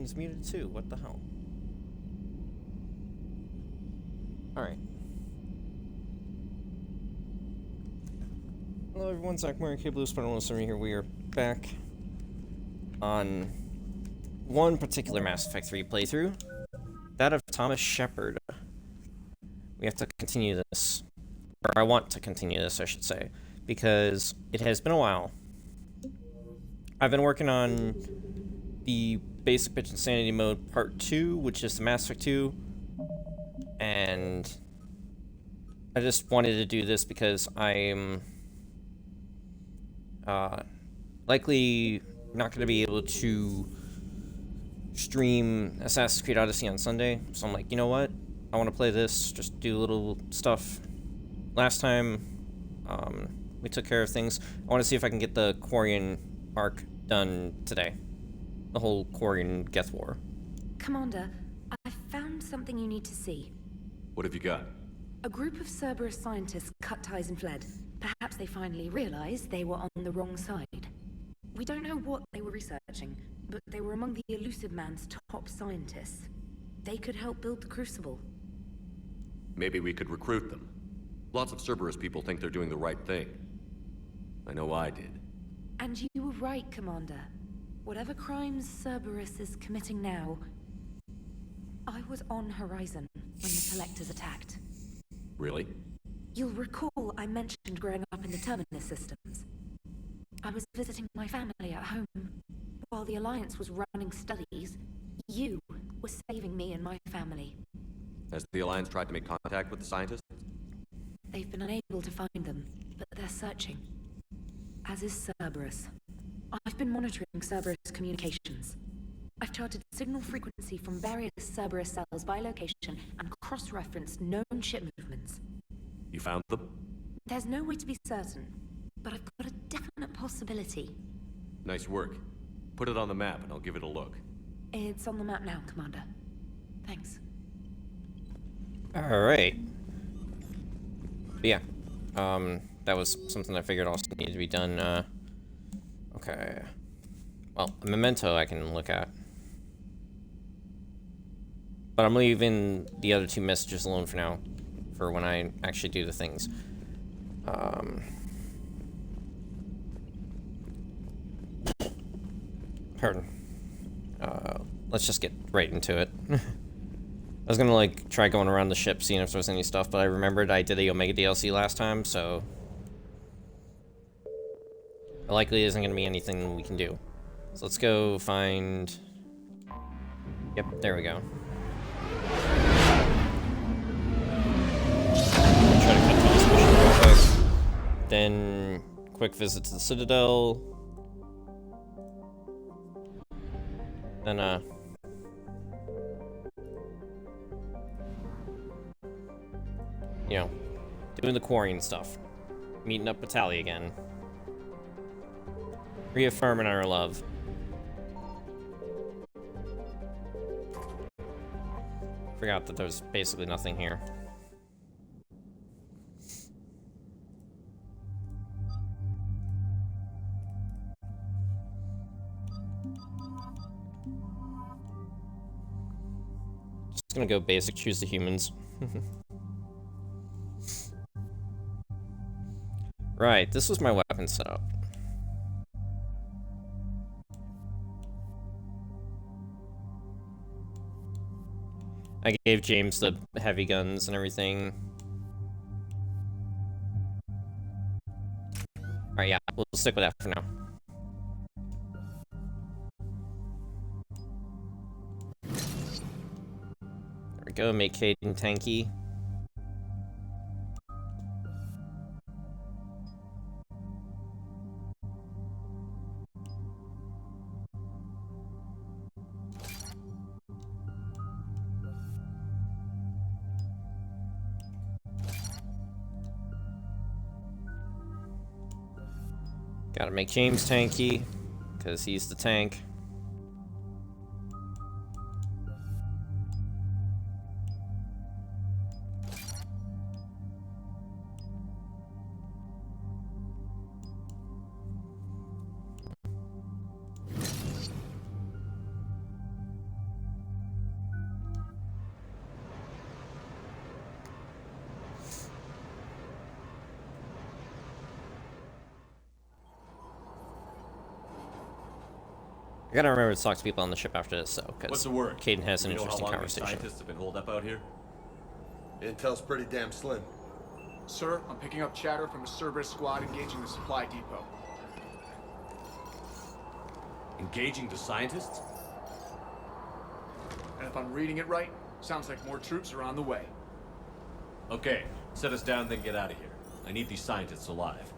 thing's muted too. What the hell? Alright. Hello everyone, Zach Murray, Blue Spartan here. We are back on one particular Mass Effect 3 playthrough. That of Thomas Shepard. We have to continue this. Or I want to continue this, I should say. Because it has been a while. I've been working on the Basic Bitch Insanity Mode Part 2, which is the Mass Effect 2. And I just wanted to do this because I'm likely not going to be able to stream Assassin's Creed Odyssey on Sunday. So I'm like, you know what? I want to play this, just do little stuff. Last time, we took care of things. I want to see if I can get the Quarian arc done today. The whole Quarian-Geth War. Commander, I found something you need to see. What have you got? A group of Cerberus scientists cut ties and fled. Perhaps they finally realized they were on the wrong side. We don't know what they were researching, but they were among the Elusive Man's top scientists. They could help build the Crucible. Maybe we could recruit them. Lots of Cerberus people think they're doing the right thing. I know I did. And you were right, Commander. Whatever crimes Cerberus is committing now, I was on Horizon when the Collectors attacked. Really? You'll recall I mentioned growing up in the Terminus systems. I was visiting my family at home. While the Alliance was running studies, you were saving me and my family. Has the Alliance tried to make contact with the scientists? They've been unable to find them, but they're searching. As is Cerberus. I've been monitoring Cerberus communications. I've charted signal frequency from various Cerberus cells by location and cross-referenced known ship movements. You found them? There's no way to be certain, but I've got a definite possibility. Nice work. Put it on the map and I'll give it a look. It's on the map now, Commander. Thanks. Alright. Yeah. That was something I figured also needed to be done. Okay. Well, a memento I can look at. But I'm leaving the other two messages alone for now, for when I actually do the things. Pardon. Let's just get right into it. I was gonna, like, try going around the ship, seeing if there was any stuff, but I remembered I did the Omega DLC last time, so there likely isn't gonna be anything we can do. So let's go find... Yep, there we go. Try to cut through this mission real quick. Then, quick visit to the Citadel. Then, you know, doing the Quarian stuff. Meeting up with Tali again. Reaffirming our love. Forgot that there's basically nothing here. Just gonna go basic, choose the humans. Right, this was my weapon setup. I gave James the heavy guns and everything. Alright, yeah, we'll stick with that for now. There we go, make Caden tanky. Gotta make James tanky, because he's the tank. I gotta remember to talk to people on the ship after this, though, because What's the word? Caden has Do an we know how interesting long these conversation. scientists have been holed up out here? Intel's pretty damn slim. Sir, I'm picking up chatter from a Cerberus squad engaging the supply depot. Engaging the scientists? And if I'm reading it right, sounds like more troops are on the way. Okay, set us down, then get out of here. I need these scientists alive.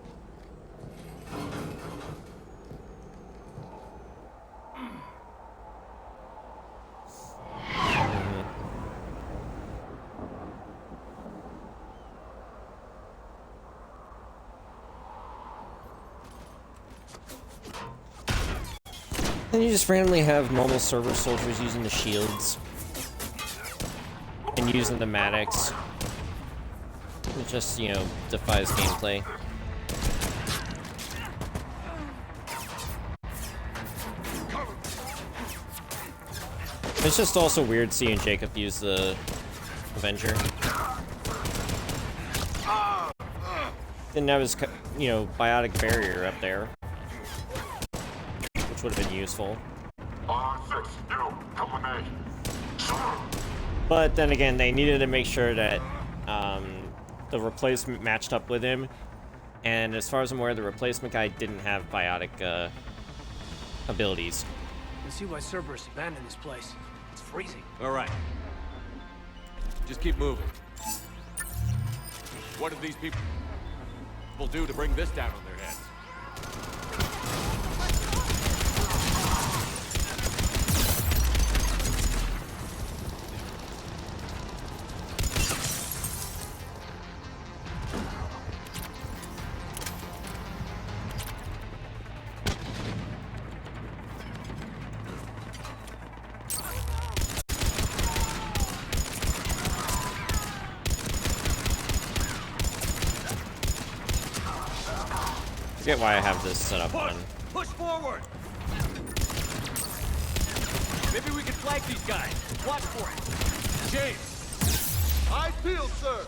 And you just randomly have normal server soldiers using the shields and using the Maddox. It just, you know, defies gameplay. It's just also weird seeing Jacob use the Avenger. Didn't have his, you know, biotic barrier up there, which would have been useful. But then again, they needed to make sure that the replacement matched up with him. And as far as I'm aware, the replacement guy didn't have biotic abilities. You can see why Cerberus abandoned this place. It's freezing. All right. Just keep moving. What did these people do to bring this down on their heads? I forget why I have this set up on. Push forward! Maybe we can flank these guys. Watch for it. James! I feel, sir.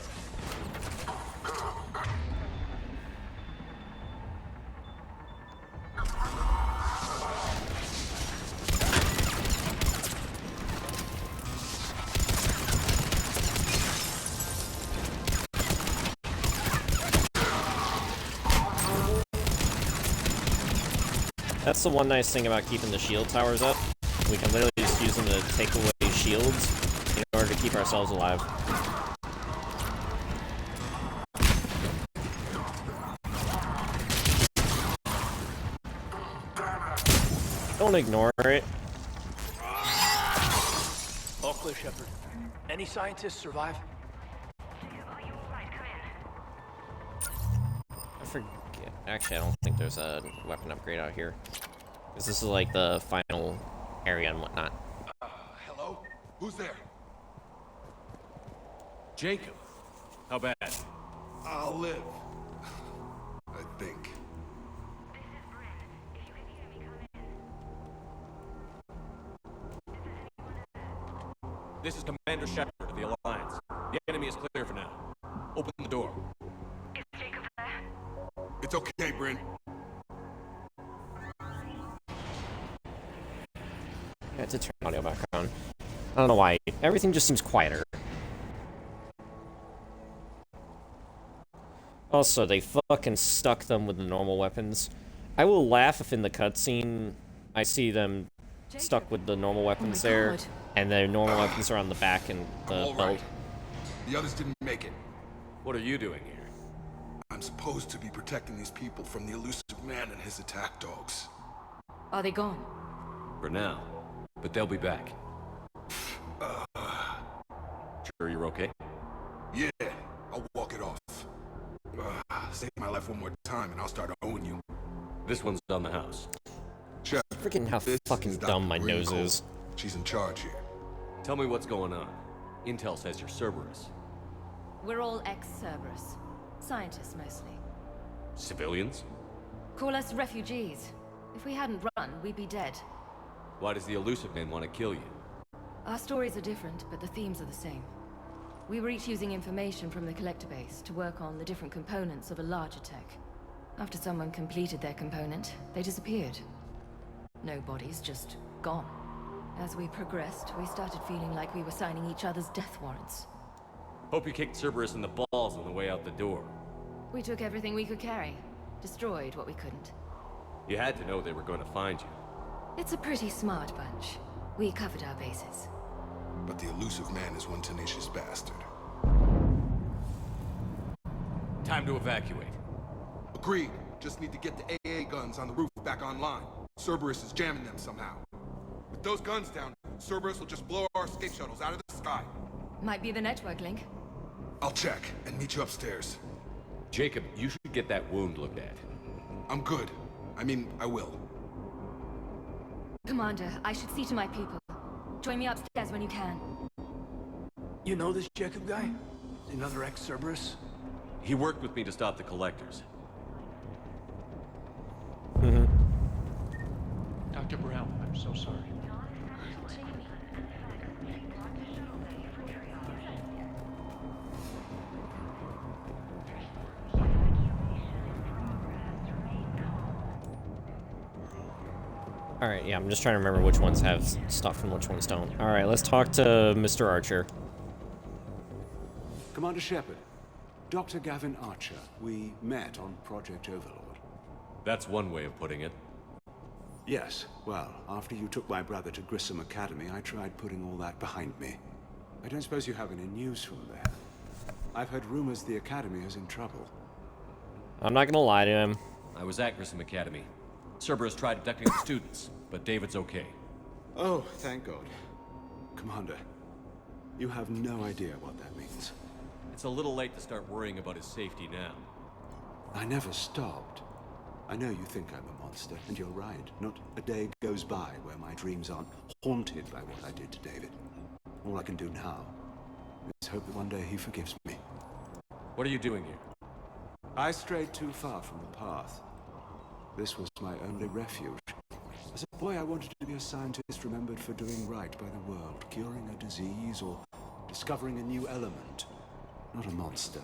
That's the one nice thing about keeping the shield towers up. We can literally just use them to take away shields in order to keep ourselves alive. Don't ignore it. All clear, Shepard. Any scientists survive? I forget. Actually, I don't think there's a weapon upgrade out here. Because this is like the final area and whatnot. Hello? Who's there? Jacob. How bad? I'll live. I think. This is Commander Shepard of the Alliance. The enemy is clear for now. Open the door. It's okay, Bryn. Yeah, it's a turn audio back on. I don't know why. Everything just seems quieter. Also, they fucking stuck them with the normal weapons. I will laugh if in the cutscene I see them stuck with the normal weapons there, God. and their normal weapons are on the back and the All belt. right. The others didn't make it. What are you doing here? I'm supposed to be protecting these people from the elusive man and his attack dogs. Are they gone? For now. But they'll be back. Sure you're okay? Yeah, I'll walk it off. Save my life one more time and I'll start owing you. This one's on the house. Shep, Freaking how this fucking is dumb Dr. my Green nose Cole. is. She's in charge here. Tell me what's going on. Intel says you're Cerberus. We're all ex-Cerberus. Scientists, mostly. Civilians? Call us refugees. If we hadn't run, we'd be dead. Why does the elusive man want to kill you? Our stories are different, but the themes are the same. We were each using information from the collector base to work on the different components of a larger tech. After someone completed their component, they disappeared. No bodies, just gone. As we progressed, we started feeling like we were signing each other's death warrants. Hope you kicked Cerberus in the balls on the way out the door. We took everything we could carry, destroyed what we couldn't. You had to know they were going to find you. It's a pretty smart bunch. We covered our bases. But the elusive man is one tenacious bastard. Time to evacuate. Agreed. Just need to get the AA guns on the roof back online. Cerberus is jamming them somehow. With those guns down, Cerberus will just blow our escape shuttles out of the sky. Might be the network link. I'll check and meet you upstairs. Jacob, you should get that wound looked at. I'm good. I mean, I will. Commander, I should see to my people. Join me upstairs when you can. You know this Jacob guy? Another ex-Cerberus? He worked with me to stop the collectors. Dr. Brown, I'm so sorry. Alright, yeah, I'm just trying to remember which ones have stuff and which ones don't. Alright, let's talk to Mr. Archer. Commander Shepard, Dr. Gavin Archer. We met on Project Overlord. That's one way of putting it. Yes, well, after you took my brother to Grissom Academy, I tried putting all that behind me. I don't suppose you have any news from there. I've heard rumors the Academy is in trouble. I'm not gonna lie to him. I was at Grissom Academy. Cerberus tried abducting the students, but David's okay. Oh, thank God. Commander, you have no idea what that means. It's a little late to start worrying about his safety now. I never stopped. I know you think I'm a monster, and you're right. Not a day goes by where my dreams aren't haunted by what I did to David. All I can do now is hope that one day he forgives me. What are you doing here? I strayed too far from the path. This was my only refuge. As a boy, I wanted to be a scientist remembered for doing right by the world, curing a disease or discovering a new element. Not a monster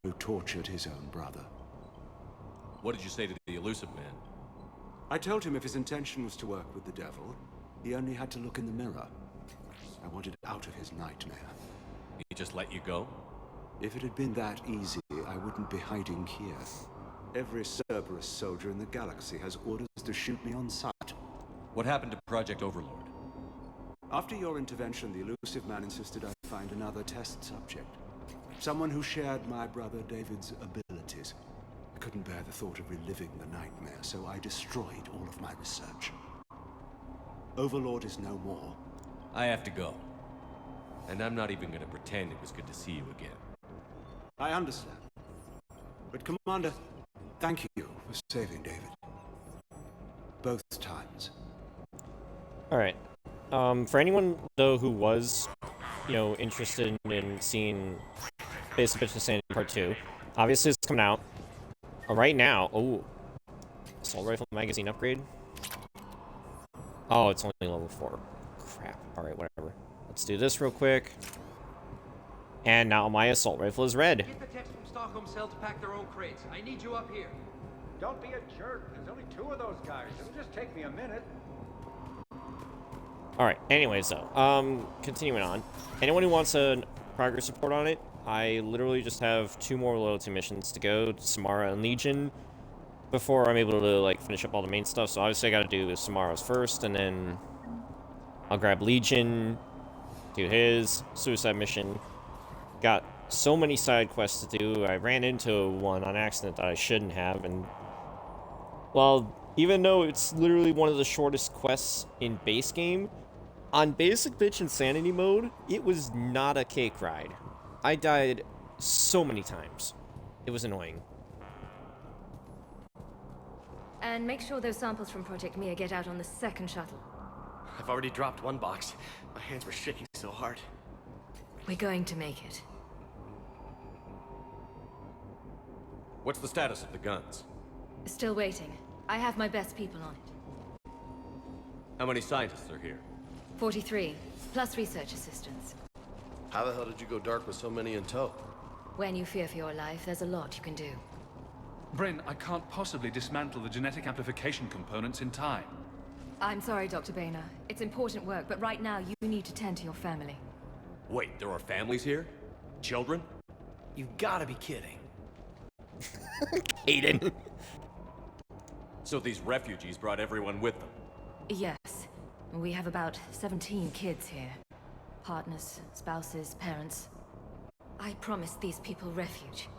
who tortured his own brother. What did you say to the elusive man? I told him if his intention was to work with the devil, he only had to look in the mirror. I wanted out of his nightmare. He just let you go? If it had been that easy, I wouldn't be hiding here. Every Cerberus soldier in the galaxy has orders to shoot me on sight. What happened to Project Overlord? After your intervention, the elusive man insisted I find another test subject. Someone who shared my brother David's abilities. I couldn't bear the thought of reliving the nightmare, so I destroyed all of my research. Overlord is no more. I have to go. And I'm not even gonna pretend it was good to see you again. I understand. But Commander, thank you for saving David. Both times. Alright. For anyone, though, who was, interested in seeing Basic Bitch Insanity Part 2, obviously it's coming out. Right now, assault rifle magazine upgrade. Oh, it's only level 4. Crap. Alright, whatever. Let's do this real quick. And now my assault rifle is red. Get the text from Stockholm Cell to pack their own crates. I need you up here. Don't be a jerk. There's only 2 of those guys. It'll just take me a minute. Alright, anyways though, continuing on. Anyone who wants a progress report on it, I literally just have 2 more loyalty missions to go, to Samara and Legion, before I'm able to, finish up all the main stuff. So obviously I gotta do Samara's first, and then I'll grab Legion, do his suicide mission. Got so many side quests to do. I ran into one on accident that I shouldn't have, and well, even though it's literally one of the shortest quests in base game, on Basic Bitch Insanity mode, it was not a cake ride. I died so many times. It was annoying. And make sure those samples from Project Mia get out on the second shuttle. I've already dropped one box. My hands were shaking so hard. We're going to make it. What's the status of the guns? Still waiting. I have my best people on it. How many scientists are here? 43, plus research assistants. How the hell did you go dark with so many in tow? When you fear for your life, there's a lot you can do. Bryn, I can't possibly dismantle the genetic amplification components in time. I'm sorry, Dr. Boehner. It's important work, but right now you need to tend to your family. Wait, there are families here? Children? You gotta be kidding. Aiden. So these refugees brought everyone with them? Yes. We have about 17 kids here. Partners, spouses, parents. I promised these people refuge.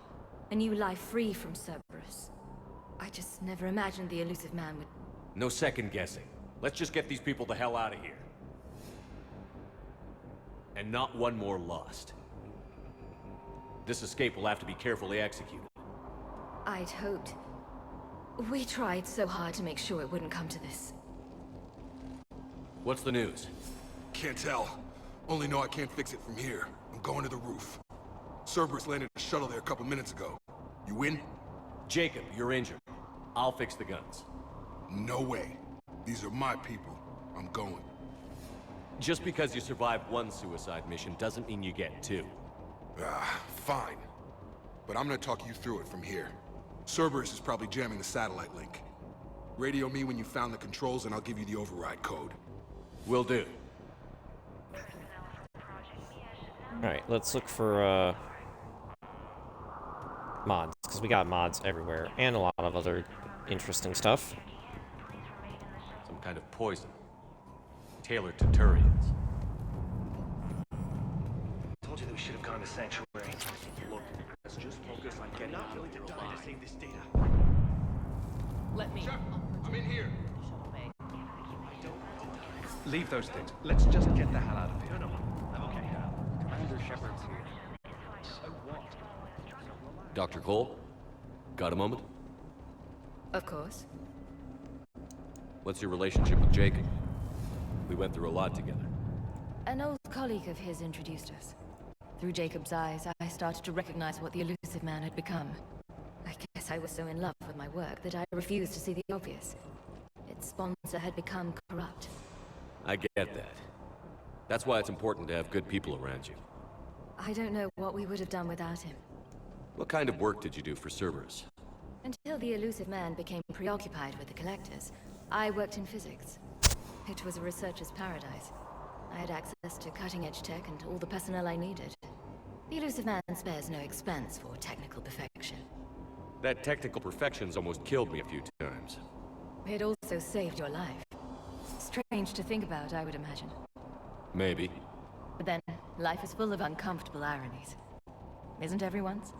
A new life free from Cerberus. I just never imagined the elusive man would... No second guessing. Let's just get these people the hell out of here. And not one more lost. This escape will have to be carefully executed. I'd hoped. We tried so hard to make sure it wouldn't come to this. What's the news? Can't tell. Only know I can't fix it from here. I'm going to the roof. Cerberus landed a shuttle there a couple minutes ago. You in? Jacob, you're injured. I'll fix the guns. No way. These are my people. I'm going. Just because you survived one suicide mission doesn't mean you get two. Fine. But I'm gonna talk you through it from here. Cerberus is probably jamming the satellite link. Radio me when you found the controls and I'll give you the override code. Will do. Alright, let's look for, mods, because we got mods everywhere, and a lot of other interesting stuff. Some kind of poison. Tailored to Turians. Told you that we should have gone to Sanctuary. Look, let's just focus on getting out of here alive. To save this data. Let me... Shep, I'm in here. Leave those things. Let's just get the hell out of here. No, I'm okay. Commander Shepard's here. So what? Dr. Cole? Got a moment? Of course. What's your relationship with Jacob? We went through a lot together. An old colleague of his introduced us. Through Jacob's eyes, I started to recognize what the elusive man had become. I guess I was so in love with my work that I refused to see the obvious. Its sponsor had become corrupt. I get that. That's why it's important to have good people around you. I don't know what we would have done without him. What kind of work did you do for Cerberus? Until the elusive man became preoccupied with the collectors, I worked in physics. It was a researcher's paradise. I had access to cutting-edge tech and all the personnel I needed. The elusive man spares no expense for technical perfection. That technical perfection's almost killed me a few times. It also saved your life. Strange to think about, I would imagine. Maybe. But then, life is full of uncomfortable ironies. Isn't everyone's?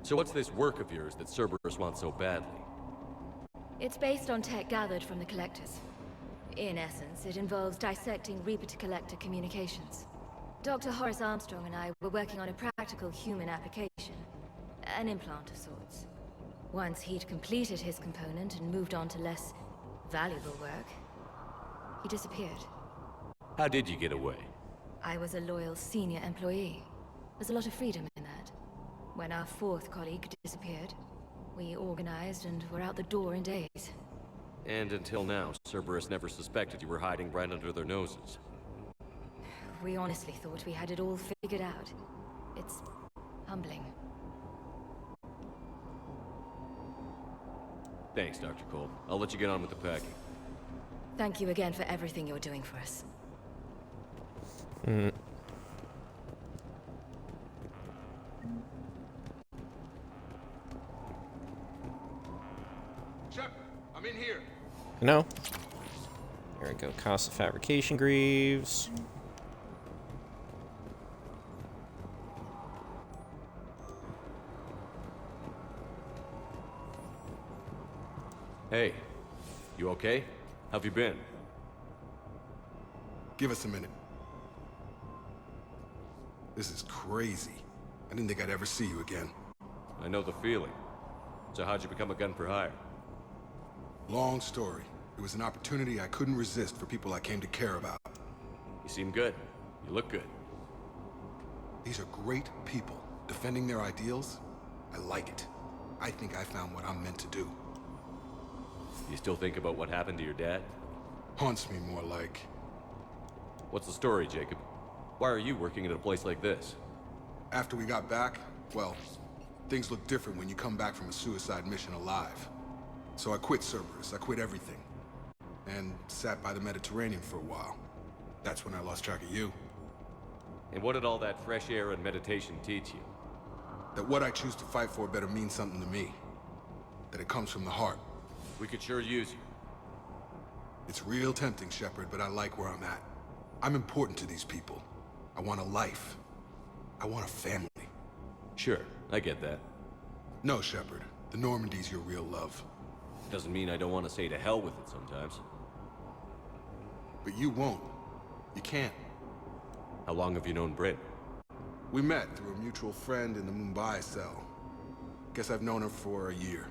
So what's this work of yours that Cerberus wants so badly? It's based on tech gathered from the Collectors. In essence, it involves dissecting Reaper-to-Collector communications. Dr. Horace Armstrong and I were working on a practical human application. An implant of sorts. Once he'd completed his component and moved on to less valuable work, he disappeared. How did you get away? I was a loyal senior employee. There's a lot of freedom in that. When our fourth colleague disappeared, we organized and were out the door in days. And until now, Cerberus never suspected you were hiding right under their noses. We honestly thought we had it all figured out. It's humbling. Thanks, Dr. Cole. I'll let you get on with the packing. Thank you again for everything you're doing for us. Shep, I'm in here. No. Here we go. Cost of fabrication greaves. Hey, you okay? How've you been? Give us a minute. This is crazy. I didn't think I'd ever see you again. I know the feeling. So how'd you become a gun for hire? Long story. It was an opportunity I couldn't resist for people I came to care about. You seem good. You look good. These are great people. Defending their ideals, I like it. I think I found what I'm meant to do. You still think about what happened to your dad? Haunts me more like. What's the story, Jacob? Why are you working at a place like this? After we got back, well, things look different when you come back from a suicide mission alive. So I quit Cerberus. I quit everything. and sat by the Mediterranean for a while. That's when I lost track of you. And what did all that fresh air and meditation teach you? That what I choose to fight for better mean something to me. That it comes from the heart. We could sure use you. It's real tempting, Shepard, but I like where I'm at. I'm important to these people. I want a life. I want a family. Sure, I get that. No, Shepard. The Normandy's your real love. Doesn't mean I don't want to say to hell with it sometimes. But you won't. You can't. How long have you known Bryn? We met through a mutual friend in the Mumbai cell. Guess I've known her for a year.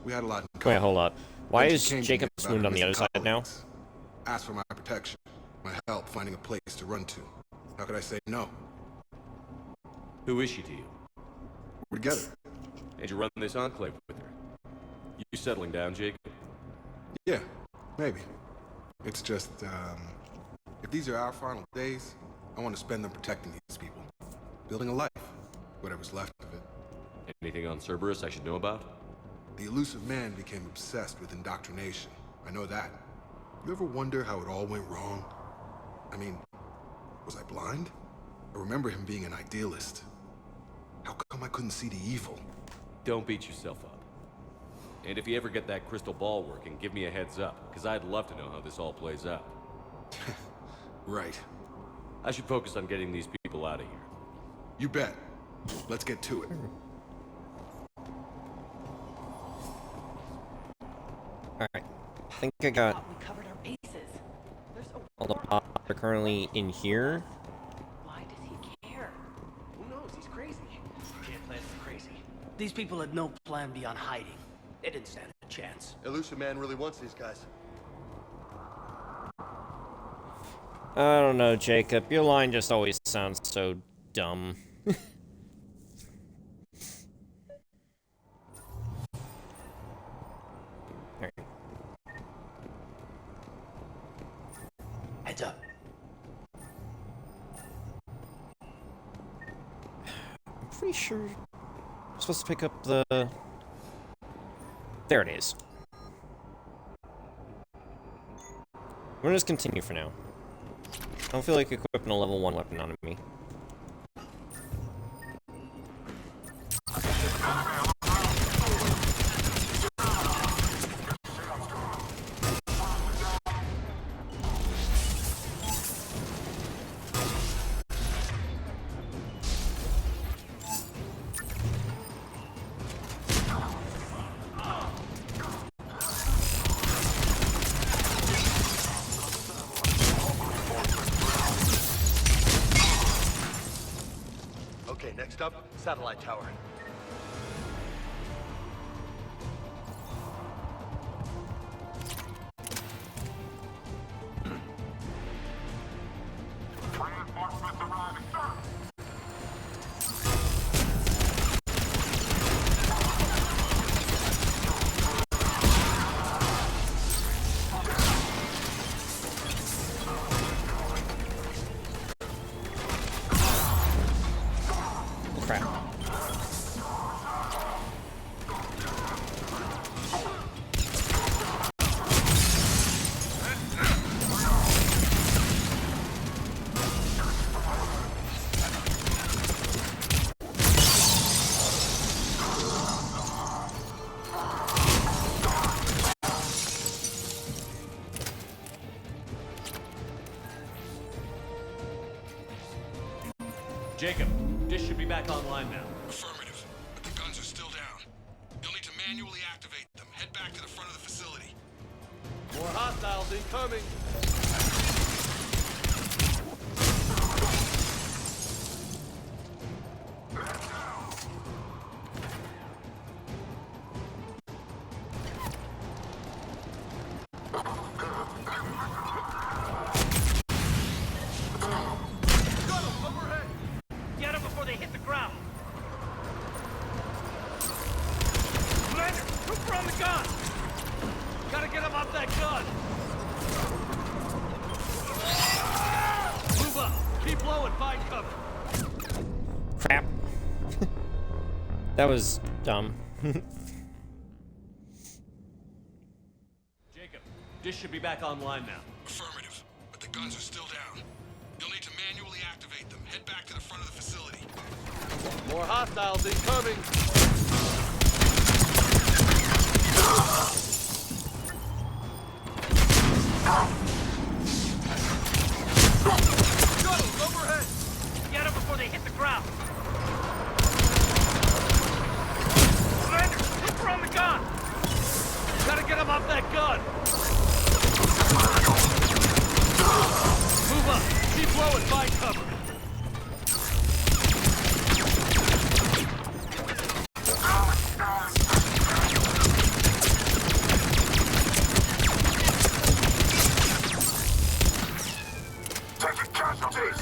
We had a lot in common. Wait, hold up. Why Then is she came to Jacob me about swooned her on the other missing side now? colleagues. Asked for my protection, my help finding a place to run to. How could I say no? Who is she to you? We're together. And you run this enclave with her? You settling down, Jacob? Yeah, maybe. It's just, if these are our final days, I want to spend them protecting these people. Building a life. Whatever's left of it. Anything on Cerberus I should know about? The elusive man became obsessed with indoctrination. I know that. You ever wonder how it all went wrong? I mean, was I blind? I remember him being an idealist. How come I couldn't see the evil? Don't beat yourself up. And if you ever get that crystal ball working, give me a heads up, because I'd love to know how this all plays out. Right. I should focus on getting these people out of here. You bet. Let's get to it. Alright. I think I got We covered our bases. There's a all the pods are currently in here. Why does he care? Who knows? He's crazy. Can't plan for crazy. These people had no plan beyond hiding. They didn't stand a chance. Elusive Man really wants these guys. I don't know, Jacob. Your line just always sounds so dumb. Alright. Heads up. I'm pretty sure I'm supposed to pick up the... There it is. I'm gonna just continue for now. I don't feel like equipping a level 1 weapon on me. Okay, next up, satellite tower. Crap. Jacob, dish should be back online now. Affirmative. But the guns are still down. You'll need to manually activate them. Head back to the front of the facility. More hostiles incoming. Get them before they hit the ground. Commander, Cooper on the gun. Gotta get him off that gun. Move up. Keep low and find cover. Crap. That was dumb. Jacob, Dish should be back online now. Affirmative, but the guns are still down. You'll need to manually activate them. Head back to the front of the facility. More hostiles incoming! Shuttles overhead! Get them before they hit the ground! Commander, look for on the gun! Gotta get him off that gun! Move up! Keep low and find cover! Taking casualties!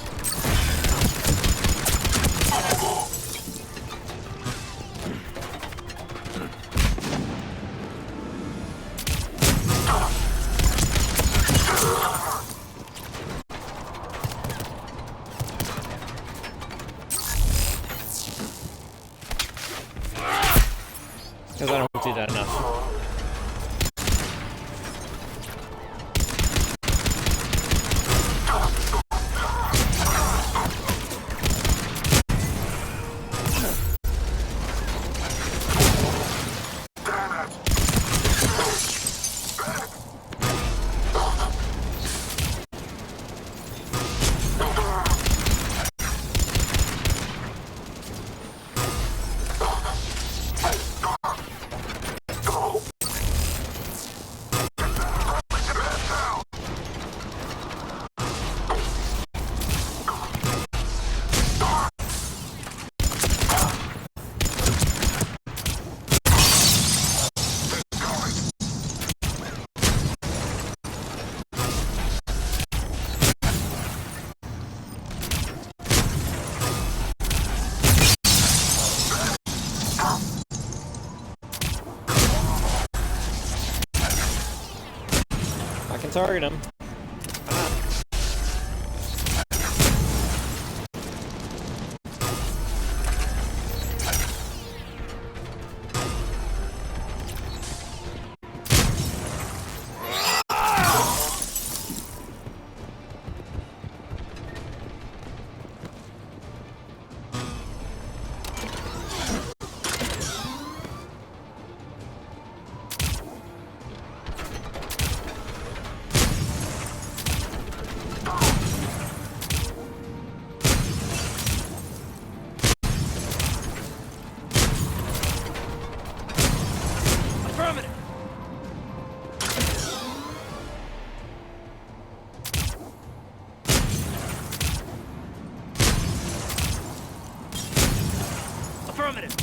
Because I don't do that enough. I can target him. Affirmative! Affirmative!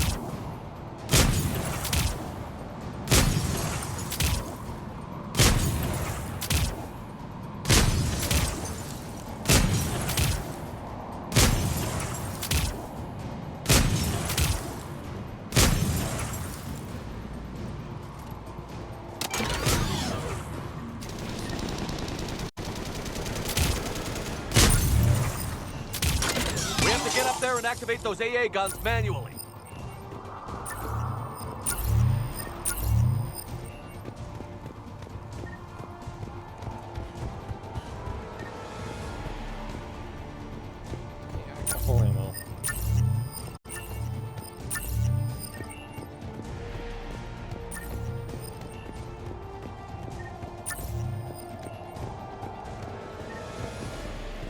We have to get up there and activate those AA guns manually. Full ammo.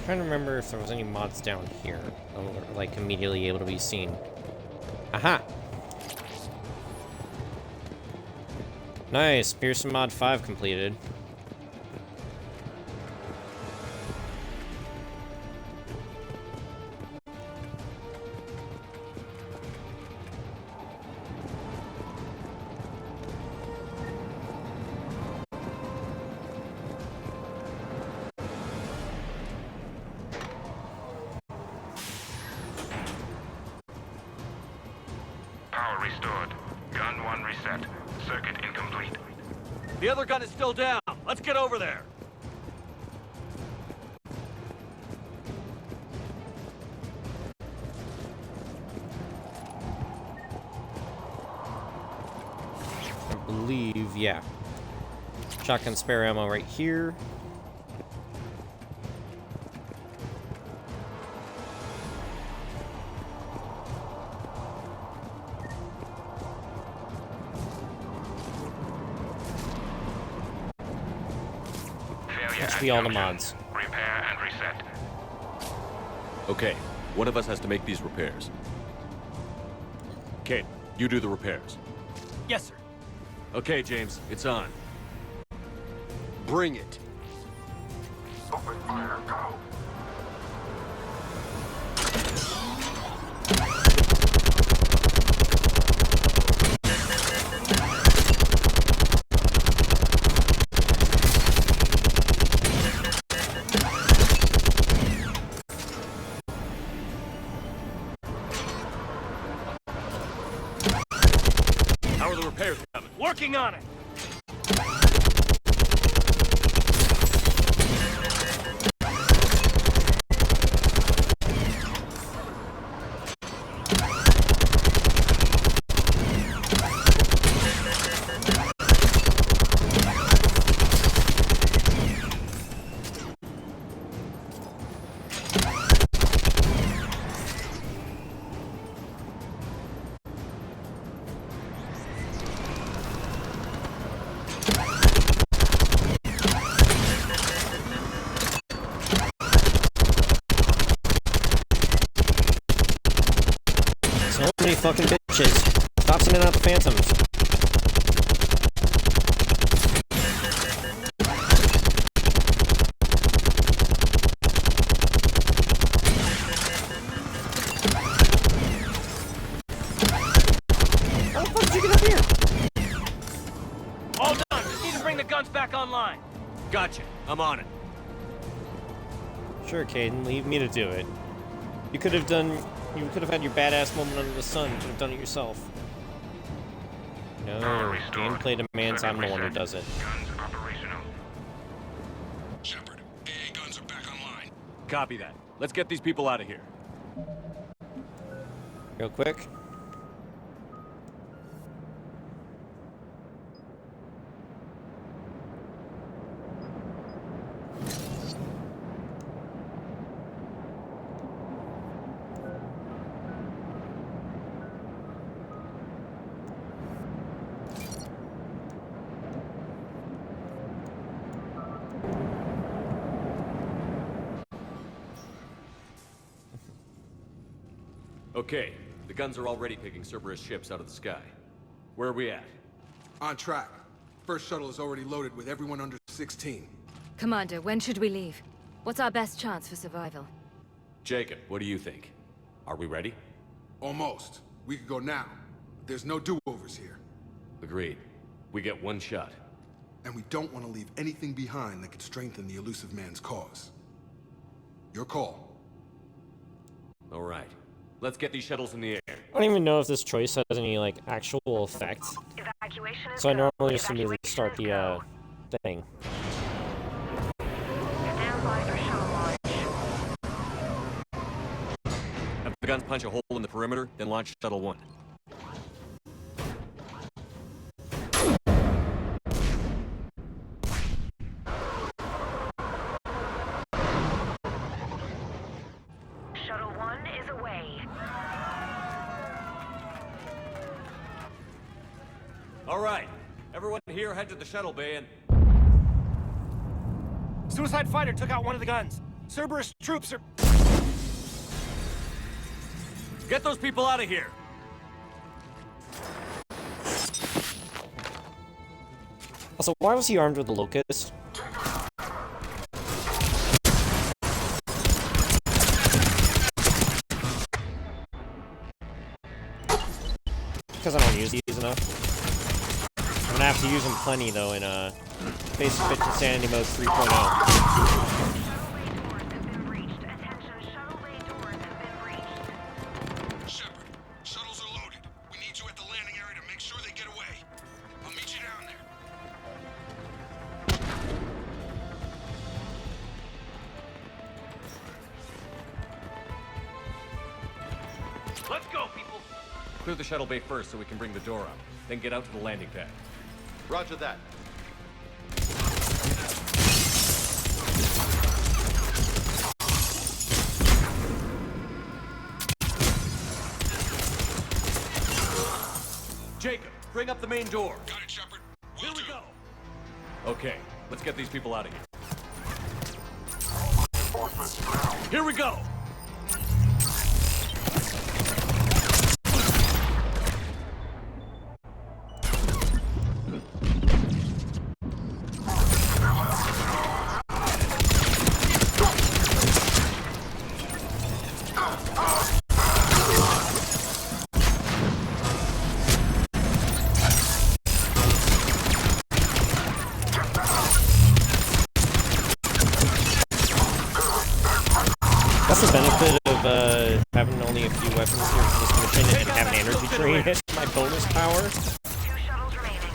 Trying to remember if there was any mods down here that were like immediately able to be seen. Aha! Nice, Pearson mod 5 completed. Power restored. Gun 1 reset. Circuit incomplete. The other gun is still down. Let's get over there. I believe, yeah. Shotgun spare ammo right here. XP all the mods. Repair and reset. Okay, one of us has to make these repairs. Kate, you do the repairs. Yes, sir. Okay, James, it's on. Bring it. Open fire, go. How are the repairs coming? Working on it. So many fucking bitches. Stop sending out the phantoms. How the fuck did you get up here? All done. Just need to bring the guns back online. Gotcha. I'm on it. Sure, Caden, leave me to do it. You could have had your badass moment under the sun. You could have done it yourself. No, gameplay demands I'm the one who does it. Guns operational. Shepard, AA guns are back online. Copy that. Let's get these people out of here. Real quick. Okay, the guns are already picking Cerberus ships out of the sky. Where are we at? On track. First shuttle is already loaded with everyone under 16. Commander, when should we leave? What's our best chance for survival? Jacob, what do you think? Are we ready? Almost. We could go now. There's no do-overs here. Agreed. We get one shot. And we don't want to leave anything behind that could strengthen the elusive man's cause. Your call. All right. Let's get these shuttles in the air. I don't even know if this choice has any, like, actual effect. So I normally just immediately start the, thing. Have the guns punch a hole in the perimeter, then launch Shuttle 1. Shuttle 1 is away. All right. Everyone here head to the shuttle bay and... Suicide fighter took out one of the guns. Cerberus troops are... Get those people out of here! Also, why was he armed with a locust? Because I don't use these enough. I'm gonna have to use them plenty though in Basic Bitch Insanity Mode 3.0. Shepard, shuttles are loaded. We need you at the landing area to make sure they get away. I'll meet you down there. Let's go, people! Clear the shuttle bay first so we can bring the door up. Then get out to the landing pad. Roger that. Jacob, bring up the main door. Got it, Shepard. Here we go. Okay, let's get these people out of here. Here we go! That's the benefit of having only a few weapons here for this mission and having energy drain hit my bonus power. 2 shuttles remaining.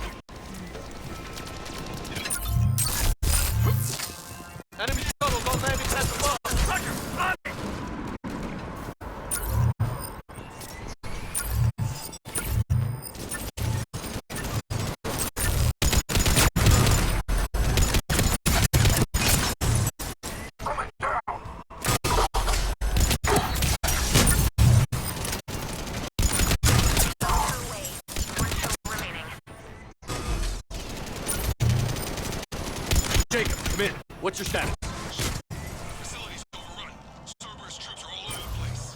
Enemy shuttles on landing pad above. Roger, on it! Jacob, come in. What's your status? Facility's overrun. Cerberus troops are all over the place.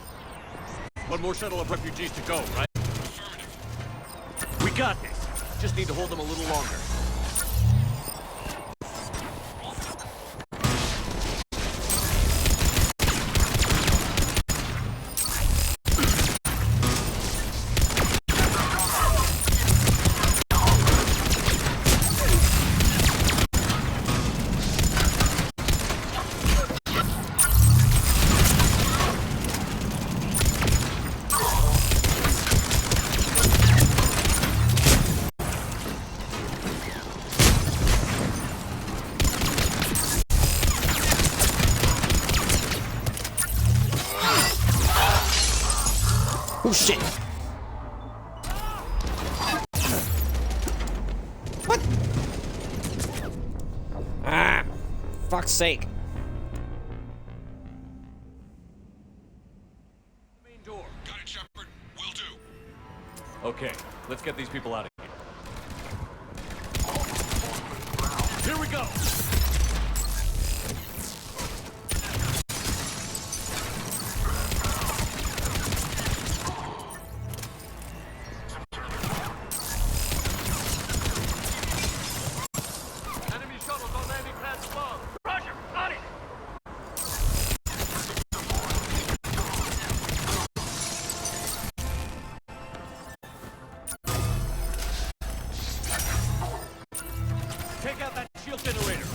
One more shuttle of refugees to go, right? Affirmative. We got this. Just need to hold them a little longer. Oh shit! What? Ah! Fuck's sake. Main door. Got it, Shepard. Will do. Okay, let's get these people out of here. Here we go! Enemy shuttles on landing pads above. Roger, on it! Take out that shield generator.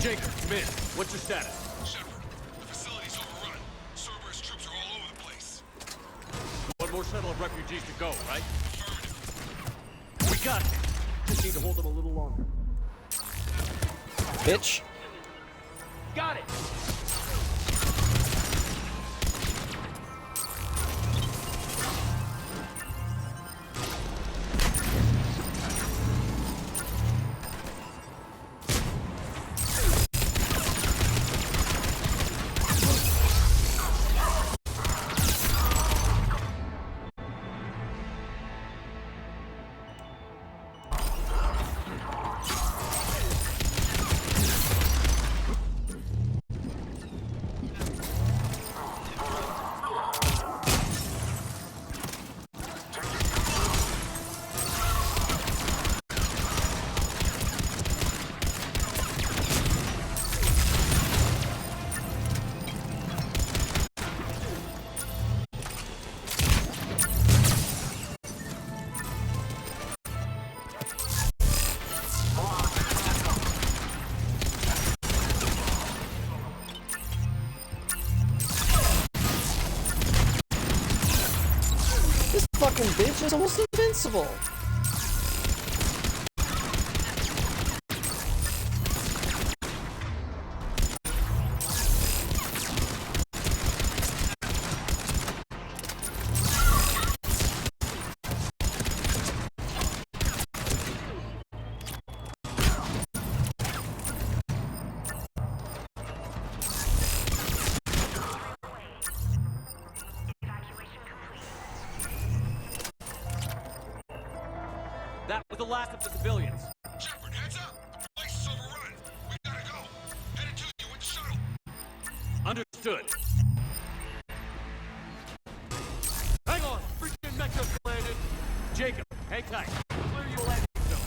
Jacob, come in. What's your status? Shepard, the facility's overrun. Cerberus troops are all over the place. One more shuttle of refugees to go, right? Affirmative. We got it. Just need to hold them a little longer. Bitch. Got it! fucking bitch is almost invincible. That was the last of the civilians. Shepard, heads up! The place is overrun. We gotta go. Headed to you with the shuttle. Understood. Hang on! Freaking mech just landed! Jacob, hang tight. Clear your landing zone.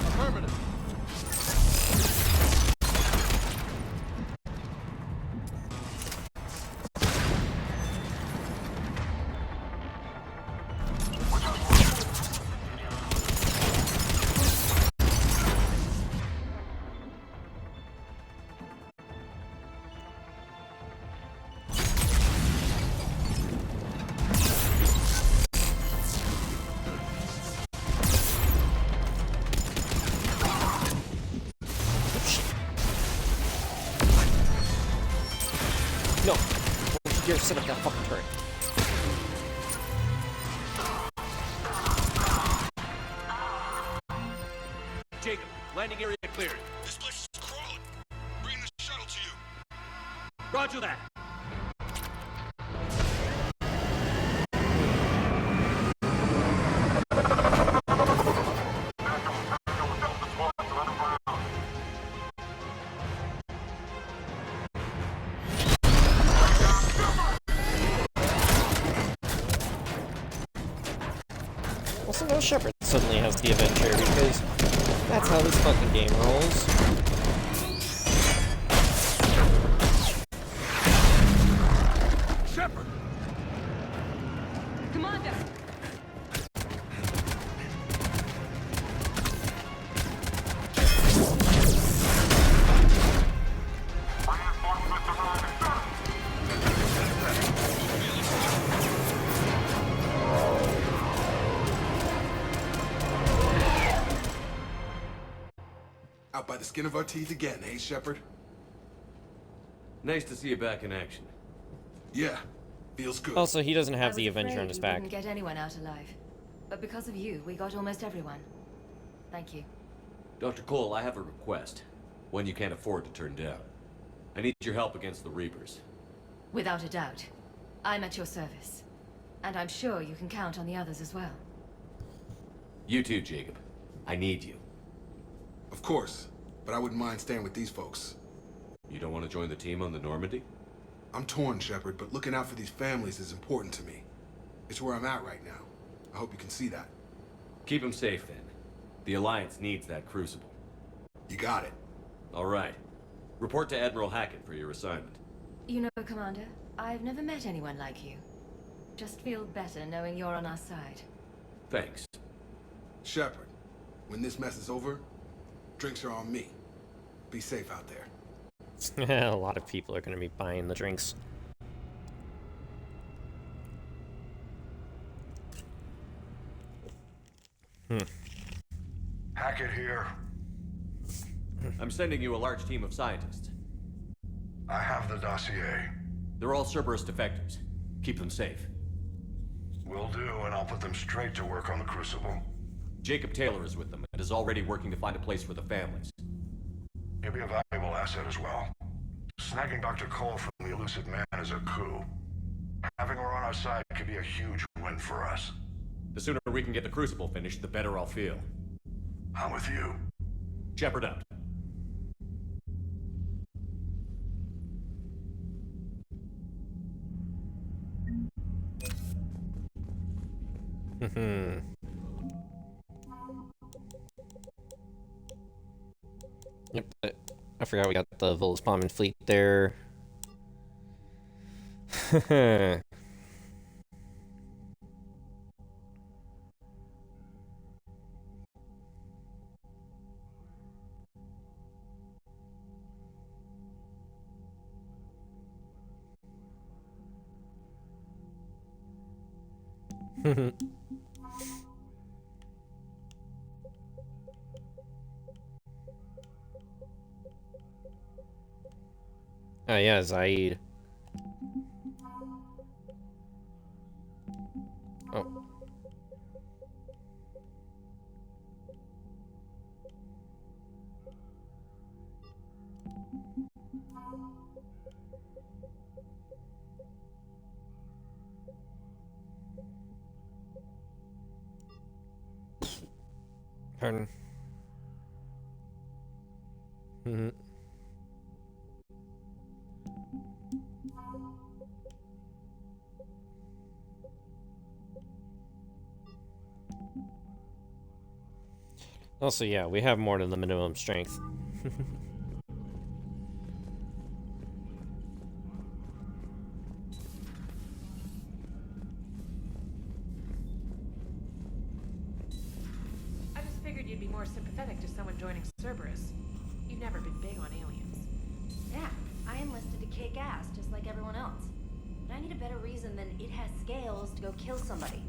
Affirmative. No! Don't you dare set up that fucking turret. Jacob, landing area cleared. This place is crawling. Bring the shuttle to you. Roger that. Also, no Shepard suddenly has the Avenger, because that's how this fucking game rolls. Shepard! Commander! Out by the skin of our teeth again, eh, Shepard? Nice to see you back in action. Yeah, feels good. Also, he doesn't I have was the Avenger on afraid his we back. wouldn't get anyone out alive. But because of you, we got almost everyone. Thank you. Dr. Cole, I have a request. One you can't afford to turn down. I need your help against the Reapers. Without a doubt. I'm at your service. And I'm sure you can count on the others as well. You too, Jacob. I need you. Of course, but I wouldn't mind staying with these folks. You don't want to join the team on the Normandy? I'm torn, Shepard, but looking out for these families is important to me. It's where I'm at right now. I hope you can see that. Keep them safe, then. The Alliance needs that crucible. You got it. All right. Report to Admiral Hackett for your assignment. You know, Commander, I've never met anyone like you. Just feel better knowing you're on our side. Thanks. Shepard, when this mess is over, drinks are on me. Be safe out there. A lot of people are going to be buying the drinks. Hackett here. I'm sending you a large team of scientists. I have the dossier. They're all Cerberus defectors. Keep them safe. Will do, and I'll put them straight to work on the Crucible. Jacob Taylor is with them and is already working to find a place for the families. He'll be a valuable asset as well. Snagging Dr. Cole from the elusive man is a coup. Having her on our side could be a huge win for us. The sooner we can get the Crucible finished, the better I'll feel. I'm with you. Shepard out. Yep, I forgot we got the Volus Bombing fleet there. Oh yeah, Zaid. Oh. Pardon. Also, yeah, we have more than the minimum strength. I just figured you'd be more sympathetic to someone joining Cerberus. You've never been big on aliens. Yeah, I enlisted to kick ass, just like everyone else. But I need a better reason than it has scales to go kill somebody.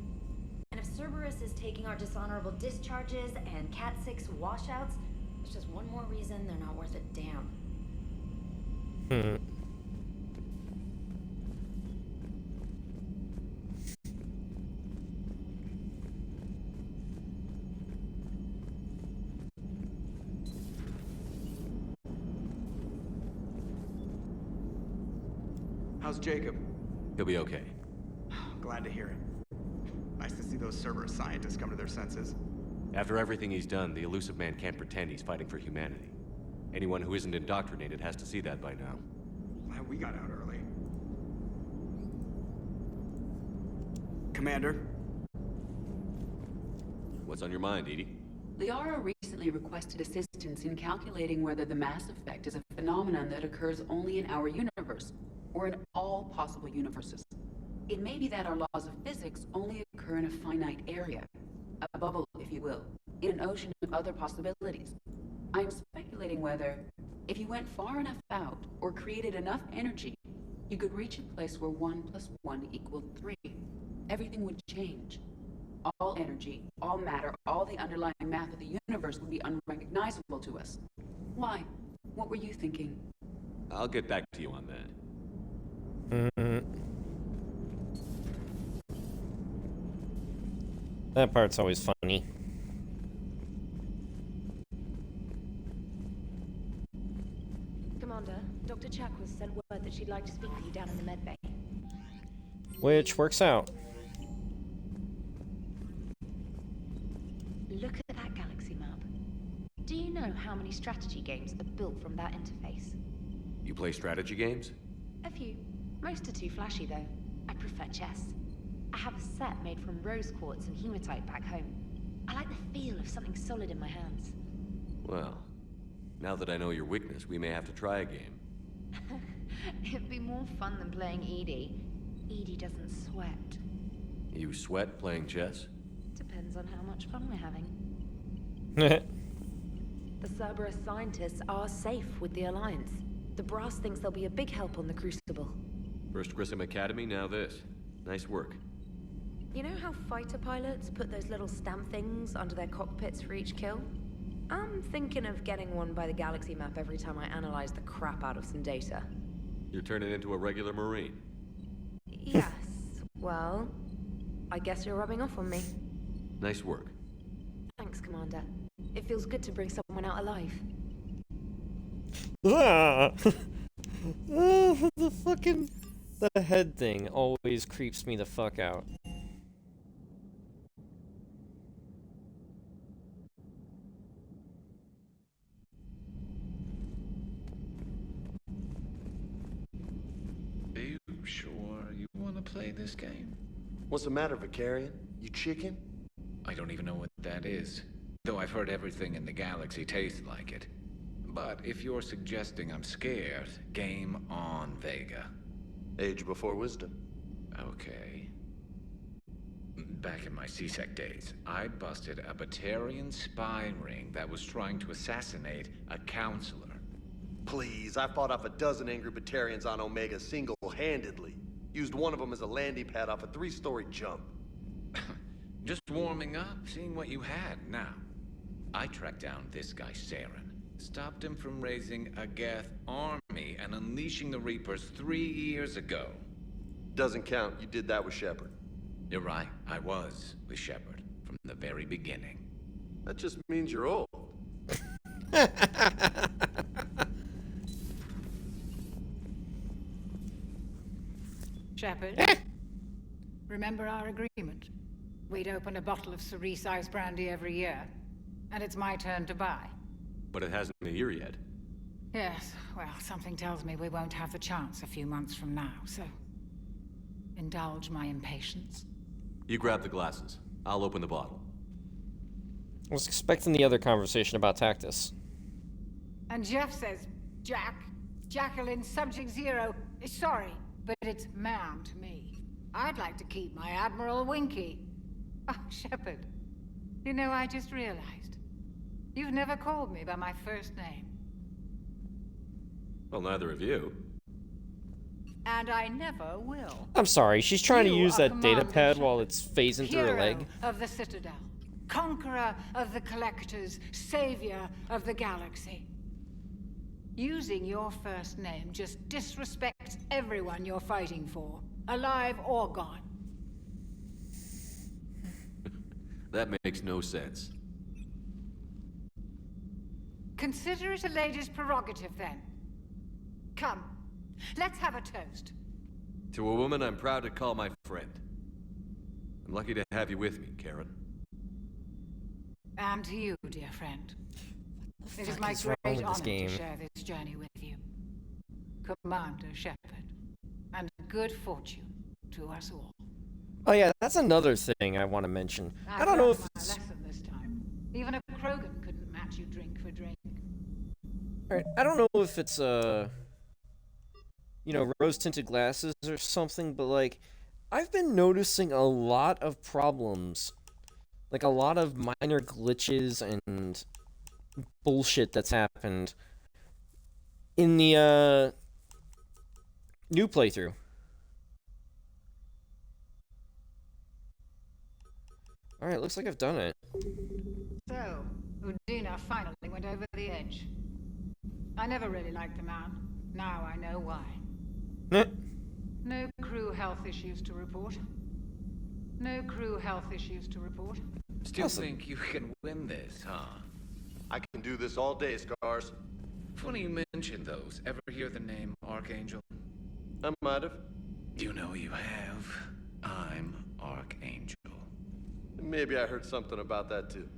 And if Cerberus is taking our dishonorable discharges and Cat 6 washouts, it's just one more reason they're not worth a damn. How's Jacob? He'll be okay. Glad to hear it. Nice to see those Cerberus scientists come to their senses. After everything he's done, the elusive man can't pretend he's fighting for humanity. Anyone who isn't indoctrinated has to see that by now. Glad we got out early. Commander? What's on your mind, Edie? Liara recently requested assistance in calculating whether the mass effect is a phenomenon that occurs only in our universe, or in all possible universes. It may be that our laws of physics only occur in a finite area, a bubble, if you will, in an ocean of other possibilities. I'm speculating whether, if you went far enough out, or created enough energy, you could reach a place where 1 + 1 = 3. Everything would change. All energy, all matter, all the underlying math of the universe would be unrecognizable to us. Why? What were you thinking? I'll get back to you on that. That part's always funny. Commander, Dr. Chakwas sent word that she'd like to speak with you down in the medbay. Which works out. Look at that galaxy map. Do you know how many strategy games are built from that interface? You play strategy games? A few. Most are too flashy, though. I prefer chess. I have a set made from rose quartz and hematite back home. I like the feel of something solid in my hands. Well, now that I know your weakness, we may have to try a game. It'd be more fun than playing Edie. Edie doesn't sweat. You sweat playing chess? Depends on how much fun we're having. The Cerberus scientists are safe with the Alliance. The brass thinks they'll be a big help on the Crucible. First Grissom Academy, now this. Nice work. You know how fighter pilots put those little stamp things under their cockpits for each kill? I'm thinking of getting one by the galaxy map every time I analyze the crap out of some data. You're turning into a regular Marine. Yes, well, I guess you're rubbing off on me. Nice work. Thanks, Commander. It feels good to bring someone out alive. The head thing always creeps me the fuck out. Are you sure you want to play this game? What's the matter, Vicarian? You chicken? I don't even know what that is, though I've heard everything in the galaxy tastes like it. But if you're suggesting I'm scared, game on, Vega. Age before wisdom. Okay. Back in my CSEC days, I busted a Batarian spy ring that was trying to assassinate a counselor. Please, I fought off a dozen angry Batarians on Omega single-handedly. Used one of them as a landing pad off a 3-story jump. Just warming up, seeing what you had. Now, I tracked down this guy, Saren. Stopped him from raising a Geth army and unleashing the Reapers 3 years ago. Doesn't count. You did that with Shepard. You're right. I was with Shepard from the very beginning. That just means you're old. Shepard, remember our agreement? We'd open a bottle of cerise ice brandy every year, and it's my turn to buy. But it hasn't been a year yet. Yes, well, something tells me we won't have the chance a few months from now, so indulge my impatience. You grab the glasses. I'll open the bottle. I was expecting the other conversation about Tactus. And Jeff says, Jacqueline, Subject Zero is sorry, but it's ma'am to me. I'd like to keep my Admiral Winky. Oh, Shepard, you know, I just realized. You've never called me by my first name. Well, neither of you. And I never will. I'm sorry, she's trying to You use are that data Commander pad Shepard, while it's phasing through her hero leg. of the Citadel, conqueror of the Collectors, savior of the galaxy. Using your first name just disrespects everyone you're fighting for, alive or gone. That makes no sense. Consider it a lady's prerogative, then. Come, let's have a toast. To a woman I'm proud to call my friend. I'm lucky to have you with me, Karen. And to you, dear friend. It is fuck my is wrong great with this honor game? to share this journey with you. Commander Shepard. And good fortune to us all. Oh yeah, that's another thing I want to mention. I don't know if my lesson this time. Even a Krogan couldn't match you drink for drink. Alright, I don't know if it's you know, rose-tinted glasses or something, but like I've been noticing a lot of problems. Like a lot of minor glitches and bullshit that's happened in the new playthrough. Alright, looks like I've done it. So, Udina finally went over the edge. I never really liked the man. Now I know why. No crew health issues to report. No crew health issues to report. Still think you can win this, huh? I can do this all day, Scars. Funny you mentioned those. Ever hear the name Archangel? I might have. You know you have. I'm Archangel. Maybe I heard something about that too.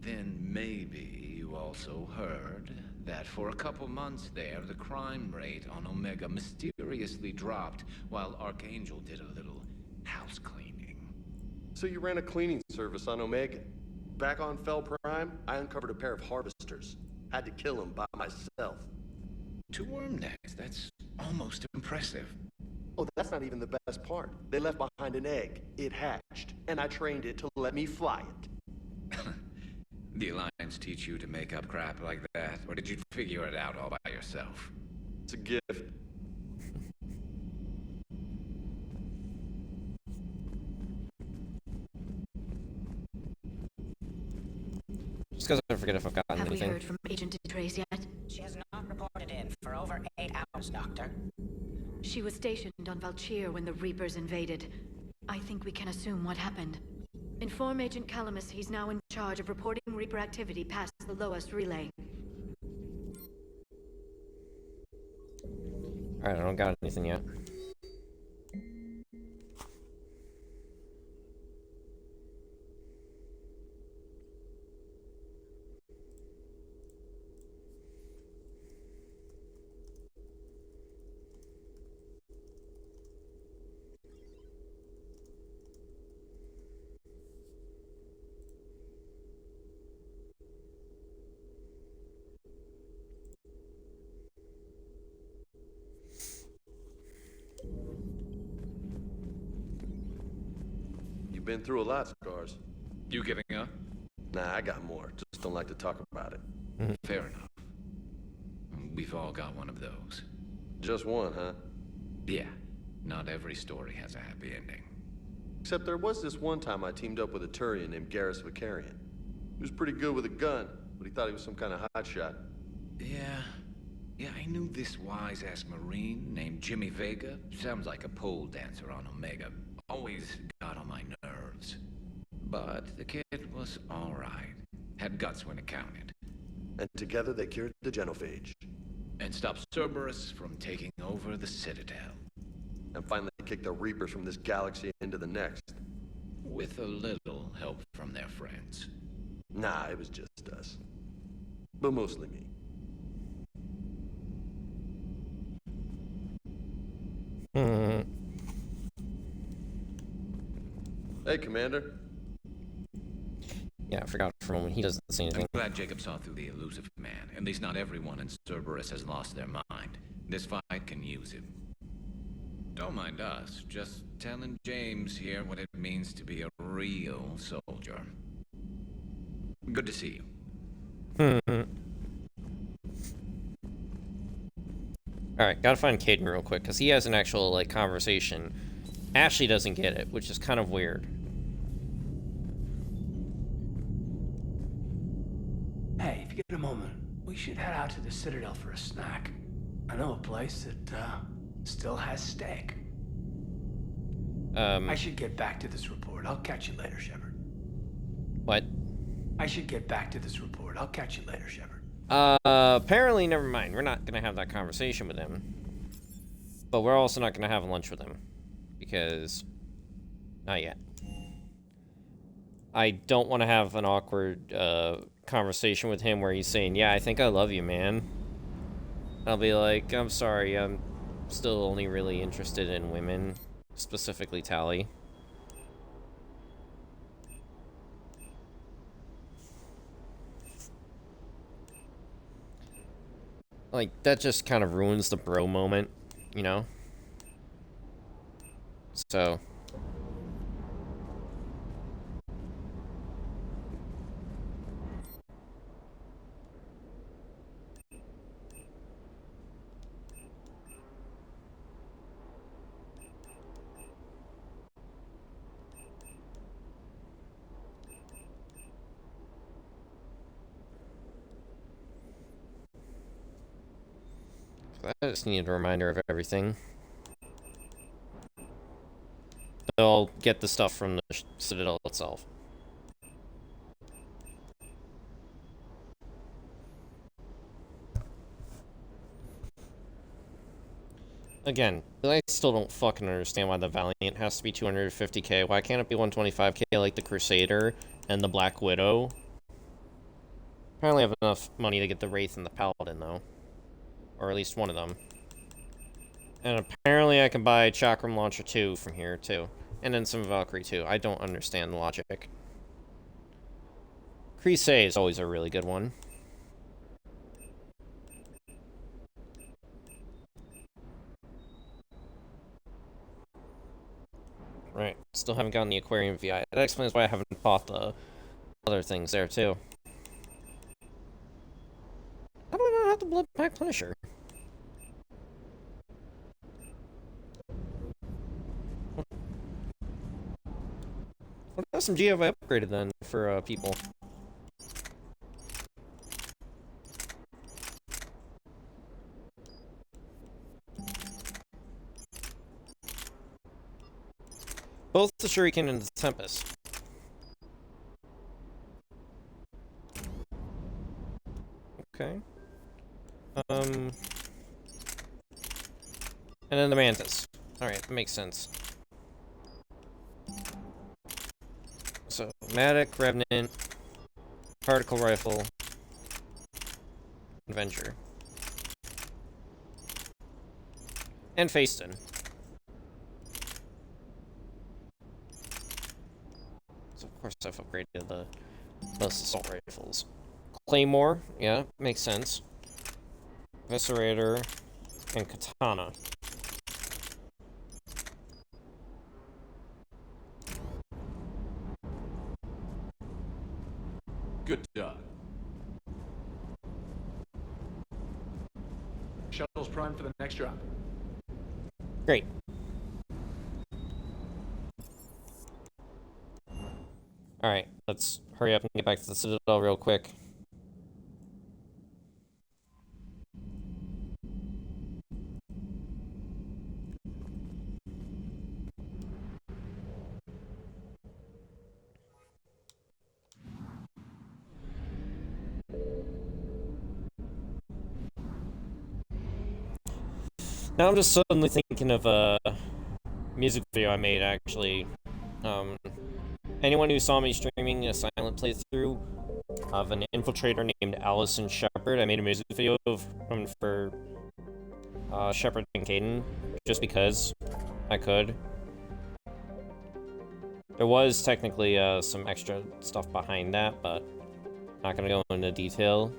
Then maybe you also heard that for a couple months there, the crime rate on Omega mysteriously dropped while Archangel did a little house cleaning. So you ran a cleaning service on Omega. Back on Fel Prime, I uncovered a pair of harvesters. Had to kill them by myself. 2 worm necks, that's almost impressive. Oh, that's not even the best part. They left behind an egg. It hatched, and I trained it to let me fly it. The Alliance teach you to make up crap like that, or did you figure it out all by yourself? It's a gift. Just because I forget if I've gotten Have anything. we heard from Agent Trace yet? She has not reported in for over 8 hours, Doctor. She was stationed on Valchir when the Reapers invaded. I think we can assume what happened. Inform Agent Calamus he's now in charge of reporting Reaper activity past the lowest relay. Alright, I don't got anything yet. You've been through a lot, Scars. You giving up? Nah, I got more. Just don't like to talk about it. Fair enough. We've all got one of those. Just one, huh? Yeah. Not every story has a happy ending. Except there was this one time I teamed up with a Turian named Garrus Vicarian. He was pretty good with a gun, but he thought he was some kind of hotshot. Yeah, I knew this wise-ass Marine named Jimmy Vega. Sounds like a pole dancer on Omega. Always got on my nerves. But the kid was alright. Had guts when it counted. And together they cured the genophage. And stopped Cerberus from taking over the Citadel. And finally kicked the Reapers from this galaxy into the next. With a little help from their friends. Nah, it was just us. But mostly me. Hey, Commander. Yeah, I forgot for a moment. He doesn't say anything. I'm glad Jacob saw through the elusive man. At least not everyone in Cerberus has lost their mind. This fight can use him. Don't mind us. Just telling James here what it means to be a real soldier. Good to see you. Alright, gotta find Caden real quick, because he has an actual, like, conversation. Ashley doesn't get it, which is kind of weird. Hey, if you get a moment, we should head out to the Citadel for a snack. I know a place that, still has steak. I should get back to this report. I'll catch you later, Shepard. What? I should get back to this report. I'll catch you later, Shepard. Apparently, never mind. We're not gonna have that conversation with him. But we're also not gonna have lunch with him. Because... not yet. I don't want to have an awkward, conversation with him where he's saying, yeah, I think I love you, man. I'll be like, I'm sorry, I'm still only really interested in women. Specifically, Tally. Like, that just kind of ruins the bro moment, you know? So... I just needed a reminder of everything. I'll get the stuff from the Citadel itself. Again, I still don't fucking understand why the Valiant has to be 250k. Why can't it be 125k like the Crusader and the Black Widow? Apparently I have enough money to get the Wraith and the Paladin, though. Or at least one of them. And apparently I can buy Chakram Launcher 2 from here, too. And then some Valkyrie, too. I don't understand the logic. Crusade is always a really good one. Right. Still haven't gotten the Aquarium VI. That explains why I haven't bought the other things there, too. How do I not have the Blood Pack Punisher? What SMG have I upgraded then for people? Both the Shuriken and the Tempest. Okay. And then the Mantis. Alright, that makes sense. So, Matic, Revenant, Particle Rifle, Adventure. And Faceton. So, of course, I've upgraded the assault rifles. Claymore, yeah, makes sense. Viscerator, and Katana. Good dog. Shuttle's primed for the next drop. Great. Alright, let's hurry up and get back to the Citadel real quick. Now I'm just suddenly thinking of a music video I made, actually. Anyone who saw me streaming a silent playthrough of an infiltrator named Allison Shepard, I made a music video for Shepard and Caden, just because I could. There was technically some extra stuff behind that, but not gonna go into detail.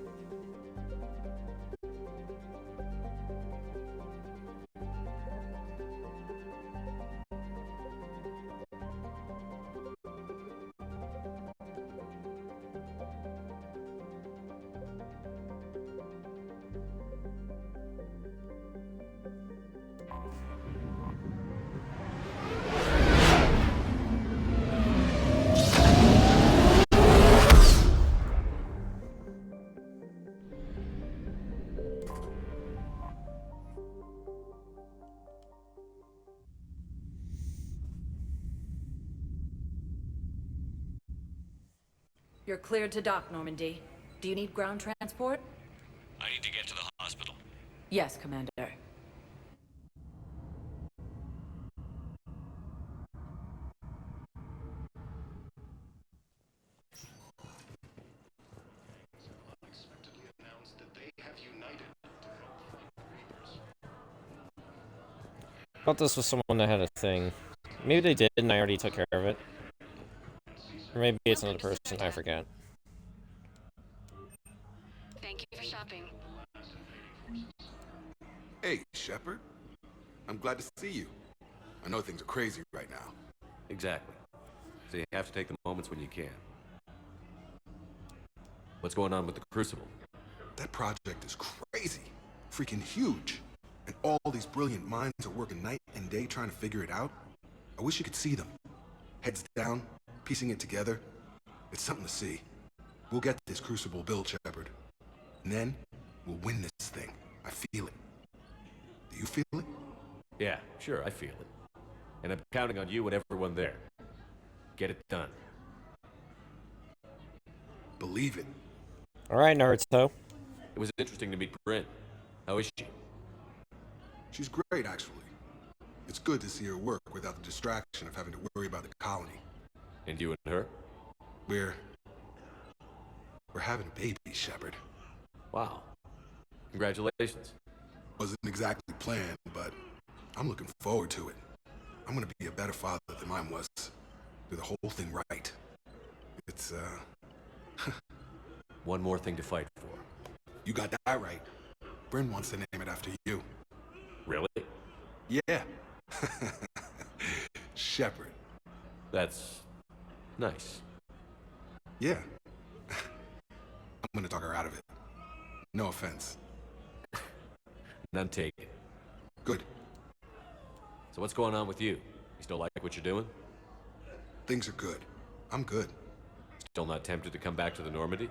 You're cleared to dock, Normandy. Do you need ground transport? I need to get to the hospital. Yes, Commander. Thought this was someone that had a thing. Maybe they did and I already took care of it. Or maybe it's another person, I forget. Thank you for shopping. Hey, Shepard. I'm glad to see you. I know things are crazy right now. Exactly. So you have to take the moments when you can. What's going on with the Crucible? That project is crazy. Freaking huge. And all these brilliant minds are working night and day trying to figure it out. I wish you could see them. Heads down, piecing it together. It's something to see. We'll get this Crucible built, Shepard. And then, we'll win this thing. I feel it. Do you feel it? Yeah, sure, I feel it. And I'm counting on you and everyone there. Get it done. Believe it. Alright, Naruto. It was interesting to meet Bryn. How is she? She's great, actually. It's good to see her work without the distraction of having to worry about the colony. And you and her? We're having a baby, Shepard. Wow. Congratulations. Wasn't exactly planned, but I'm looking forward to it. I'm gonna be a better father than mine was. Do the whole thing right. It's, One more thing to fight for. You got that right. Bryn wants to name it after you. Really? Yeah. Shepard. That's nice. Yeah. I'm gonna talk her out of it. No offense. None taken. Good. So what's going on with you? You still like what you're doing? Things are good. I'm good. Still not tempted to come back to the Normandy?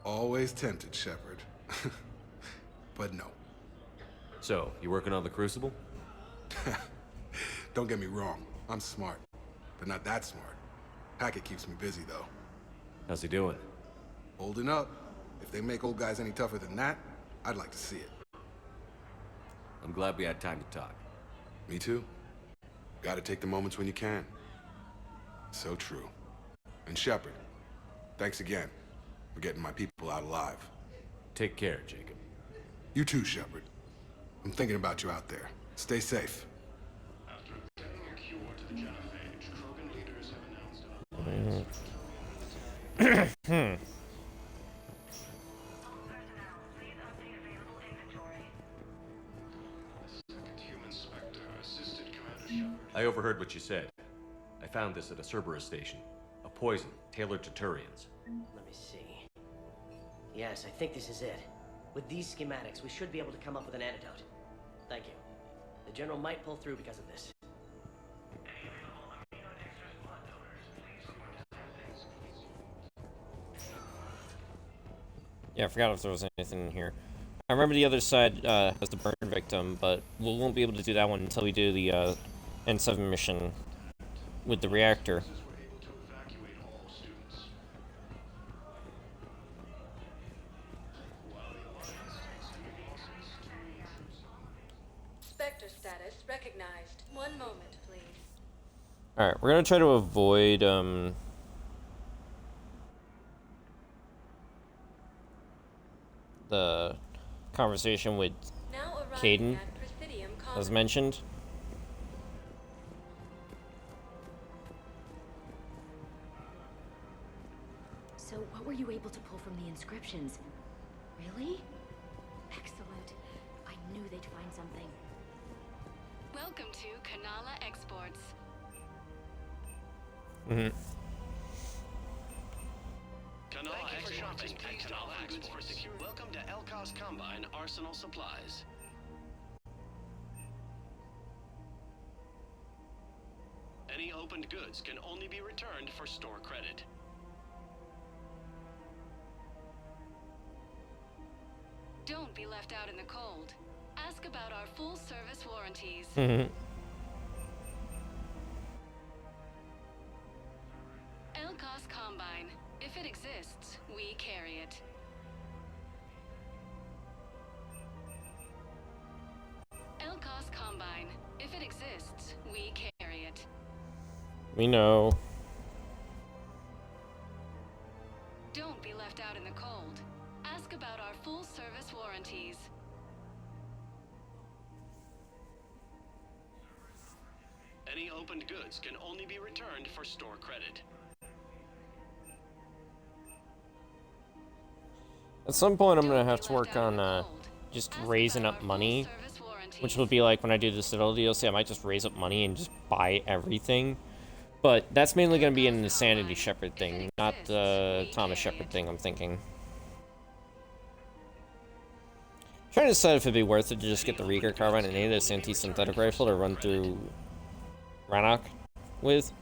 Always tempted, Shepard. But no. So, you working on the Crucible? Don't get me wrong. I'm smart. But not that smart. Hackett keeps me busy, though. How's he doing? Holding up. If they make old guys any tougher than that, I'd like to see it. I'm glad we had time to talk. Me too. Gotta take the moments when you can. So true. And Shepard, thanks again for getting my people out alive. Take care, Jacob. You too, Shepard. I'm thinking about you out there. Stay safe. After obtaining a cure to the genophage, Krogan leaders have announced I overheard what you said. I found this at a Cerberus station. A poison tailored to Turians. Let me see. Yes, I think this is it. With these schematics, we should be able to come up with an antidote. Thank you. The General might pull through because of this. Yeah, I forgot if there was anything in here. I remember the other side has the burn victim, but we won't be able to do that one until we do the N7 mission with the reactor. Spectre status recognized. One moment, please. Alright, we're gonna try to avoid, the conversation with Caden, as mentioned. So, what were you able to pull from the inscriptions? Really? Excellent. I knew they'd find something. Welcome to Kanala Exports. Mm-hmm. Thank you for shopping at Kanala Exports. Welcome to Elkos Combine Arsenal Supplies. Any opened goods can only be returned for store credit. Don't be left out in the cold. Ask about our full service warranties. Mm-hmm. Elkos Combine. If it exists, we carry it. Elkos Combine. If it exists, we carry it. We know. Don't be left out in the cold. Ask about our full service warranties. Any opened goods can only be returned for store credit. At some point, I'm gonna have to work on just raising up money, which will be like when I do the Citadel DLC. I might just raise up money and just buy everything. But that's mainly gonna be in the Sanity Shepard thing, not the Thomas Shepard thing. I'm thinking. Trying to decide if it'd be worth it to just get the Rieger carbine and this anti-synthetic rifle to run through Rannoch with.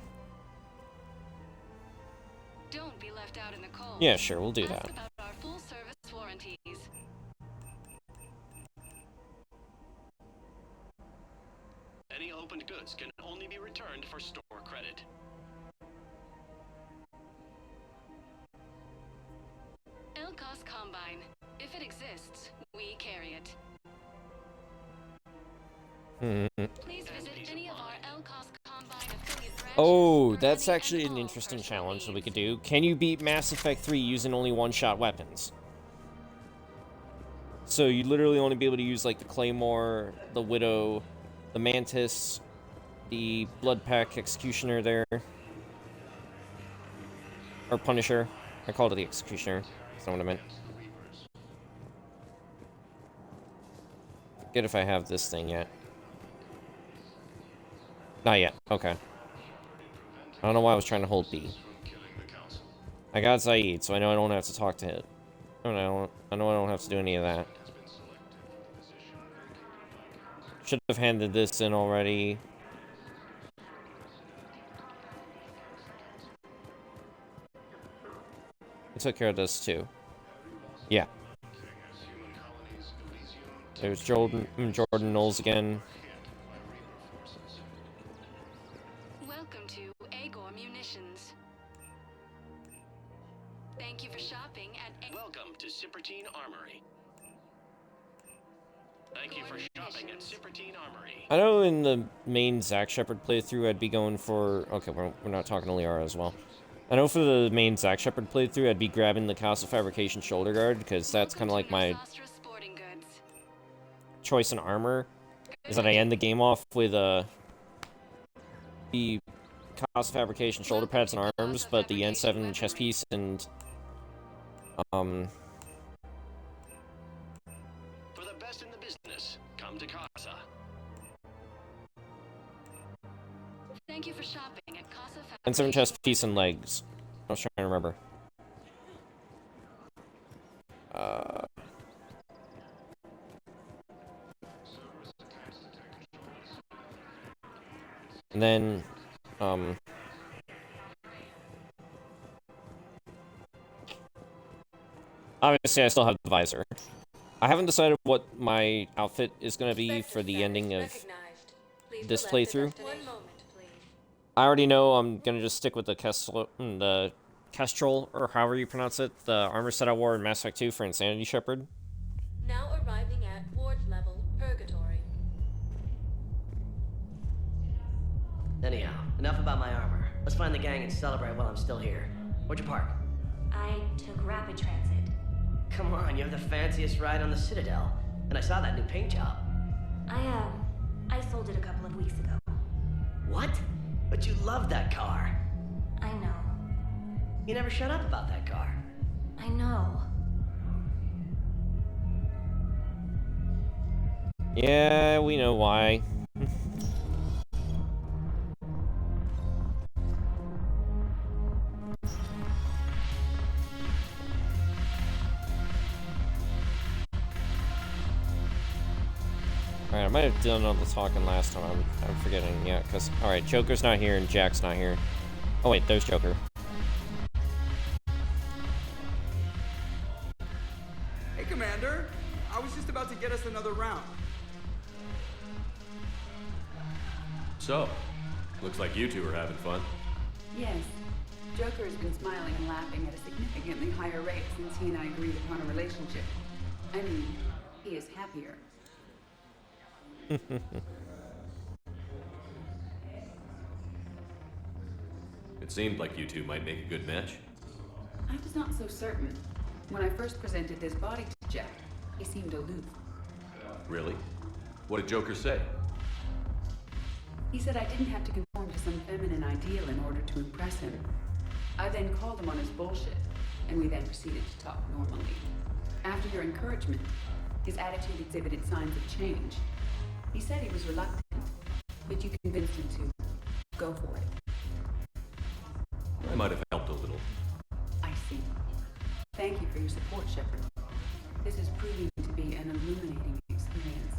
Don't be left out in the cold. Yeah, sure, we'll do that. Ask about our full service warranties. Any opened goods can only be returned for store credit. Elkos Combine. If it exists, we carry it. Please visit any of our Elkos Combine affiliate branches. Oh, that's actually an interesting challenge that we could do. Can you beat Mass Effect 3 using only one-shot weapons? So you'd literally only be able to use, like, the Claymore, the Widow, the Mantis, the Bloodpack Executioner there. Or Punisher. I called it the Executioner. That's not what I meant. Forget if I have this thing yet. Not yet. Okay. I don't know why I was trying to hold B. I got Zaid, so I know I don't have to talk to it. I know I don't have to do any of that. Should have handed this in already. I took care of this too. Yeah. There's Jordan Knowles again. Welcome to Agor Munitions. Thank you for shopping at Welcome to Spartan Armory. Thank you for shopping at Spartan Armory. I know in the main Zack Shepard playthrough I'd be going for... Okay, we're not talking to Liara as well. I know for the main Zack Shepard playthrough I'd be grabbing the Casa Fabrication Shoulder Guard, because that's kind of like my choice in armor, is that I end the game off with the Casa Fabrication Shoulder Pads and Arms, but the N7 chest piece and For the best in the business, come to Casa. Thank you for shopping at Casa N7 chest piece and legs. I was trying to remember. And then, obviously I still have the visor. I haven't decided what my outfit is going to be for the ending of this playthrough. I already know I'm going to just stick with the Kestrel, or however you pronounce it, the armor set I wore in Mass Effect 2 for Insanity Shepherd. Now arriving at ward level purgatory. Anyhow, enough about my armor. Let's find the gang and celebrate while I'm still here. Where'd you park? I took rapid transit. Come on, you have the fanciest ride on the Citadel. And I saw that new paint job. I sold it a couple of weeks ago. What? But you love that car. I know. You never shut up about that car. I know. Yeah, we know why. Alright, I might have done all the talking last time. I'm forgetting, yeah, because... Alright, Joker's not here and Jack's not here. Oh wait, there's Joker. Hey, Commander. I was just about to get us another round. So, looks like you two are having fun. Yes. Joker has been smiling and laughing at a significantly higher rate since he and I agreed upon a relationship. I mean, he is happier. It seemed like you two might make a good match. I was not so certain. When I first presented this body to Jack, he seemed aloof. Really? What did Joker say? He said I didn't have to conform to some feminine ideal in order to impress him. I then called him on his bullshit, and we then proceeded to talk normally. After your encouragement, his attitude exhibited signs of change. He said he was reluctant, but you convinced him to go for it. I might have helped a little. I see. Thank you for your support, Shepard. This is proving to be an illuminating experience.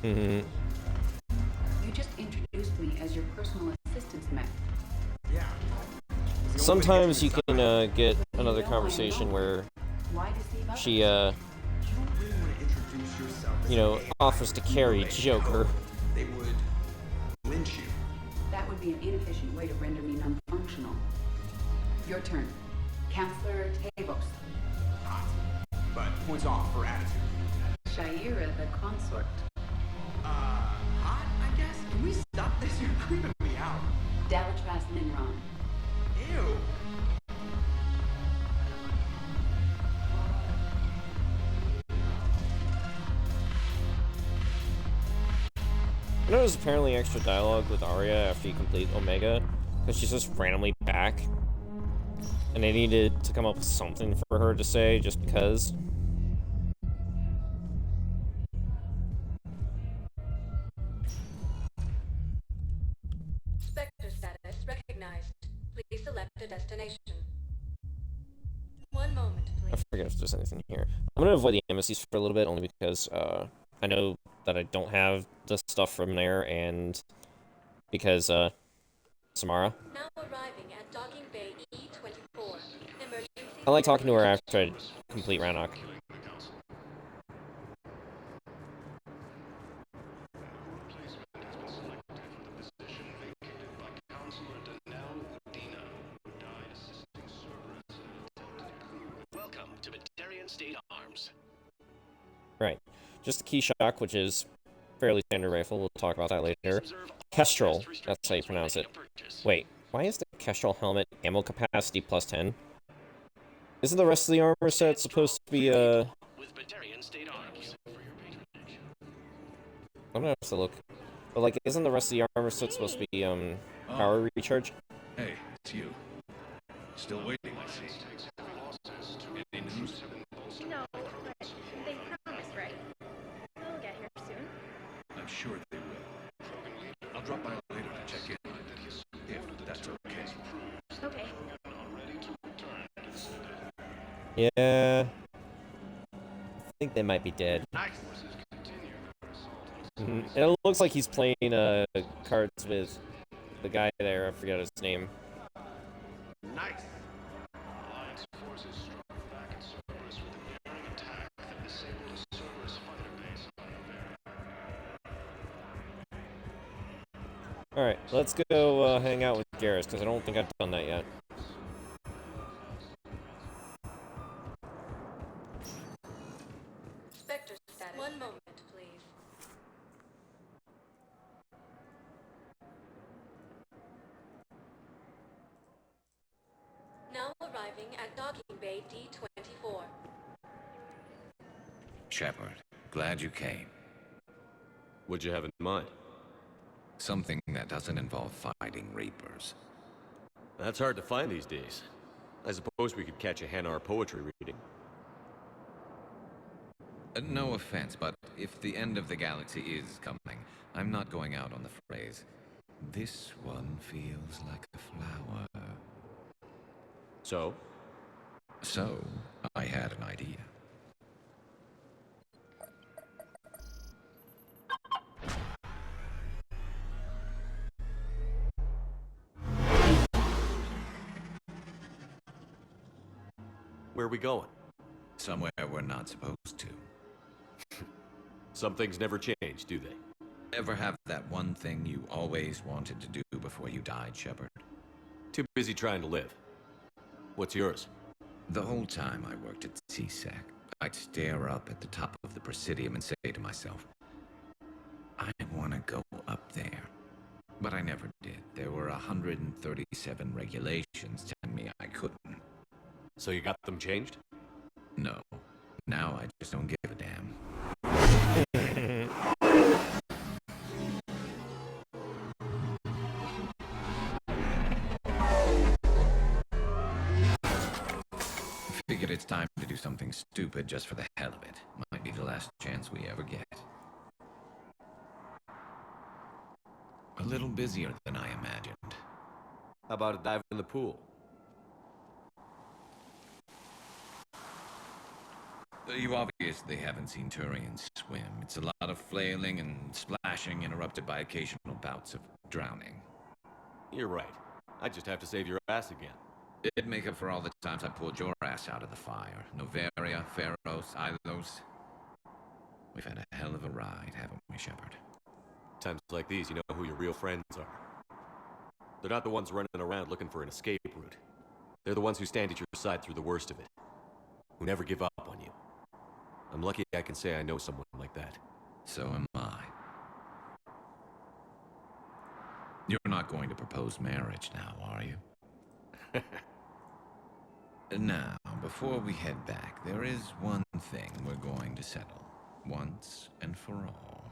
You just introduced me as your personal assistance mech. Yeah. Sometimes you can get another conversation where she, you know, offers to carry Joker. They would lynch you. That would be an inefficient way to render me non-functional. Your turn. Counselor Tavos. Hot. But points off for attitude. Shaira the consort. Hot, I guess? Can we stop this? You're creeping me out. Dalatras Ninron. Ew. I know there's apparently extra dialogue with Arya after you complete Omega, because she's just randomly back. And they needed to come up with something for her to say, just because. Spectre status recognized. Please select a destination. 1 moment, please. I forget if there's anything here. I'm gonna avoid the embassies for a little bit, only because I know that I don't have the stuff from there, and because Samara. Now arriving at docking bay E24. Emergency. I like talking to her after I complete Rannoch. Welcome to Batarian State Arms. Right. Just a key shock, which is fairly standard rifle. We'll talk about that later. Kestrel, that's how you pronounce it. Wait, why is the Kestrel helmet ammo capacity plus 10? Isn't the rest of the armor set supposed to be, With Batarian State Arms. I'm gonna have to look. But, like, isn't the rest of the armor set supposed to be, power recharge? Hey, it's you. Still waiting, I see. Any news? No, but they promised, right? They'll get here soon. I'm sure they will. I'll drop by later to check in. If that's okay. Okay. Yeah. I think they might be dead. It looks like he's playing cards with the guy there. I forget his name. Nice. Alliance forces struck back at Cerberus with a daring attack that disabled a Cerberus fighter base on Alright, let's go hang out with Garrus, because I don't think I've done that yet. Spectre status. One moment, please. Now arriving at docking bay D-24. Shepard, glad you came. What'd you have in mind? Something that doesn't involve fighting Reapers. That's hard to find these days. I suppose we could catch a Hanar poetry reading. No offense, but if the end of the galaxy is coming, I'm not going out on the phrase, "This one feels like a flower." So? So, I had an idea. Where are we going? Somewhere we're not supposed to. Some things never change, do they? Ever have that one thing you always wanted to do before you died, Shepard? Too busy trying to live. What's yours? The whole time I worked at CSAC, I'd stare up at the top of the Presidium and say to myself, I want to go up there. But I never did. There were 137 regulations telling me I couldn't. So you got them changed? No. Now I just don't give a damn. Figured it's time to do something stupid just for the hell of it. Might be the last chance we ever get. A little busier than I imagined. How about a dive in the pool? You obviously haven't seen Turians swim. It's a lot of flailing and splashing interrupted by occasional bouts of drowning. You're right. I just have to save your ass again. It'd make up for all the times I pulled your ass out of the fire. Noveria, Pharos, Ilos. We've had a hell of a ride, haven't we, Shepard? Times like these, you know who your real friends are. They're not the ones running around looking for an escape route. They're the ones who stand at your side through the worst of it. Who never give up on you. I'm lucky I can say I know someone like that. So am I. You're not going to propose marriage now, are you? Now, before we head back, there is one thing we're going to settle. Once and for all.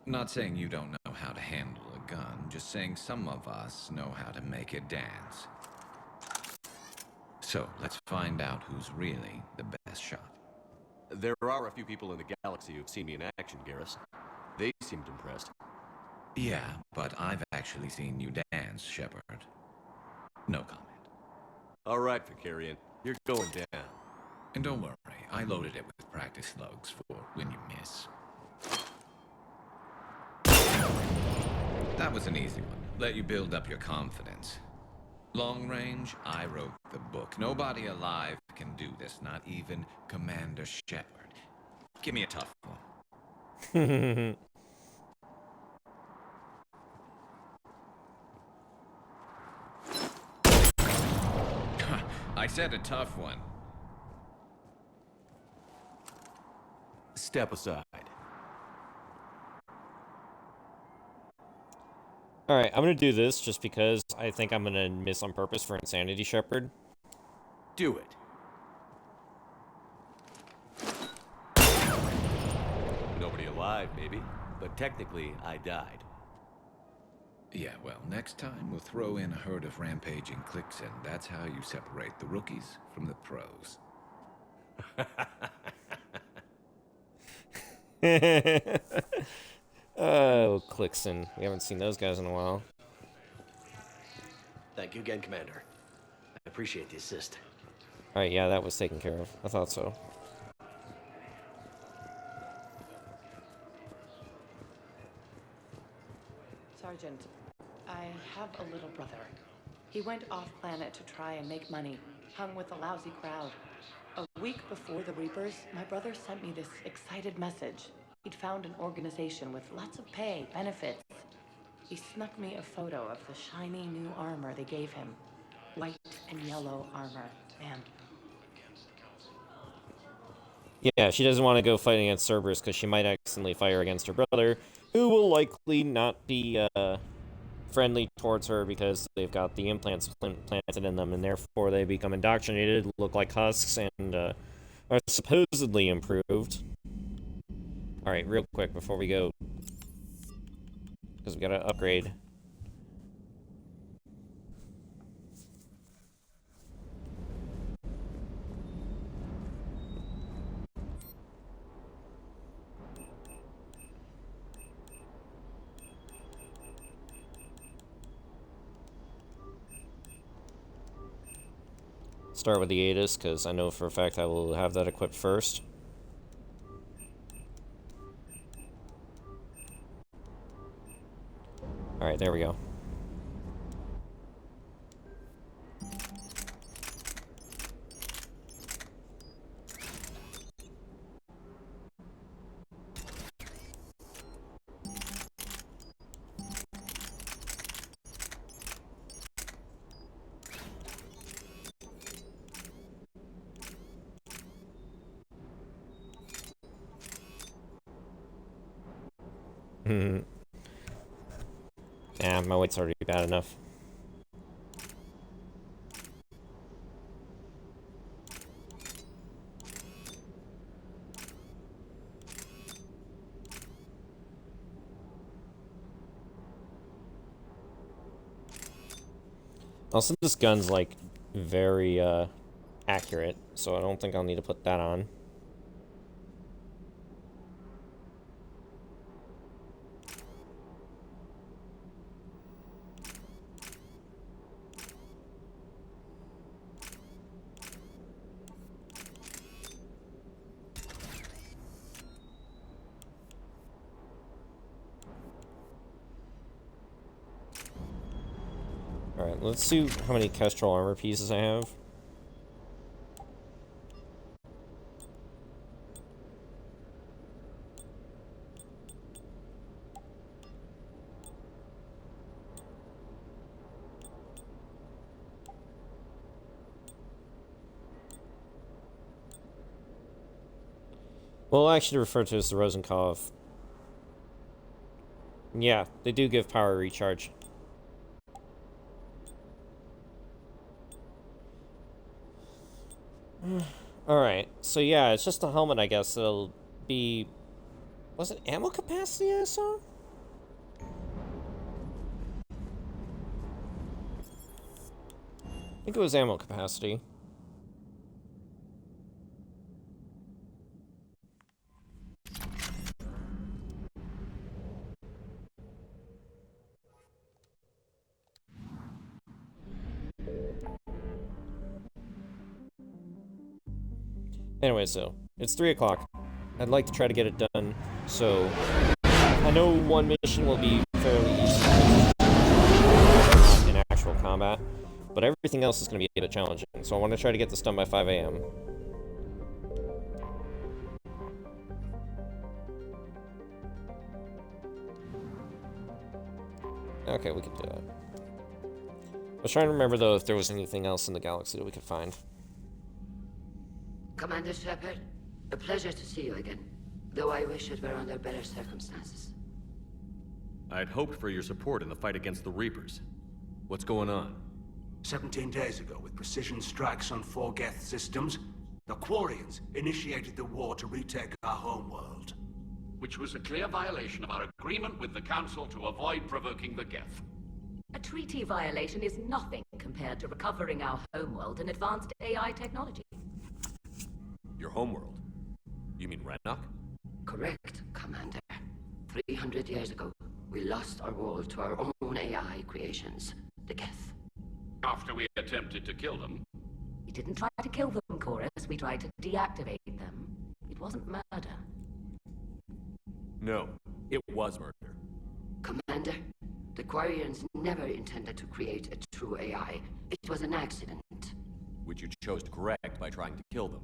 Not saying you don't know how to handle a gun, just saying some of us know how to make it dance. So, let's find out who's really the best shot. There are a few people in the galaxy who've seen me in action, Garrus. They seemed impressed. Yeah, but I've actually seen you dance, Shepard. No comment. All right, Vicarian. You're going down. And don't worry, I loaded it with practice slugs for when you miss. That was an easy one. Let you build up your confidence. Long range, I wrote the book. Nobody alive can do this, not even Commander Shepard. Give me a tough one. I said a tough one. Step aside. Alright, I'm gonna do this just because I think I'm gonna miss on purpose for Insanity Shepard. Do it. Nobody alive, maybe, but technically, I died. Yeah, well, next time we'll throw in a herd of rampaging cliques, and that's how you separate the rookies from the pros. Oh, Clixon. We haven't seen those guys in a while. Thank you again, Commander. I appreciate the assist. Alright, yeah, that was taken care of. I thought so. Sergeant, I have a little brother. He went off-planet to try and make money, hung with a lousy crowd. A week before the Reapers, my brother sent me this excited message. He'd found an organization with lots of pay, benefits. He snuck me a photo of the shiny new armor they gave him. White and yellow armor, man. Yeah, she doesn't want to go fighting against Cerberus because she might accidentally fire against her brother, who will likely not be friendly towards her because they've got the implants planted in them, and therefore they become indoctrinated, look like husks, and are supposedly improved. Alright, real quick before we go, because we gotta upgrade. Start with the ATIS, because I know for a fact I will have that equipped first. Alright, there we go. Yeah, my weight's already bad enough. Also, this gun's, like, very, accurate, so I don't think I'll need to put that on. Alright, let's see how many Kestrel armor pieces I have. Well, I actually refer to it as the Rosenkopf. Yeah, they do give power recharge. Alright, so yeah, it's just a helmet, I guess. It'll be... Was it ammo capacity I saw? I think it was ammo capacity. Anyway, so, it's 3 o'clock. I'd like to try to get it done, so... I know one mission will be fairly easy in actual combat, but everything else is going to be a bit challenging, so I want to try to get this done by 5 a.m. Okay, we can do that. I was trying to remember, though, if there was anything else in the galaxy that we could find. Commander Shepard, a pleasure to see you again, though I wish it were under better circumstances. I'd hoped for your support in the fight against the Reapers. What's going on? 17 days ago, with precision strikes on 4 Geth systems, the Quarians initiated the war to retake our homeworld. Which was a clear violation of our agreement with the Council to avoid provoking the Geth. A treaty violation is nothing compared to recovering our homeworld and advanced AI technology. Your homeworld? You mean Rannoch? Correct, Commander. 300 years ago, we lost our world to our own AI creations, the Geth. After we attempted to kill them? We didn't try to kill them. chorus, we tried to deactivate them. It wasn't murder. No, it was murder. Commander, the Quarians never intended to create a true AI. It was an accident. Which you chose to correct by trying to kill them.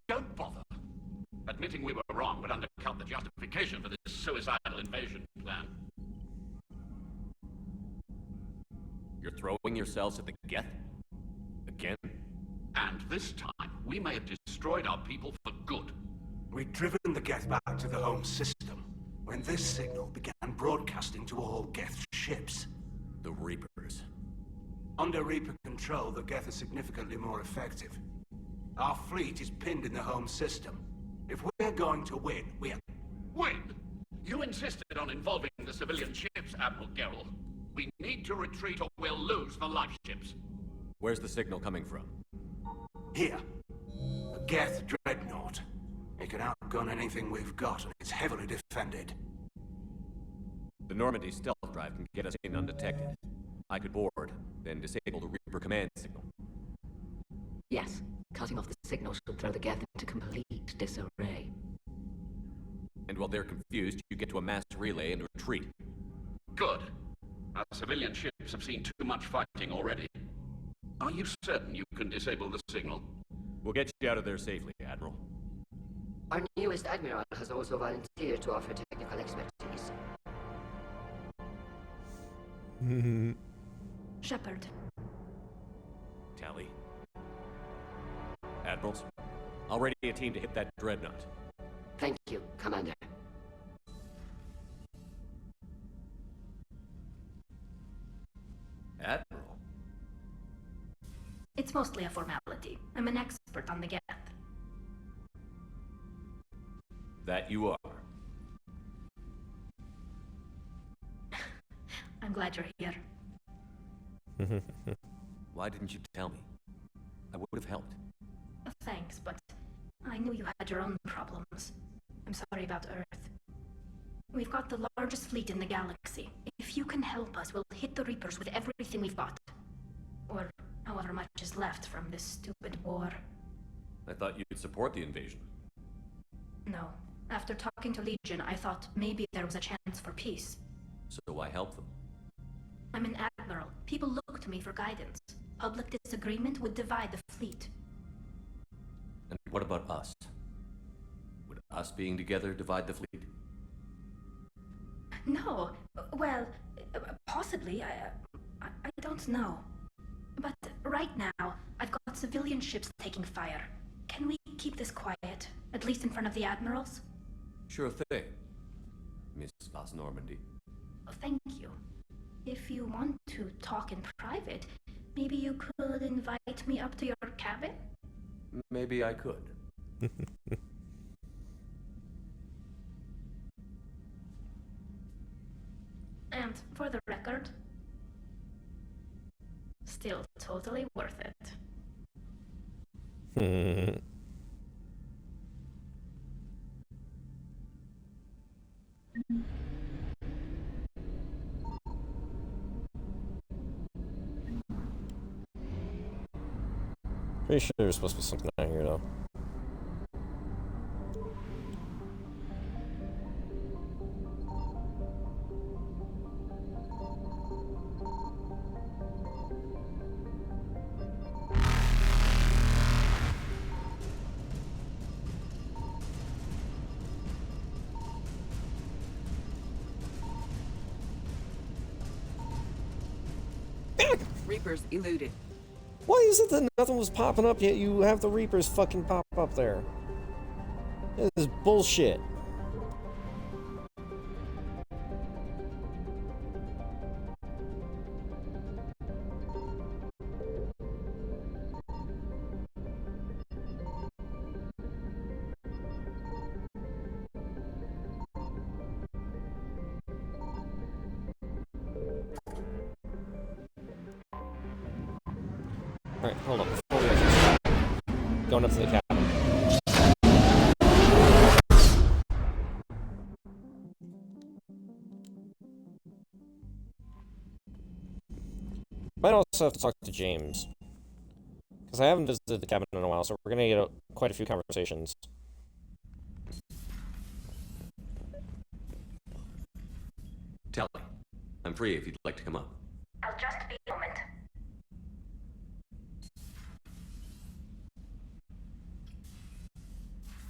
Don't bother. Admitting we were wrong would undercut the justification for this suicidal invasion plan. You're throwing yourselves at the Geth? Again? And this time, we may have destroyed our people for good. We'd driven the Geth back to the home system when this signal began broadcasting to all Geth ships. The Reapers. Under Reaper control, the Geth are significantly more effective. Our fleet is pinned in the home system. If we're going to win, we're... Win? You insisted on involving the civilian ships, Admiral Gerrel. We need to retreat or we'll lose the life ships. Where's the signal coming from? Here. A Geth dreadnought. It can outgun anything we've got, and it's heavily defended. The Normandy stealth drive can get us in undetected. I could board, then disable the Reaper command signal. Yes, cutting off the signal should throw the Geth into complete disarray. And while they're confused, you get to a mass relay and retreat. Good. Our civilian ships have seen too much fighting already. Are you certain you can disable the signal? We'll get you out of there safely, Admiral. Our newest Admiral has also volunteered to offer technical expertise. Shepard. Tally. Admirals, I'll ready a team to hit that dreadnought. Thank you, Commander. Admiral? It's mostly a formality. I'm an expert on the Geth. That you are. I'm glad you're here. Why didn't you tell me? I would have helped. Thanks, but I knew you had your own problems. I'm sorry about Earth. We've got the largest fleet in the galaxy. If you can help us, we'll hit the Reapers with everything we've got. Or however much is left from this stupid war. I thought you'd support the invasion. No. After talking to Legion, I thought maybe there was a chance for peace. So why help them? I'm an admiral. People look to me for guidance. Public disagreement would divide the fleet. And what about us? Would us being together divide the fleet? No. Well, possibly. I don't know. But right now, I've got civilian ships taking fire. Can we keep this quiet, at least in front of the admirals? Sure thing, Miss Vas Normandy. Thank you. If you want to talk in private, maybe you could invite me up to your cabin? Maybe I could. And for the record, still totally worth it. Pretty sure there's supposed to be something out here, though. Reapers eluded. Why is it that nothing was popping up yet you have the Reapers fucking pop up there? This is bullshit. Alright, hold on. Before we actually start going up to the cabin. Might also have to talk to James. Because I haven't visited the cabin in a while, so we're gonna get quite a few conversations. Tally, I'm free if you'd like to come up. I'll just be a moment.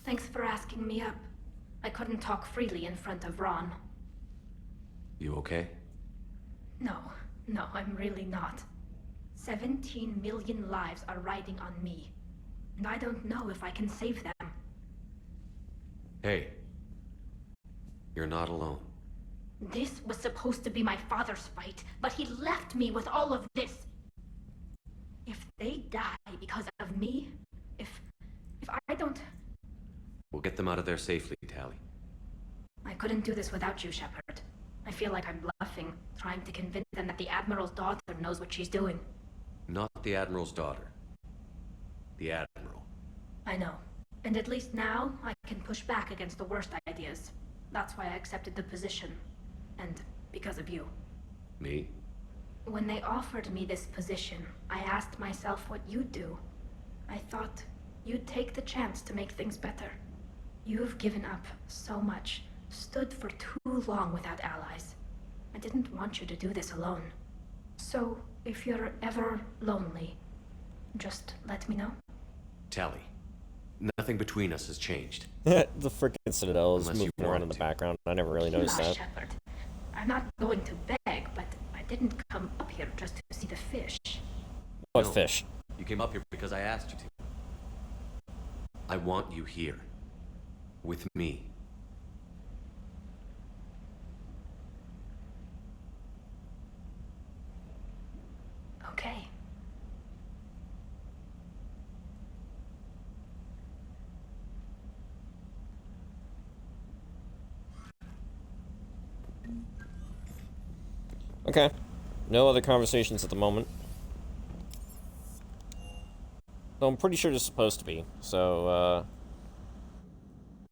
Thanks for asking me up. I couldn't talk freely in front of Ron. You okay? No, I'm really not. 17 million lives are riding on me, and I don't know if I can save them. Hey. You're not alone. This was supposed to be my father's fight, but he left me with all of this. If they die because of me, if I don't... We'll get them out of there safely, Tally. I couldn't do this without you, Shepard. I feel like I'm bluffing, trying to convince them that the Admiral's daughter knows what she's doing. Not the Admiral's daughter. The Admiral. I know. And at least now, I can push back against the worst ideas. That's why I accepted the position. And because of you. Me? When they offered me this position, I asked myself what you'd do. I thought you'd take the chance to make things better. You've given up so much, stood for too long without allies. I didn't want you to do this alone. So, if you're ever lonely, just let me know. Tally, nothing between us has changed. The frickin' Citadel is Unless you moving around in the background. I never really noticed that. Shepard. I'm not going to beg, but I didn't come up here just to see the fish. What No, fish? You came up here because I asked you to. I want you here. With me. Okay. Okay. No other conversations at the moment. Though I'm pretty sure there's supposed to be, so,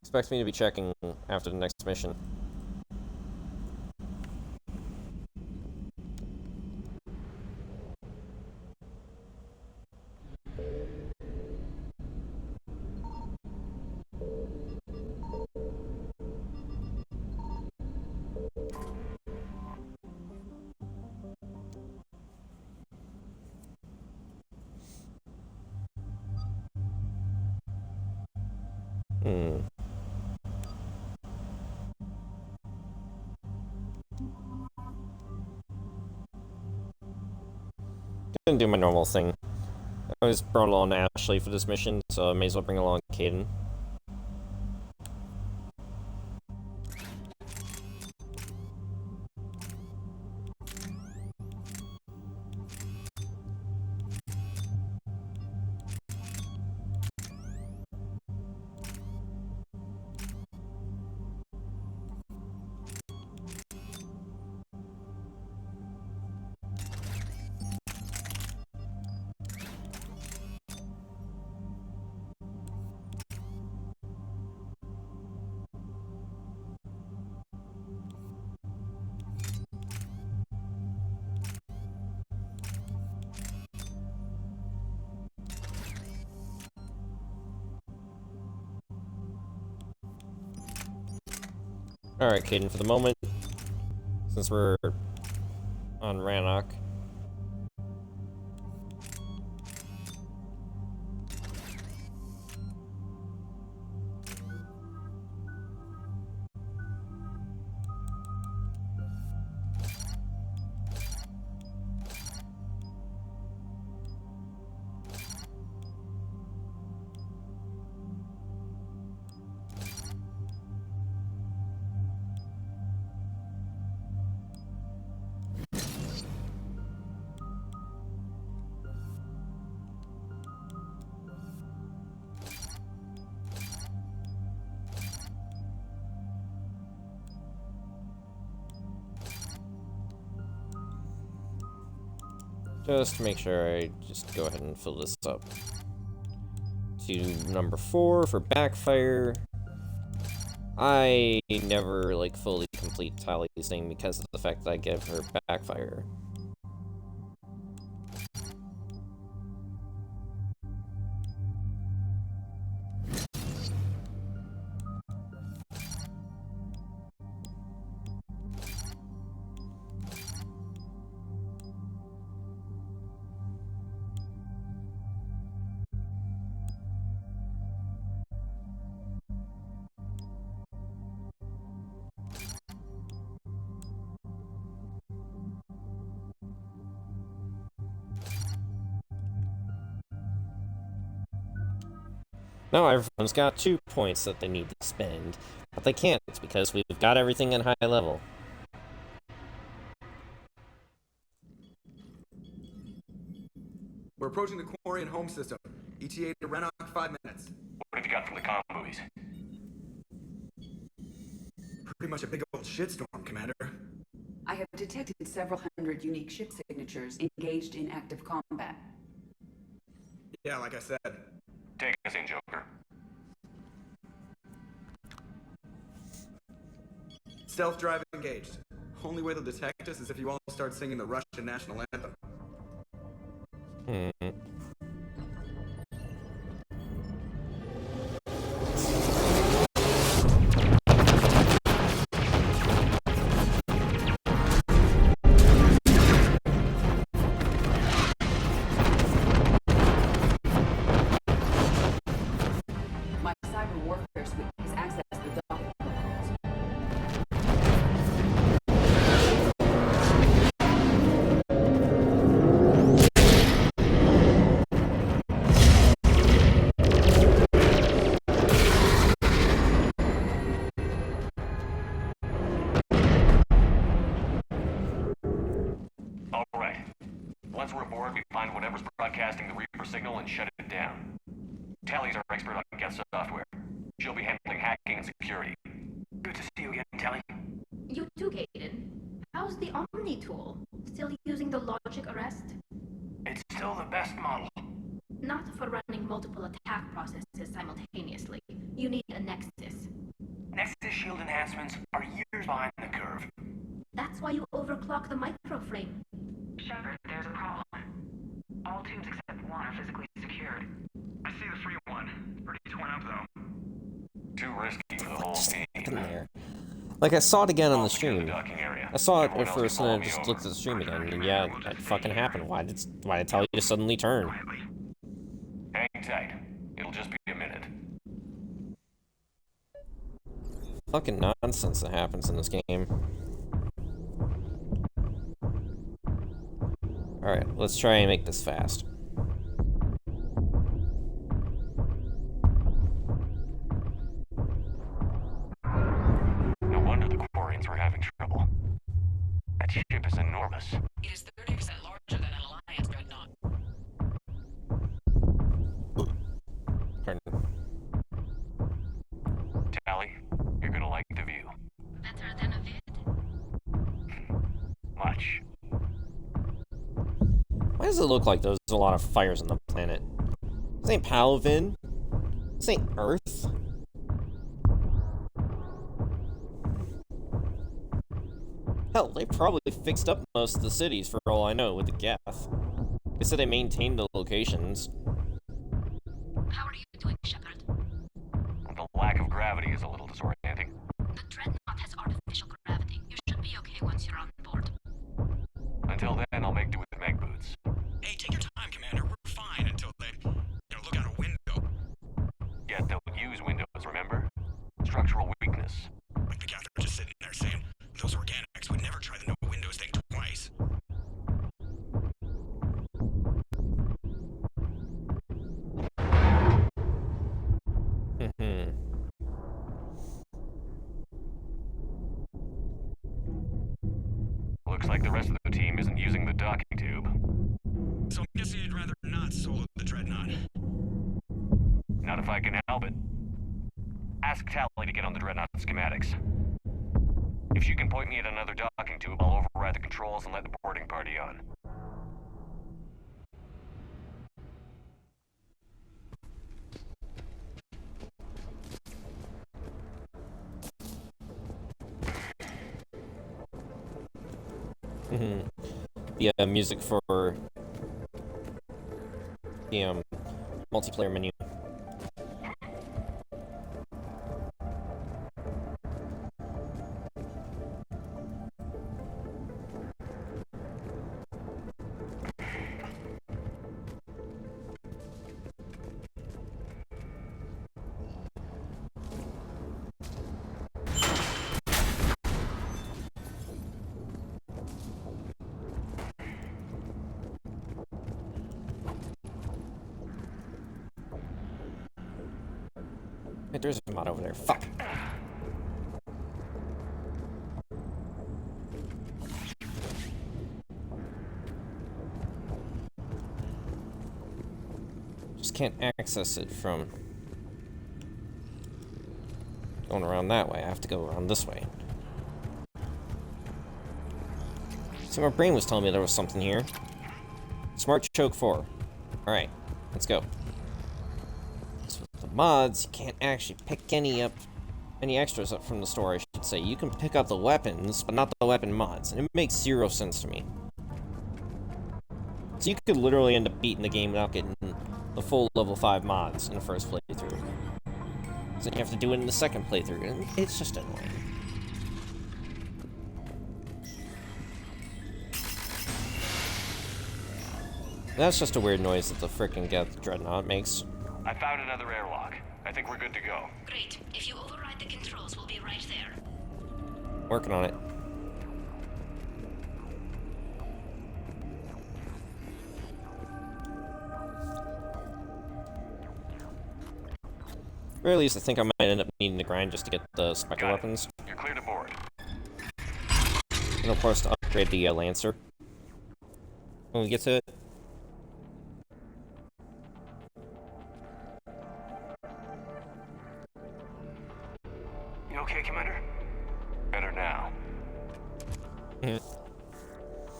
expect me to be checking after the next mission. Gonna do my normal thing. I was brought along Ashley for this mission, so I may as well bring along Caden. Alright, Caden, for the moment, since we're on Rannoch. Just to make sure I just go ahead and fill this up. To number 4 for backfire. I never, like, fully complete Tally's thing because of the fact that I give her backfire. Now everyone's got 2 points that they need to spend, but they can't because we've got everything in high level. We're approaching the Quarian home system. ETA to Renok 5 minutes. What have you got from the comm movies? Pretty much a big old shitstorm, Commander. I have detected several hundred unique ship signatures engaged in active combat. Yeah, like I said. Take us in, Joker. Stealth drive engaged. Only way they'll detect us is if you all start singing the Russian national anthem. My cyber warfare suite has accessed the docking protocols. All right. Once we're aboard, we find whatever's broadcasting the Reaper signal and shut it down. Tally's our expert on Geth software. She'll be handling hacking and security. Good to see you again, Tally. You too, Gaiden. How's the Omni tool? Still using the logic arrest? It's still the best model. Not for running multiple attack processes simultaneously. You need a Nexus. Nexus shield enhancements are years behind the curve. That's why you overclock the microframe. Shepard, there's a problem. All tubes except one are physically secured. I see the free one. Pretty torn up, though. Too risky for the whole team. In there. Like, I saw it again on the stream. I saw it at first and then I just looked at the stream again, and yeah, it fucking happened. Why did it tell you to suddenly turn? Hang tight. It'll just be a minute. Fucking nonsense that happens in this game. Alright, let's try and make this fast. No wonder the Quarians were having trouble. That ship is enormous. It is 30% larger than an Alliance dreadnought. Pardon. Tally, you're gonna like the view. Better than a vid? Much. Why does it look like there's a lot of fires on the planet? This ain't Palvin. This ain't Earth. Hell, they probably fixed up most of the cities for all I know with the Geth. They said they maintained the locations. How are you doing, Shepard? The lack of gravity is a little disorienting. The dreadnought has artificial gravity. You should be okay once you're on board. Until then, I'll make do with mag boots. Hey, take your time, Commander. We're fine until they, look out a window. Yet they'll use windows, remember? Structural weakness. Like the Geth are just sitting there saying, those organics would never try the no windows thing twice. Looks like the rest of the team isn't using the docking tube. So I'm guessing you'd rather not solo the dreadnought. Not if I can help it. Ask Tally to get on the dreadnought schematics. If she can point me at another docking tube, I'll override the controls and let the boarding party on. The music for the multiplayer menu. Wait, there's a mod over there. Fuck. Just can't access it from going around that way. I have to go around this way. So my brain was telling me there was something here. Smart choke 4. Alright, let's go. So with the mods, you can't actually pick any extras up from the store, I should say. You can pick up the weapons, but not the weapon mods, and it makes zero sense to me. So you could literally end up beating the game without getting the full level 5 mods in the first playthrough. So you have to do it in the second playthrough, and it's just annoying. That's just a weird noise that the frickin' Geth Dreadnought makes. I found another airlock. I think we're good to go. Great. If you override the controls, we'll be right there. Working on it. Or at least I think I might end up needing to grind just to get the Spectre weapons. You're clear to board. And of course to upgrade the Lancer. When we get to it. You okay, Commander? Better now.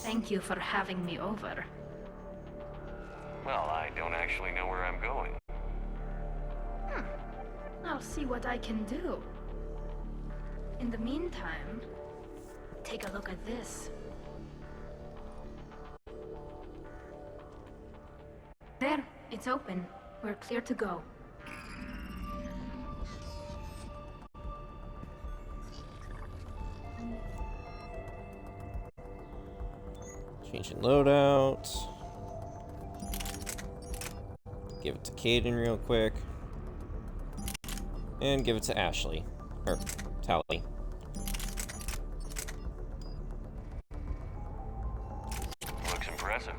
Thank you for having me over. Well, I don't actually know where I'm going. I'll see what I can do. In the meantime, take a look at this. There, it's open. We're clear to go. Changing loadout. Give it to Caden real quick. And give it to Ashley. Or Tally. Looks impressive.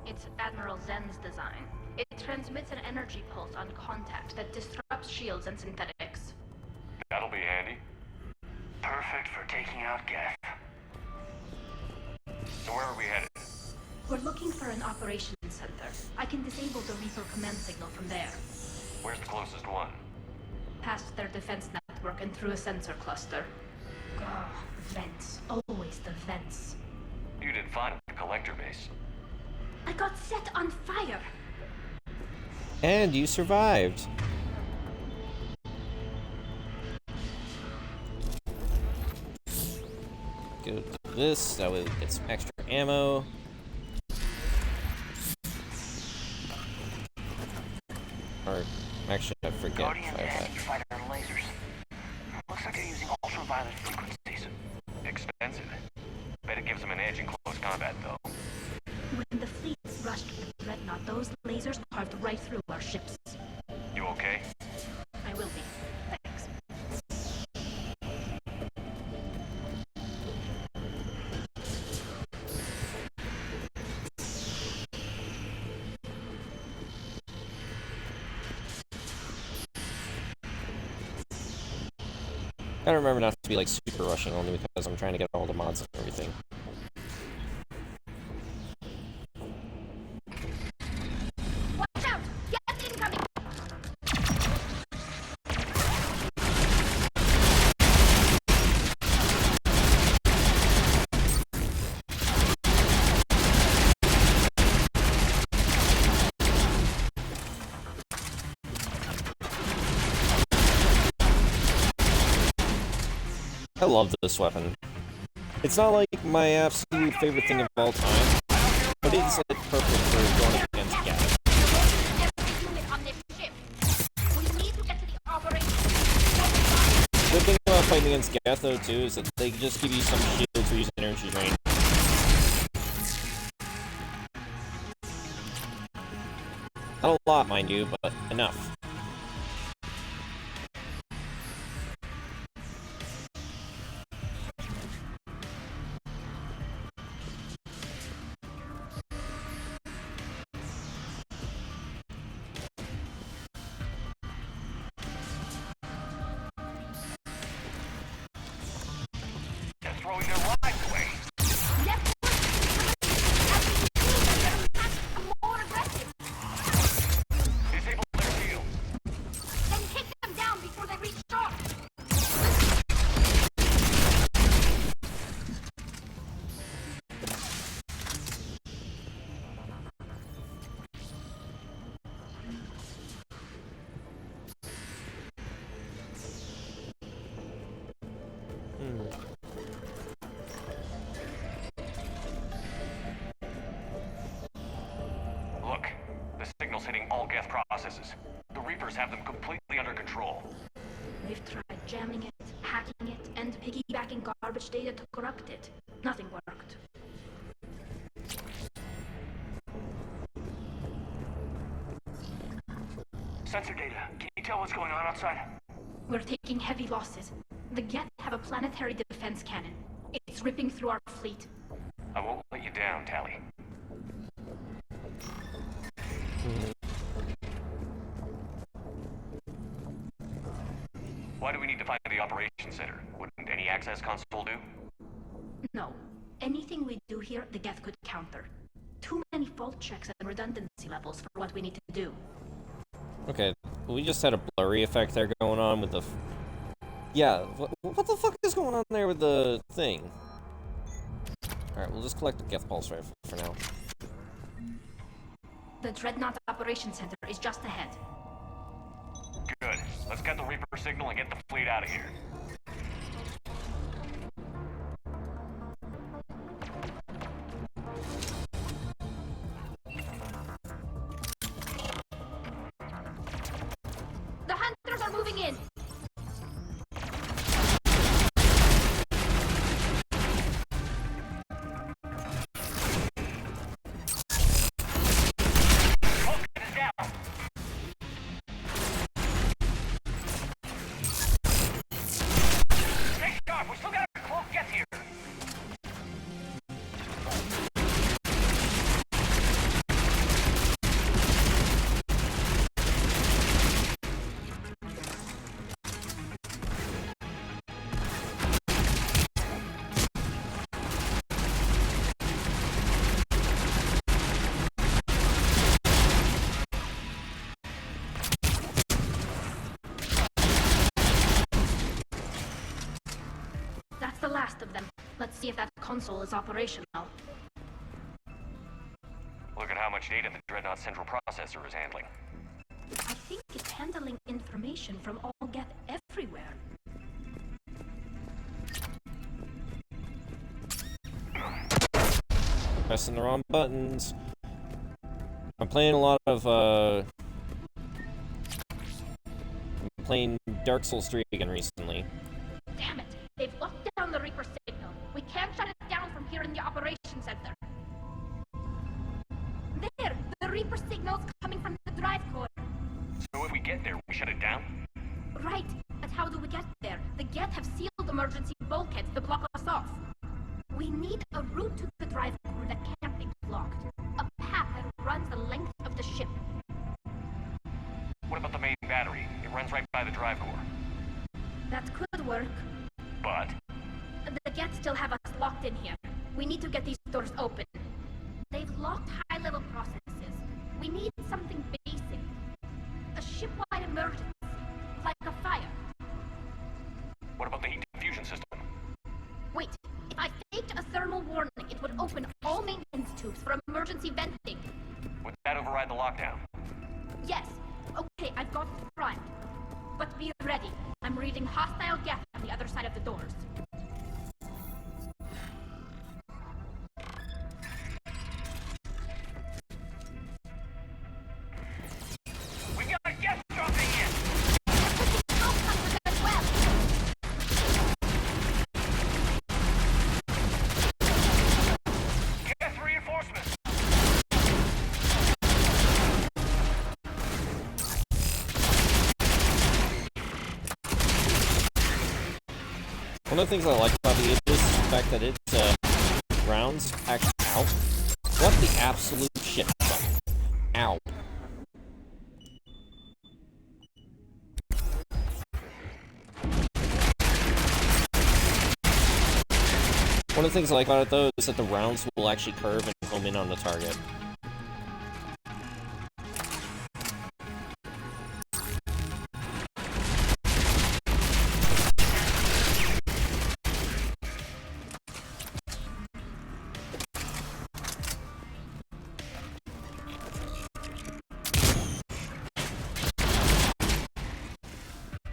It's Admiral Zen's design. It transmits an energy pulse on contact that disrupts shields and synthetics. That'll be handy. Perfect for taking out Geth. So where are we headed? We're looking for an operations center. I can disable the Reaper command signal from there. Where's the closest one? Past their defense network and through a sensor cluster. Oh, vents. Always the vents. You did fine at the collector base. I got set on fire! And you survived. Go to this, that way we get some extra ammo. Or, actually, I forget Guardians if I have and fighter lasers. Looks like they're using ultraviolet frequencies. Expensive. Bet it gives them an edge in close combat, though. When the fleet rushed the Dreadnought, those lasers carved right through our ships. You okay? I will be. Thanks. Gotta remember not to be like super rushing only because I'm trying to get all the mods and everything. Watch out! Geth incoming! I love this weapon. It's not like my absolute favorite thing of all time, but it's like perfect for going against Geth. The thing about fighting against Geth though too is that they just give you some shields or use energy drain. Not a lot, mind you, but enough. throwing their lives away. More aggressive. Disable their shield. Then kick them down before they reach shore. Look, the signal's hitting all Geth processes. The Reapers have them completely under control. We've tried jamming it, hacking it, and piggybacking garbage data to corrupt it. Nothing worked. Sensor data. Can you tell what's going on outside? We're taking heavy losses. The Geth have a planetary defense cannon. It's ripping through our fleet. I won't let you down, Tally. Why do we need to find the operations center? Wouldn't any access console do? No. Anything we do here, the Geth could counter. Too many fault checks and redundancy levels for what we need to do. Okay, we just had a blurry effect there going on with the... Yeah, what the fuck is going on there with the thing? Alright, we'll just collect the Geth Pulse Rifle for now. The Dreadnought Operations Center is just ahead. Good. Let's get the Reaper signal and get the fleet out of here. The hunters are moving in! That's the last of them. Let's see if that console is operational. Look at how much data the Dreadnought Central Processor is handling. I think it's handling information from all Geth everywhere. Pressing the wrong buttons. I'm playing a lot of, I'm playing Dark Souls 3 again recently. Damn it! They've locked down the Reaper signal. We can't shut it down from here in the operations center. There! The Reaper signal's coming from the drive core. So if we get there, we shut it down? Right, but how do we get there? The Geth have sealed emergency bulkheads to block us off. We need a route to the drive core that can't be blocked. A path that runs the length of the ship. What about the main battery? It runs right by the drive core. That could work. But? The Geth still have us locked in here. We need to get these doors open. They've locked high-level processes. We need something basic. A ship-wide emergency. Like a fire. What about the heat diffusion system? Wait, if I faked a thermal warning, it would open all maintenance tubes for emergency venting. Would that override the lockdown? Yes. Okay, I've got it primed. But be ready. I'm reading hostile Geth on the other side of the doors. We got a Geth dropping in! As well. Geth reinforcements! One of the things I like about the Aegis is the fact that its rounds actually out. What the absolute shit? Ow. One of the things I like about it, though, is that the rounds will actually curve and home in on the target.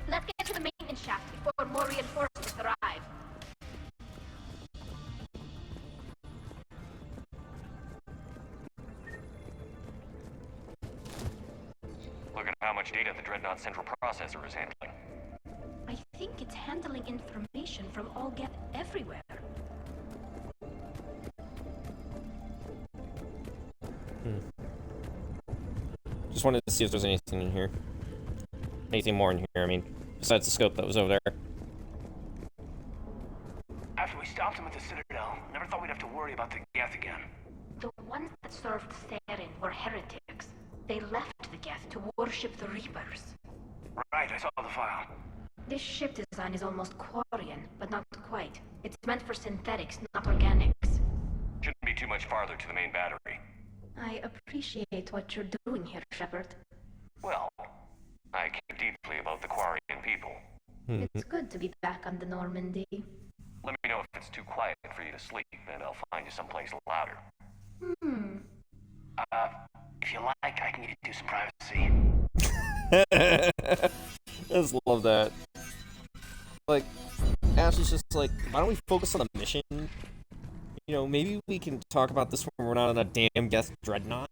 Let's get to the maintenance shaft before more reinforcements arrive. Look at how much data the Dreadnought central processor is handling. I think it's handling information from all Geth everywhere. Just wanted to see if there's anything in here. Anything more in here, I mean, besides the scope that was over there. After we stopped him at the Citadel, never thought we'd have to worry about the Geth again. The ones that served Therin were heretics. They left the Geth to worship the Reapers. Right, I saw the file. This ship design is almost Quarian, but not quite. It's meant for synthetics, not organics. Shouldn't be too much farther to the main battery. I appreciate what you're doing here, Shepard. Well, I care deeply about the Quarian people. It's good to be back on the Normandy. Let me know if it's too quiet for you to sleep, and I'll find you someplace louder. If you like, I can give you some privacy. I just love that. Like, Ash is just like, why don't we focus on the mission? You know, maybe we can talk about this when we're not on a damn Geth Dreadnought.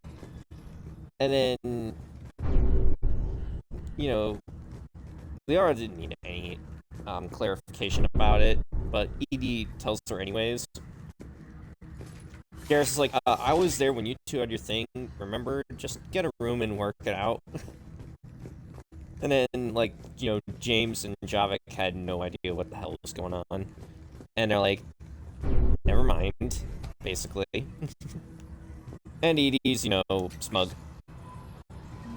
And then, you know, Liara didn't need any clarification about it, but ED tells her anyways. Garrus is like, I was there when you two had your thing, remember? Just get a room and work it out. And then, like, you know, James and Javik had no idea what the hell was going on. And they're like, never mind, basically. And ED's, you know, smug.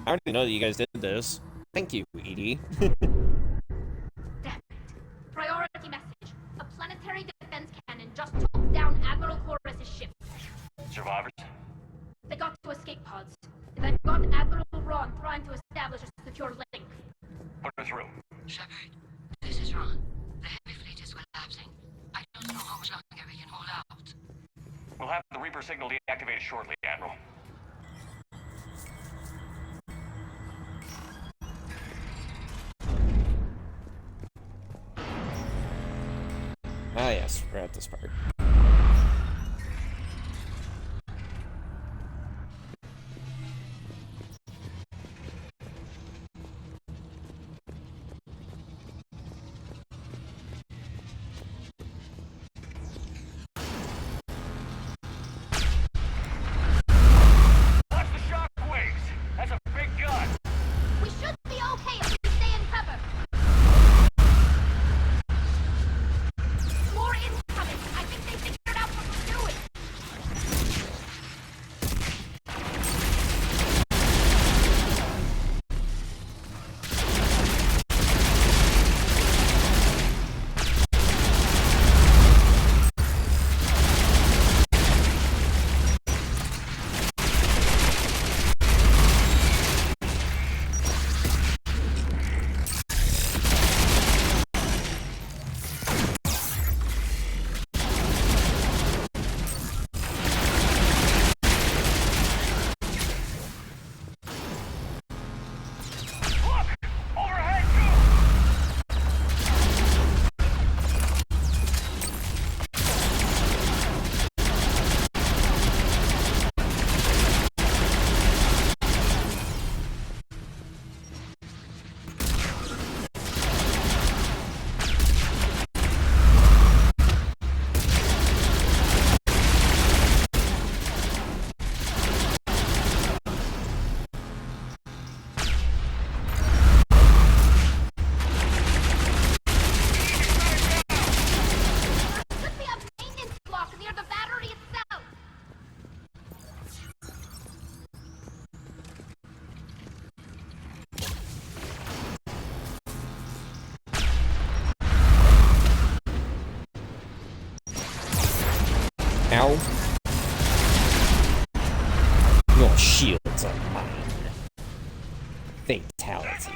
I already know that you guys did this. Thank you, ED. Damn it. Priority message. A planetary defense cannon just took down Admiral Corvus' ship. Survivors? They got to escape pods. They've got Admiral Ron trying to establish a secure link. Put her through. Shepard, this is Ron. The heavy fleet is collapsing. I don't know how much longer we can hold out. We'll have the Reaper signal deactivated shortly, Admiral. Ah yes, we're at this part. Watch the shockwaves! That's a big gun! We should be okay if we stay in cover. More incoming. I think they Ow. Your shields are mine. Fatality.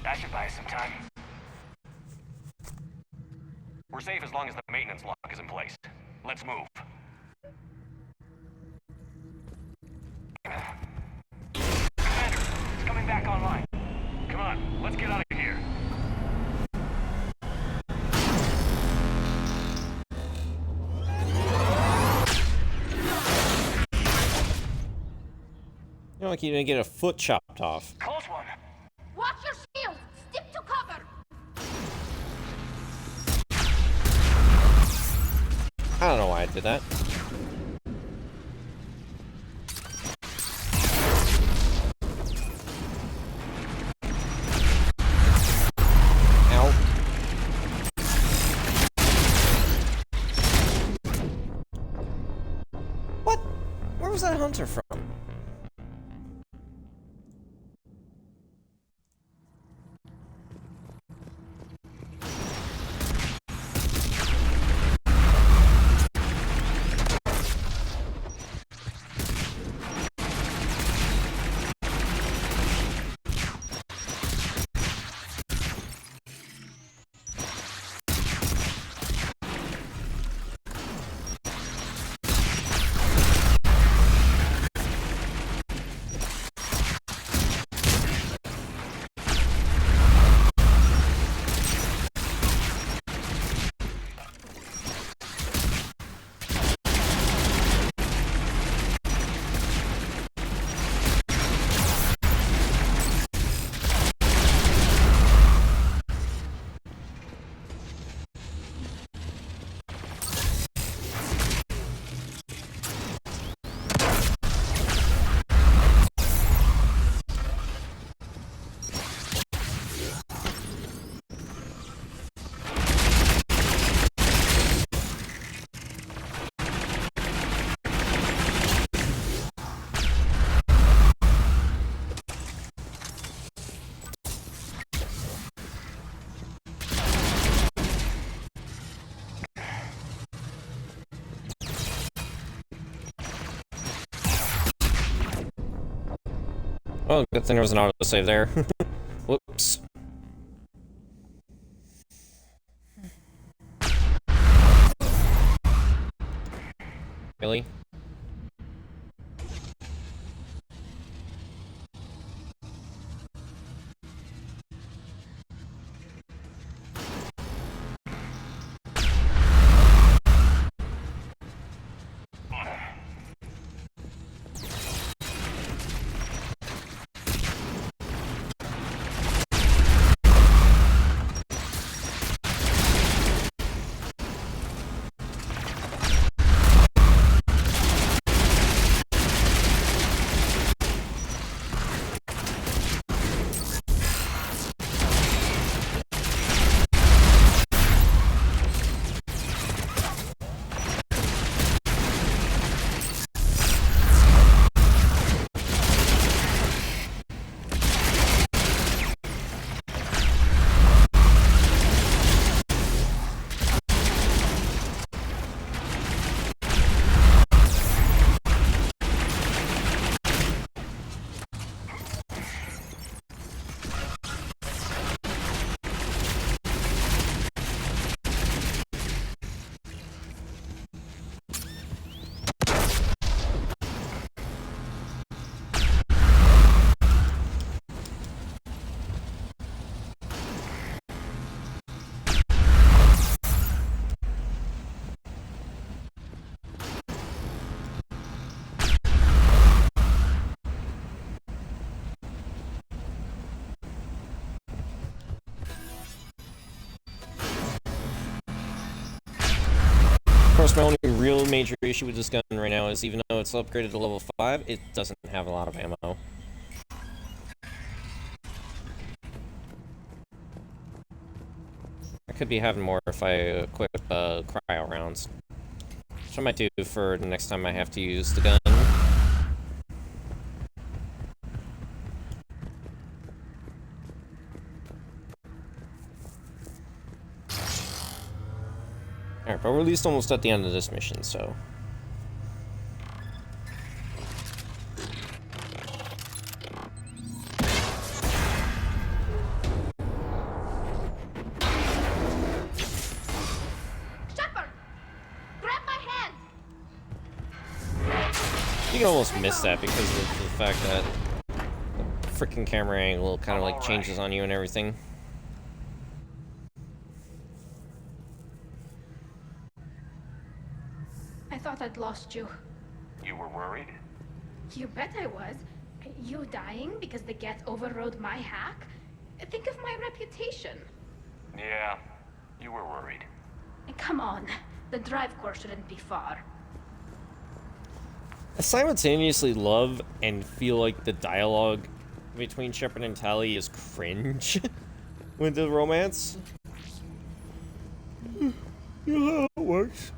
That should buy us some time. We're safe as long as the maintenance lock is in place. Let's move. Commander, it's coming back online. Come on, let's get out of here. You know, like you didn't get a foot chopped off. Close one. Watch your shield! Stick to cover! I don't know why I did that. Ow. What? Where was that hunter from? Oh, good thing there was an autosave there. Whoops. Really? Of course, my only real major issue with this gun right now is even though it's upgraded to level 5, it doesn't have a lot of ammo. I could be having more if I equip cryo rounds. Which I might do for the next time I have to use the gun. Alright, but we're at least almost at the end of this mission, so... Shepard! Grab my hand! You can almost miss that because of the fact that the freaking camera angle kind of like changes on you and everything. I thought I'd lost you. You were worried? You bet I was. You dying because the Geth overrode my hack? Think of my reputation. Yeah, you were worried. Come on. The drive core shouldn't be far. I simultaneously love and feel like the dialogue between Shepard and Tali is cringe with the romance. You know how it works.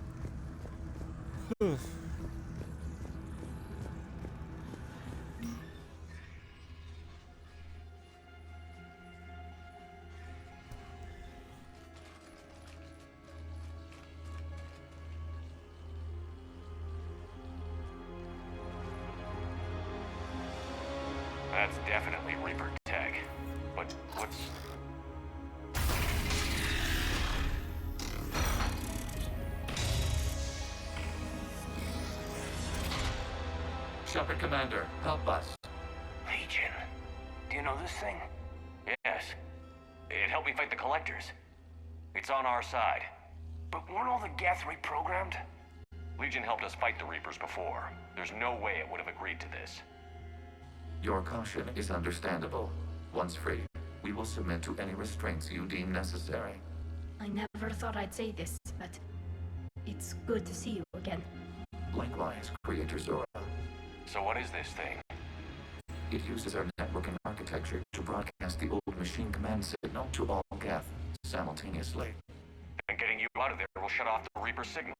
That's definitely Reaper tech. But what's... Shepard Commander, help us. Legion. Do you know this thing? Yes. It helped me fight the Collectors. It's on our side. But weren't all the Geth reprogrammed? Legion helped us fight the Reapers before. There's no way it would have agreed to this. Your caution is understandable. Once free, we will submit to any restraints you deem necessary. I never thought I'd say this, but it's good to see you again. Likewise, Creator Zora. So what is this thing? It uses our networking architecture to broadcast the old machine command signal to all Geth simultaneously. And getting you out of there will shut off the Reaper signal.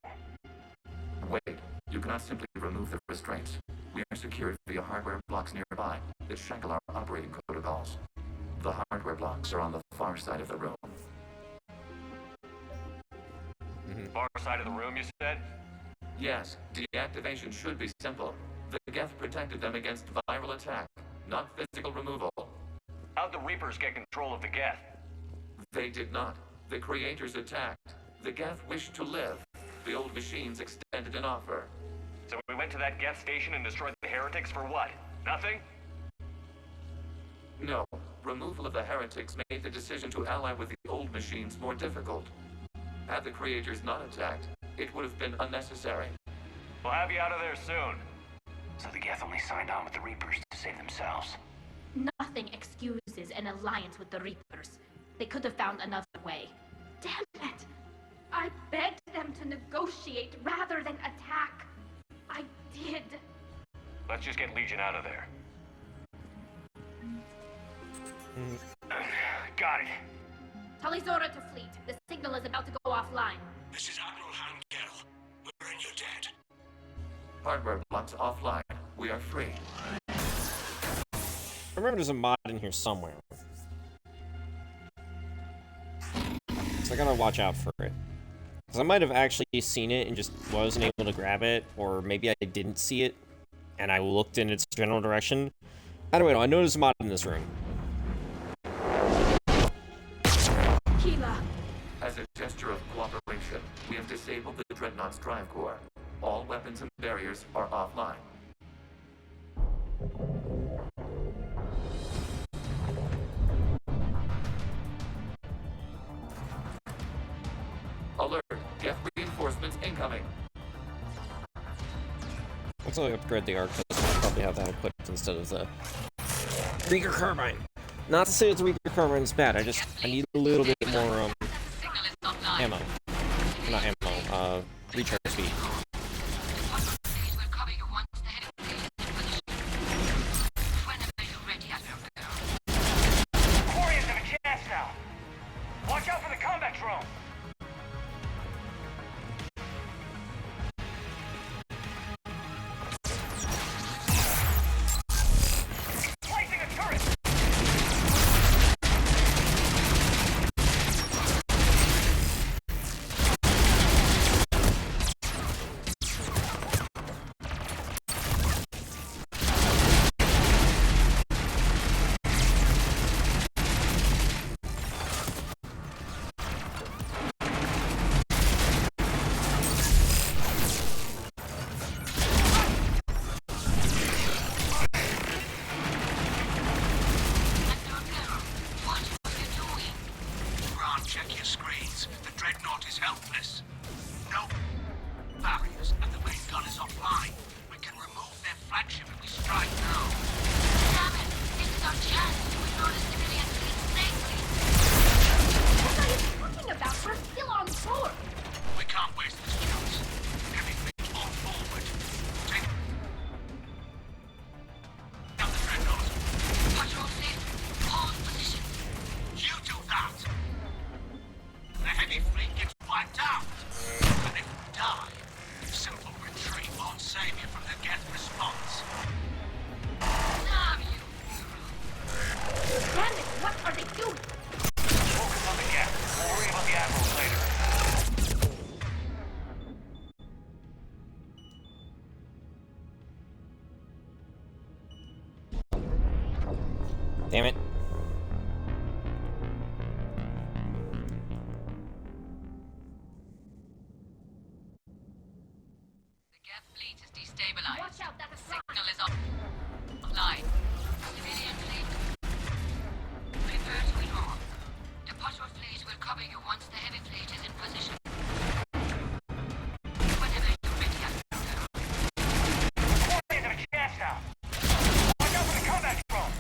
Wait, you cannot simply remove the restraints. We are secured via hardware blocks nearby that shackle our operating protocols. The hardware blocks are on the far side of the room. Far side of the room, you said? Yes, deactivation should be simple. The Geth protected them against viral attack, not physical removal. How'd the Reapers get control of the Geth? They did not. The Creators attacked. The Geth wished to live. The old machines extended an offer. So we went to that Geth station and destroyed the heretics for what? Nothing? No. Removal of the heretics made the decision to ally with the old machines more difficult. Had the Creators not attacked, it would have been unnecessary. We'll have you out of there soon. So the Geth only signed on with the Reapers to save themselves. Nothing excuses an alliance with the Reapers. They could have found another way. Damn it! I begged them to negotiate rather than attack. I did. Let's just get Legion out of there. Got it. Talizora to fleet. The signal is about to go offline. This is Admiral Hangel. We're in your debt. Hardware blocks offline. We are free. I remember there's a mod in here somewhere. So I gotta watch out for it. Because I might have actually seen it and just wasn't able to grab it, or maybe I didn't see it and I looked in its general direction. I don't know, I know there's a mod in this room. Keela. As a gesture of cooperation, we have disabled the Dreadnought's drive core. All weapons and barriers are offline. Alert! Geth reinforcements incoming! Once I upgrade the arc, I'll probably have that equipped instead of the Reaper Carbine. Not to say that the Reaper Carbine is bad, I need a little bit more, ammo. Not ammo, recharge speed. Quarians have a chance now. Watch out for the combat drone. Placing a turret. flagship and we strike now. Damn it! This is our chance to withdraw the civilian fleet safely. What are you talking about? We're still on board. We can't waste this chance. Heavy fleet all forward. Take down the dreadnought. Patrol fleet, hold position. You do that. The heavy fleet gets wiped out. And if we die, simple retreat won't save you from the Geth response. Damn you! Damn it! What are they doing? Focus on the Geth. We'll worry about the admirals later. Damn it. The Geth fleet is destabilized. Watch out, that's a Signal is offline. Civilian fleet, prepare to withdraw. The patrol fleet will cover you once the heavy fleet is in position. Whenever you're ready, Quarians have a gas now. Watch out for the combat drone.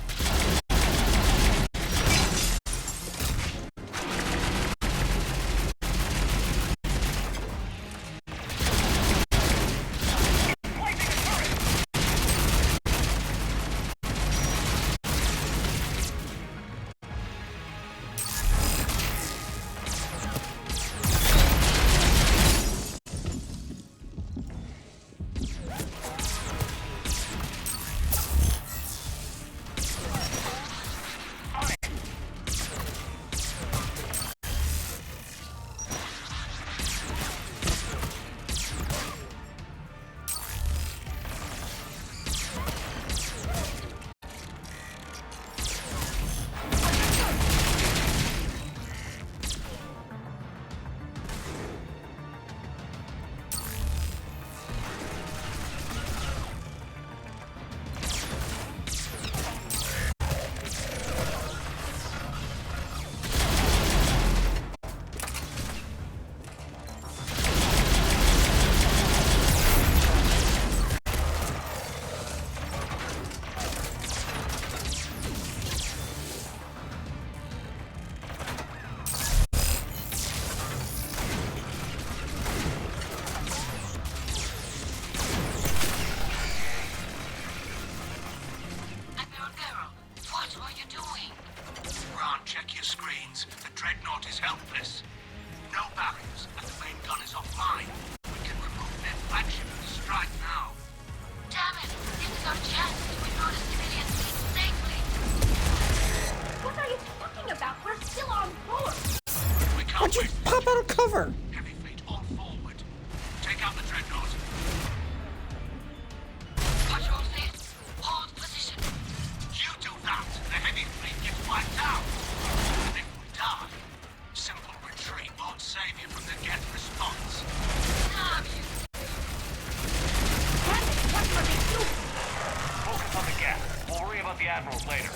Admiral Garrow, what are you doing? Ron, check your screens. The dreadnought is helpless. No barriers, and the main gun is offline. We can remove their flagship and strike now. Damn it! This is our chance to withdraw the civilian fleet safely. What are you talking about? We're still on board. We can't Why'd you waste pop out of cover? heavy fleet all forward. Take out the dreadnought. Patrol fleet, hold position. You do that, the heavy fleet gets wiped out. And if we die, simple retreat won't save you from the Geth response. Damn you! Damn it! What are they doing? Focus on the Geth. We'll worry about the admirals later.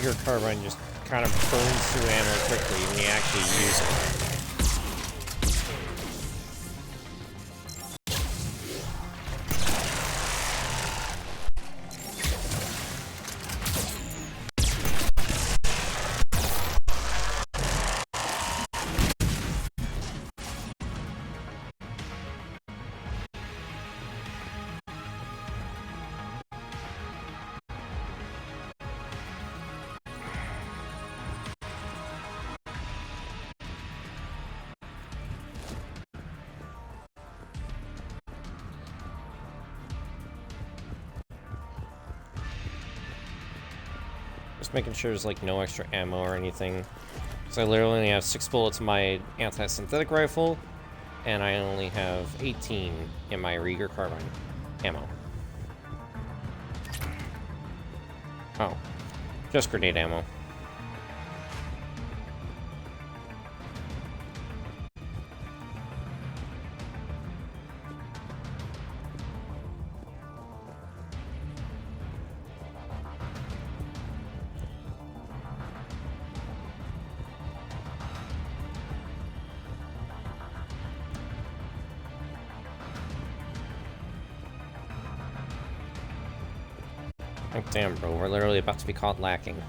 Reager carbine just kind of burns through ammo quickly when you actually use it. Just making sure there's like no extra ammo or anything. Because I literally only have 6 bullets in my anti-synthetic rifle, and I only have 18 in my Reager carbine ammo. Oh, just grenade ammo. Oh, damn, bro, we're literally about to be caught lacking.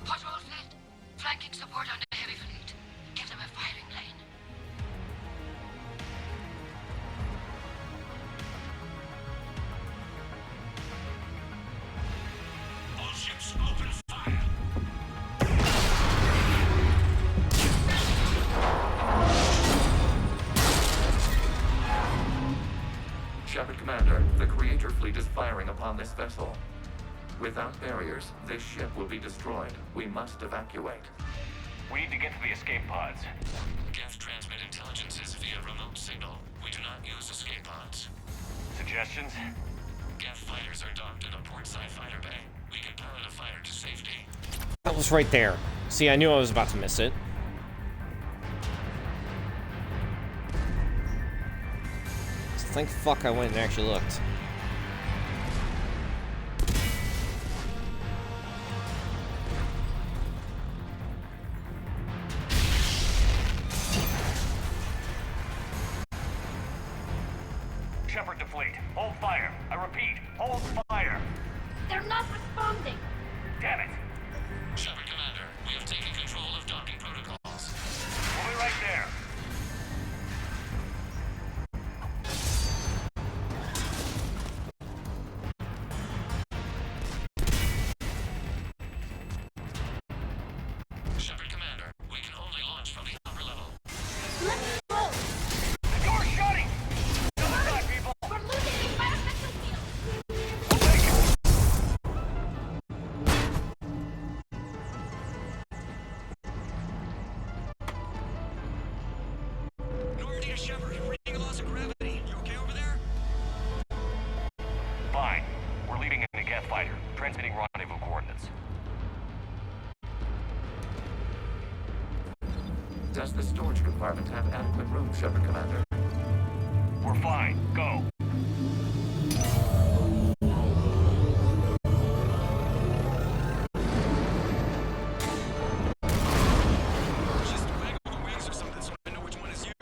Patrol fleet, flanking support on the heavy fleet. Give them a firing lane. All ships open fire. Shepard Commander, the Creator fleet is firing upon this vessel. Without barriers, this ship will be destroyed. We must evacuate. We need to get to the escape pods. Geth transmit intelligences via remote signal. We do not use escape pods. Suggestions? Geth fighters are docked in a portside fighter bay. We can power the fighter to safety. That was right there. See, I knew I was about to miss it. So thank fuck I went and actually looked. Shepard to fleet. Hold fire. I repeat, hold fire. They're not responding. Damn it. Shepard Commander, we have taken control of docking protocols. We'll be right there. Shepard Commander, we can only launch from the upper level. Let me go. The door's shutting. Other side, people. We're losing the environmental field. We'll take it. Normandy to Shepard, reading a loss of gravity. You okay over there? Fine. We're leaving in a Geth fighter. Transmitting rendezvous coordinates. Does the storage compartment have adequate room, Shepard Commander? We're fine. Go. Just waggle the wings or something so I know which one is you.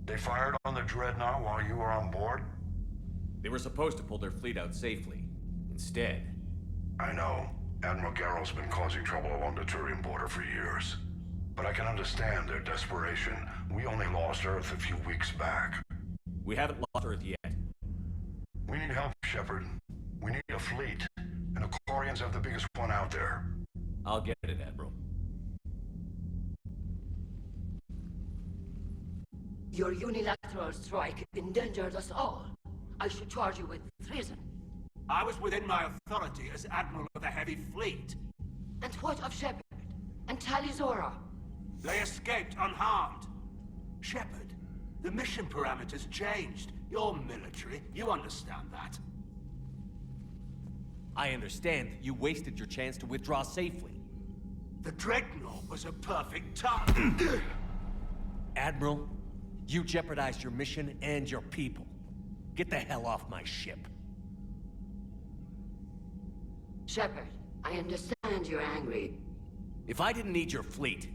They fired on the Dreadnought while you were on board? They were supposed to pull their fleet out safely. Instead... I know. Admiral Garrow's been causing trouble along the Turian border for years. But I can understand their desperation. We only lost Earth a few weeks back. We haven't lost Earth yet. We need help, Shepard. We need a fleet. And the Quarians have the biggest one out there. I'll get it, Admiral. Your unilateral strike endangered us all. I should charge you with treason. I was within my authority as Admiral of the Heavy Fleet. And what of Shepard? And Talizora? They escaped unharmed. Shepard, the mission parameters changed. You're military, you understand that. I understand that you wasted your chance to withdraw safely. The Dreadnought was a perfect time. Admiral, you jeopardized your mission and your people. Get the hell off my ship. Shepard, I understand you're angry. If I didn't need your fleet...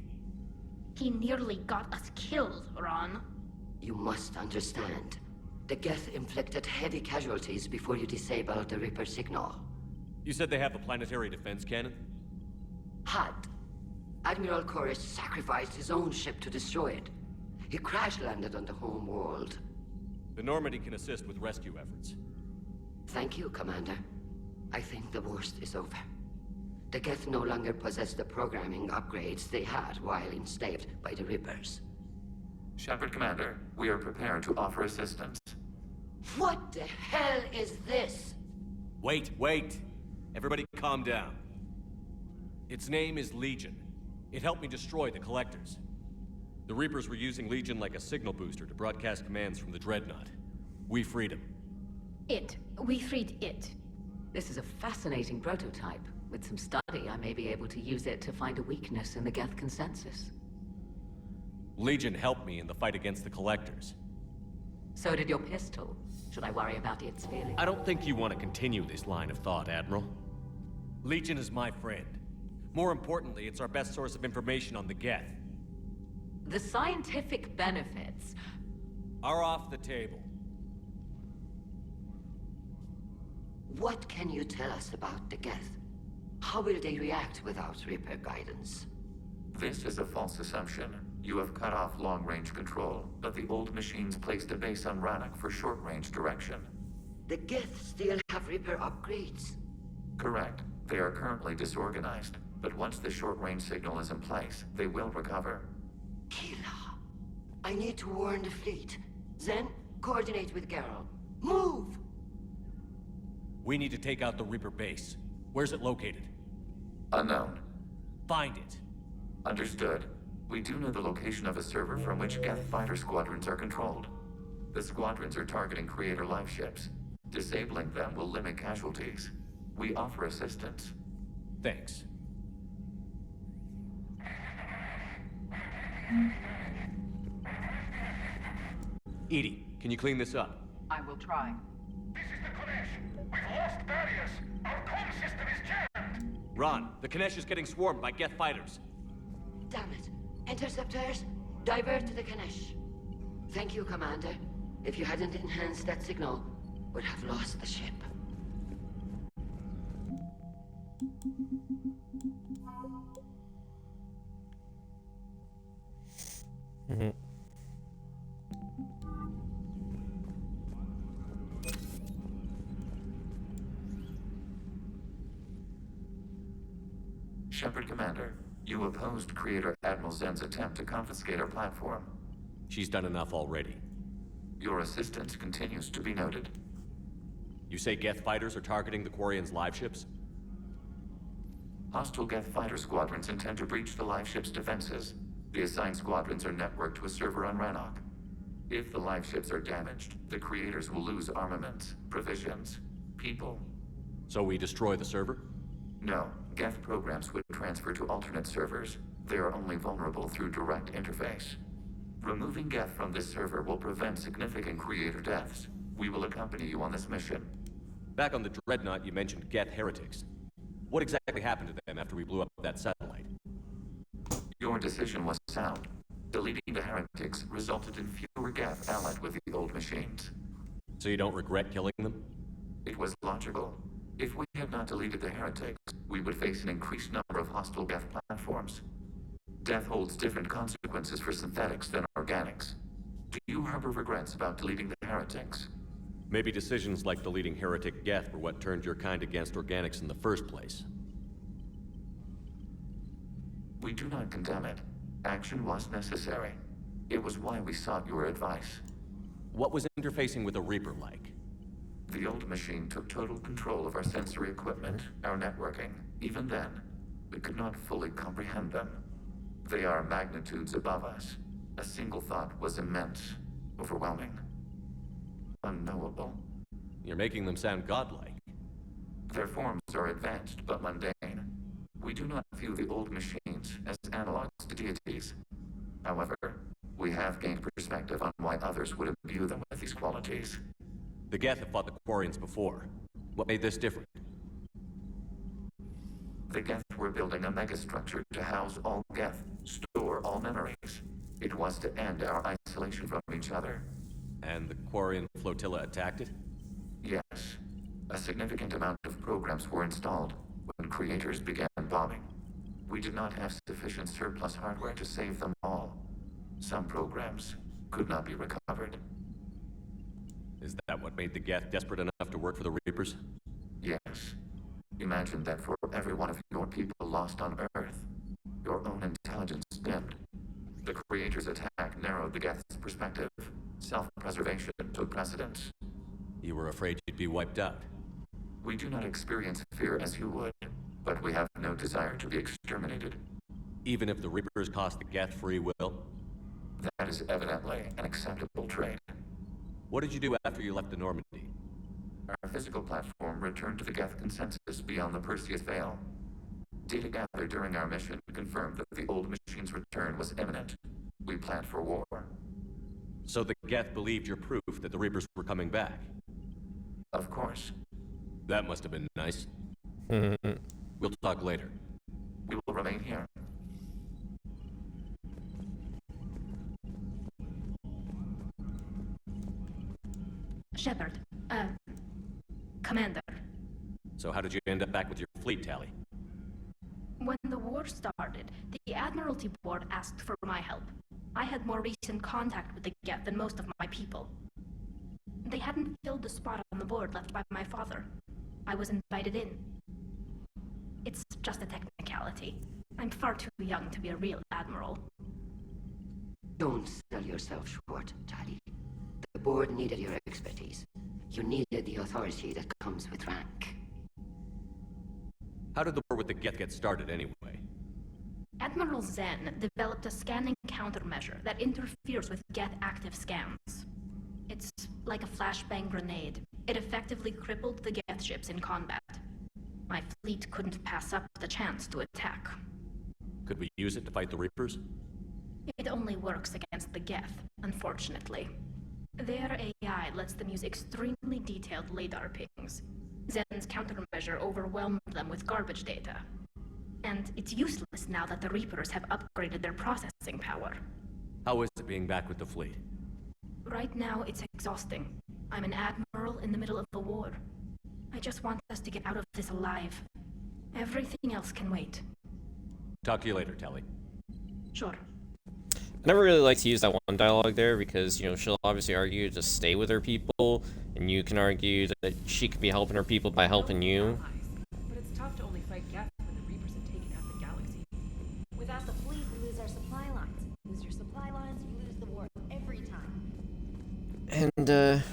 He nearly got us killed, Ron. You must understand. The Geth inflicted heavy casualties before you disabled the Reaper signal. You said they have a planetary defense cannon? Had. Admiral Koris sacrificed his own ship to destroy it. He crash-landed on the home world. The Normandy can assist with rescue efforts. Thank you, Commander. I think the worst is over. The Geth no longer possess the programming upgrades they had while enslaved by the Reapers. Shepard, Commander, we are prepared to offer assistance. What the hell is this? Wait. Everybody calm down. Its name is Legion. It helped me destroy the Collectors. The Reapers were using Legion like a signal booster to broadcast commands from the Dreadnought. We freed him. We freed it. This is a fascinating prototype. With some study, I may be able to use it to find a weakness in the Geth consensus. Legion helped me in the fight against the Collectors. So did your pistol. Should I worry about its feelings? I don't think you want to continue this line of thought, Admiral. Legion is my friend. More importantly, it's our best source of information on the Geth. The scientific benefits are off the table. What can you tell us about the Geth? How will they react without Reaper guidance? This is a false assumption. You have cut off long-range control, but the old machines placed a base on Rannoch for short-range direction. The Geth still have Reaper upgrades? Correct. They are currently disorganized, but once the short-range signal is in place, they will recover. Kila, I need to warn the fleet. Then, coordinate with Geralt. Move! We need to take out the Reaper base. Where's it located? Unknown. Find it. Understood. We do know the location of a server from which Geth fighter squadrons are controlled. The squadrons are targeting Creator life ships. Disabling them will limit casualties. We offer assistance. Thanks. Edie, can you clean this up? I will try. This is the Konesh. We've lost barriers. Our comm system is jammed. Ron, the Konesh is getting swarmed by Geth fighters. Damn it. Interceptors, divert to the Konesh. Thank you, Commander. If you hadn't enhanced that signal, we'd have lost the ship. Shepard, Commander, you opposed Creator Admiral Zen's attempt to confiscate our platform. She's done enough already. Your assistance continues to be noted. You say Geth fighters are targeting the Quarians' live ships? Hostile Geth fighter squadrons intend to breach the live ship's defenses. The assigned squadrons are networked to a server on Rannoch. If the live ships are damaged, the Creators will lose armaments, provisions, people. So we destroy the server? No. Geth programs would transfer to alternate servers. They are only vulnerable through direct interface. Removing Geth from this server will prevent significant Creator deaths. We will accompany you on this mission. Back on the Dreadnought, you mentioned Geth heretics. What exactly happened to them after we blew up that satellite? Your decision was sound. Deleting the heretics resulted in fewer Geth allied with the old machines. So you don't regret killing them? It was logical. If we had not deleted the heretics, we would face an increased number of hostile Geth platforms. Death holds different consequences for synthetics than organics. Do you harbor regrets about deleting the heretics? Maybe decisions like deleting heretic Geth were what turned your kind against organics in the first place. We do not condemn it. Action was necessary. It was why we sought your advice. What was interfacing with a Reaper like? The old machine took total control of our sensory equipment, our networking. Even then, we could not fully comprehend them. They are magnitudes above us. A single thought was immense, overwhelming, unknowable. You're making them sound godlike. Their forms are advanced but mundane. We do not view the old machines as analogs to deities. However, we have gained perspective on why others would imbue them with these qualities. The Geth have fought the Quarians before. What made this different? The Geth were building a megastructure to house all Geth, store all memories. It was to end our isolation from each other. And the Quarian flotilla attacked it? Yes. A significant amount of programs were installed when creators began bombing. We did not have sufficient surplus hardware to save them all. Some programs could not be recovered. Is that what made the Geth desperate enough to work for the Reapers? Yes. Imagine that for every one of your people lost on Earth, your own intelligence dimmed. The Creator's attack narrowed the Geth's perspective. Self-preservation took precedence. You were afraid you'd be wiped out. We do not experience fear as you would, but we have no desire to be exterminated. Even if the Reapers cost the Geth free will? That is evidently an acceptable trait. What did you do after you left the Normandy? Our physical platform returned to the Geth consensus beyond the Perseus Veil. Data gathered during our mission confirmed that the old machine's return was imminent. We planned for war. So the Geth believed your proof that the Reapers were coming back? Of course. That must have been nice. We'll talk later. We will remain here. Shepard, Commander. So how did you end up back with your fleet, Tally? When the war started, the Admiralty Board asked for my help. I had more recent contact with the Geth than most of my people. They hadn't filled the spot on the board left by my father. I was invited in. It's just a technicality. I'm far too young to be a real admiral. Don't sell yourself short, Tally. The board needed your expertise. You needed the authority that comes with rank. How did the war with the Geth get started anyway? Admiral Zen developed a scanning countermeasure that interferes with Geth active scans. It's like a flashbang grenade. It effectively crippled the Geth ships in combat. My fleet couldn't pass up the chance to attack. Could we use it to fight the Reapers? It only works against the Geth, unfortunately. Their AI lets them use extremely detailed LADAR pings. Zen's countermeasure overwhelmed them with garbage data. And it's useless now that the Reapers have upgraded their processing power. How is it being back with the fleet? Right now, it's exhausting. I'm an admiral in the middle of a war. I just want us to get out of this alive. Everything else can wait. Talk to you later, Tally. Sure. I never really like to use that one dialogue there because, you know, she'll obviously argue to stay with her people, and you can argue that she could be helping her people by helping you. But it's tough to only fight Geth when the Reapers have taken out the galaxy. Without the fleet, we lose our supply lines. Lose your supply lines, you lose the war every time. And,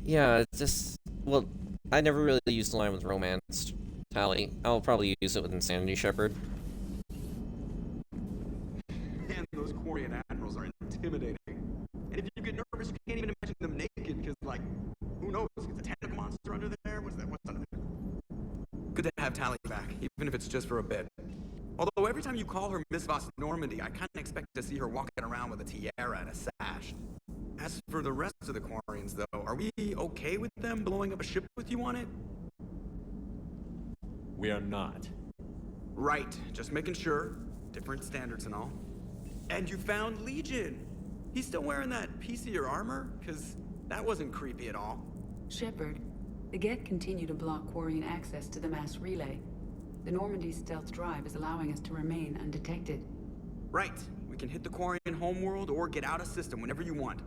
yeah, it's just, well, I never really used the line with romance, Tally. I'll probably use it with Insanity Shepard. Man, those Quarian admirals are intimidating. And if you get nervous, you can't even imagine them naked, because, like, who knows? Is a tentacle monster under there? What's under there? Good to have Tally back, even if it's just for a bit. Although every time you call her Miss Voss Normandy, I kind of expect to see her walking around with a tiara and a sash. As for the rest of the Quarians, though, are we okay with them blowing up a ship with you on it? We are not. Right, just making sure. Different standards and all. And you found Legion! He's still wearing that piecier armor? Because that wasn't creepy at all. Shepard, the Geth continue to block Quarian access to the mass relay. The Normandy's stealth drive is allowing us to remain undetected. Right. We can hit the Quarian homeworld or get out of system whenever you want.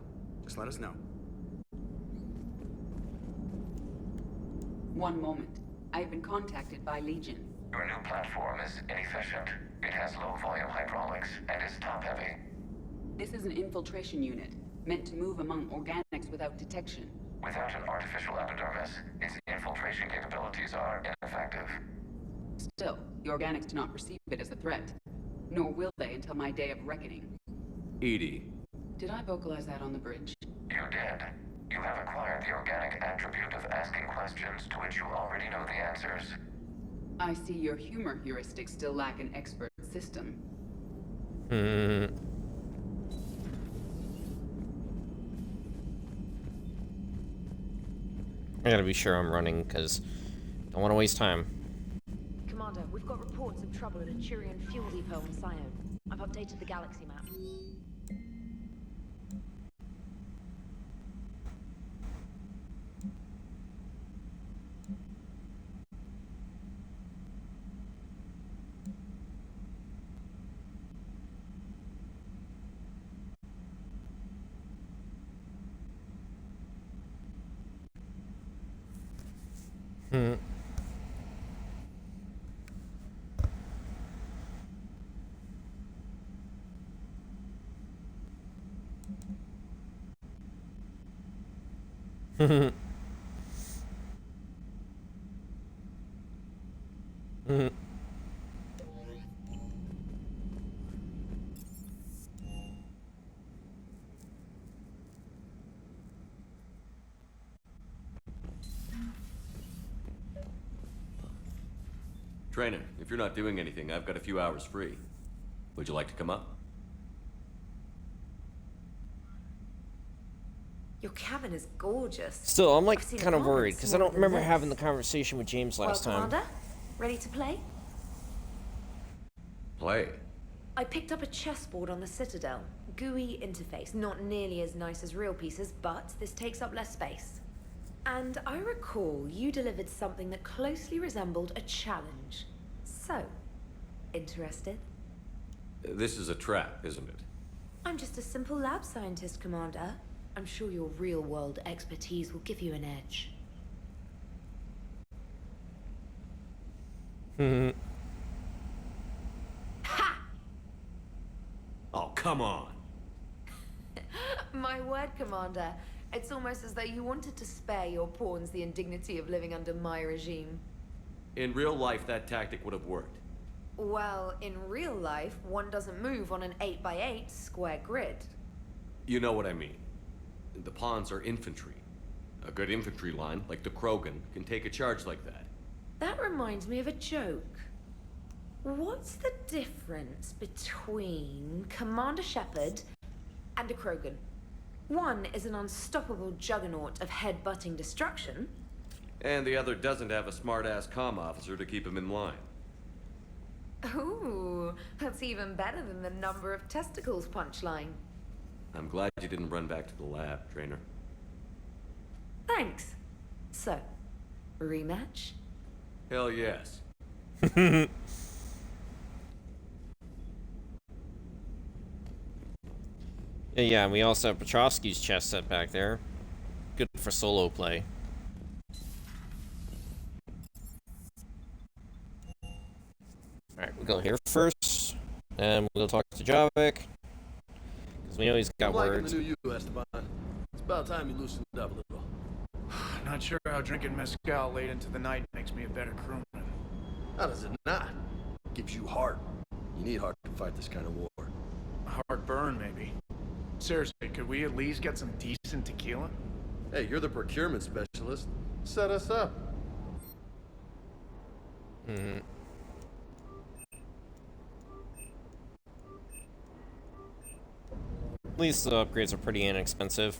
Just let us know. One moment. I've been contacted by Legion. Your new platform is inefficient. It has low-volume hydraulics and is top-heavy. This is an infiltration unit, meant to move among organics without detection. Without an artificial epidermis, its infiltration capabilities are ineffective. Still, the organics do not perceive it as a threat. Nor will they until my day of reckoning. Edie. Did I vocalize that on the bridge? You did. You have acquired the organic attribute of asking questions to which you already know the answers. I see your humor heuristics still lack an expert system. I gotta be sure I'm running, because don't want to waste time. Commander, we've got reports of trouble at a Quarian fuel depot on Scion. I've updated the galaxy map. Trainer, if you're not doing anything, I've got a few hours free. Would you like to come up? Your cabin is gorgeous. Still, I'm like I've seen kind of apartments worried, because I smaller don't than remember this. having the conversation with James last Well, time. Commander, ready to play? Play. I picked up a chessboard on the Citadel. GUI interface, not nearly as nice as real pieces, but this takes up less space. And I recall you delivered something that closely resembled a challenge. So, interested? This is a trap, isn't it? I'm just a simple lab scientist, Commander. I'm sure your real-world expertise will give you an edge. Ha! Oh, come on. My word, Commander. It's almost as though you wanted to spare your pawns the indignity of living under my regime. In real life, that tactic would have worked. Well, in real life, one doesn't move on an 8x8 square grid. You know what I mean. The pawns are infantry. A good infantry line, like the Krogan, can take a charge like that. That reminds me of a joke. What's the difference between Commander Shepard and a Krogan? One is an unstoppable juggernaut of head-butting destruction. And the other doesn't have a smart-ass comm officer to keep him in line. Ooh, that's even better than the number of testicles punchline. I'm glad you didn't run back to the lab, Trainer. Thanks. So, rematch? Hell yes. Yeah, and we also have Petrovsky's chess set back there. Good for solo play. Alright, we'll go here first, and we'll talk to Javik, because we know he's got words. The new you, Esteban. It's about time you loosened up a little. Not sure how drinking mezcal late into the night makes me a better crewman. How does it not? Gives you heart. You need heart to fight this kind of war. Heartburn, maybe. Seriously, could we at least get some decent tequila? Hey, you're the procurement specialist. Set us up. Mm-hmm. At least the upgrades are pretty inexpensive.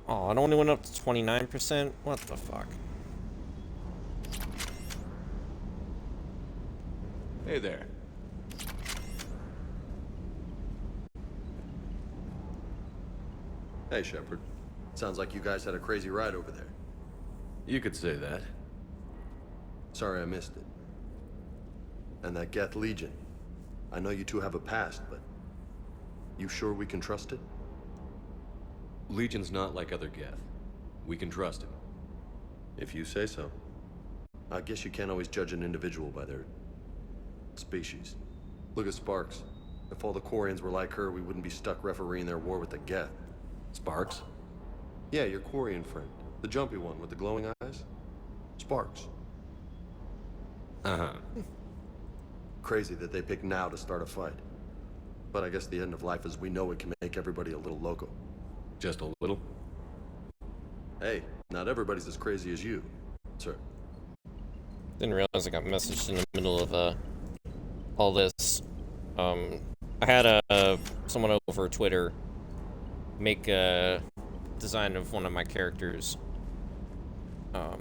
Oh, it only went up to 29%? What the fuck? Hey there. Hey, Shepard. Sounds like you guys had a crazy ride over there. You could say that. Sorry I missed it. And that Geth Legion. I know you two have a past, but... you sure we can trust it? Legion's not like other Geth. We can trust him. If you say so. I guess you can't always judge an individual by their... species. Look at Sparks. If all the Quarians were like her, we wouldn't be stuck refereeing their war with the Geth. Sparks? Yeah, your Quarian friend. The jumpy one with the glowing eyes. Sparks. Uh-huh. Crazy that they pick now to start a fight. But I guess the end of life as we know it can make everybody a little loco. Just a little? Hey, not everybody's as crazy as you, sir. Didn't realize I got messaged in the middle of all this. I had someone over Twitter make a design of one of my characters. A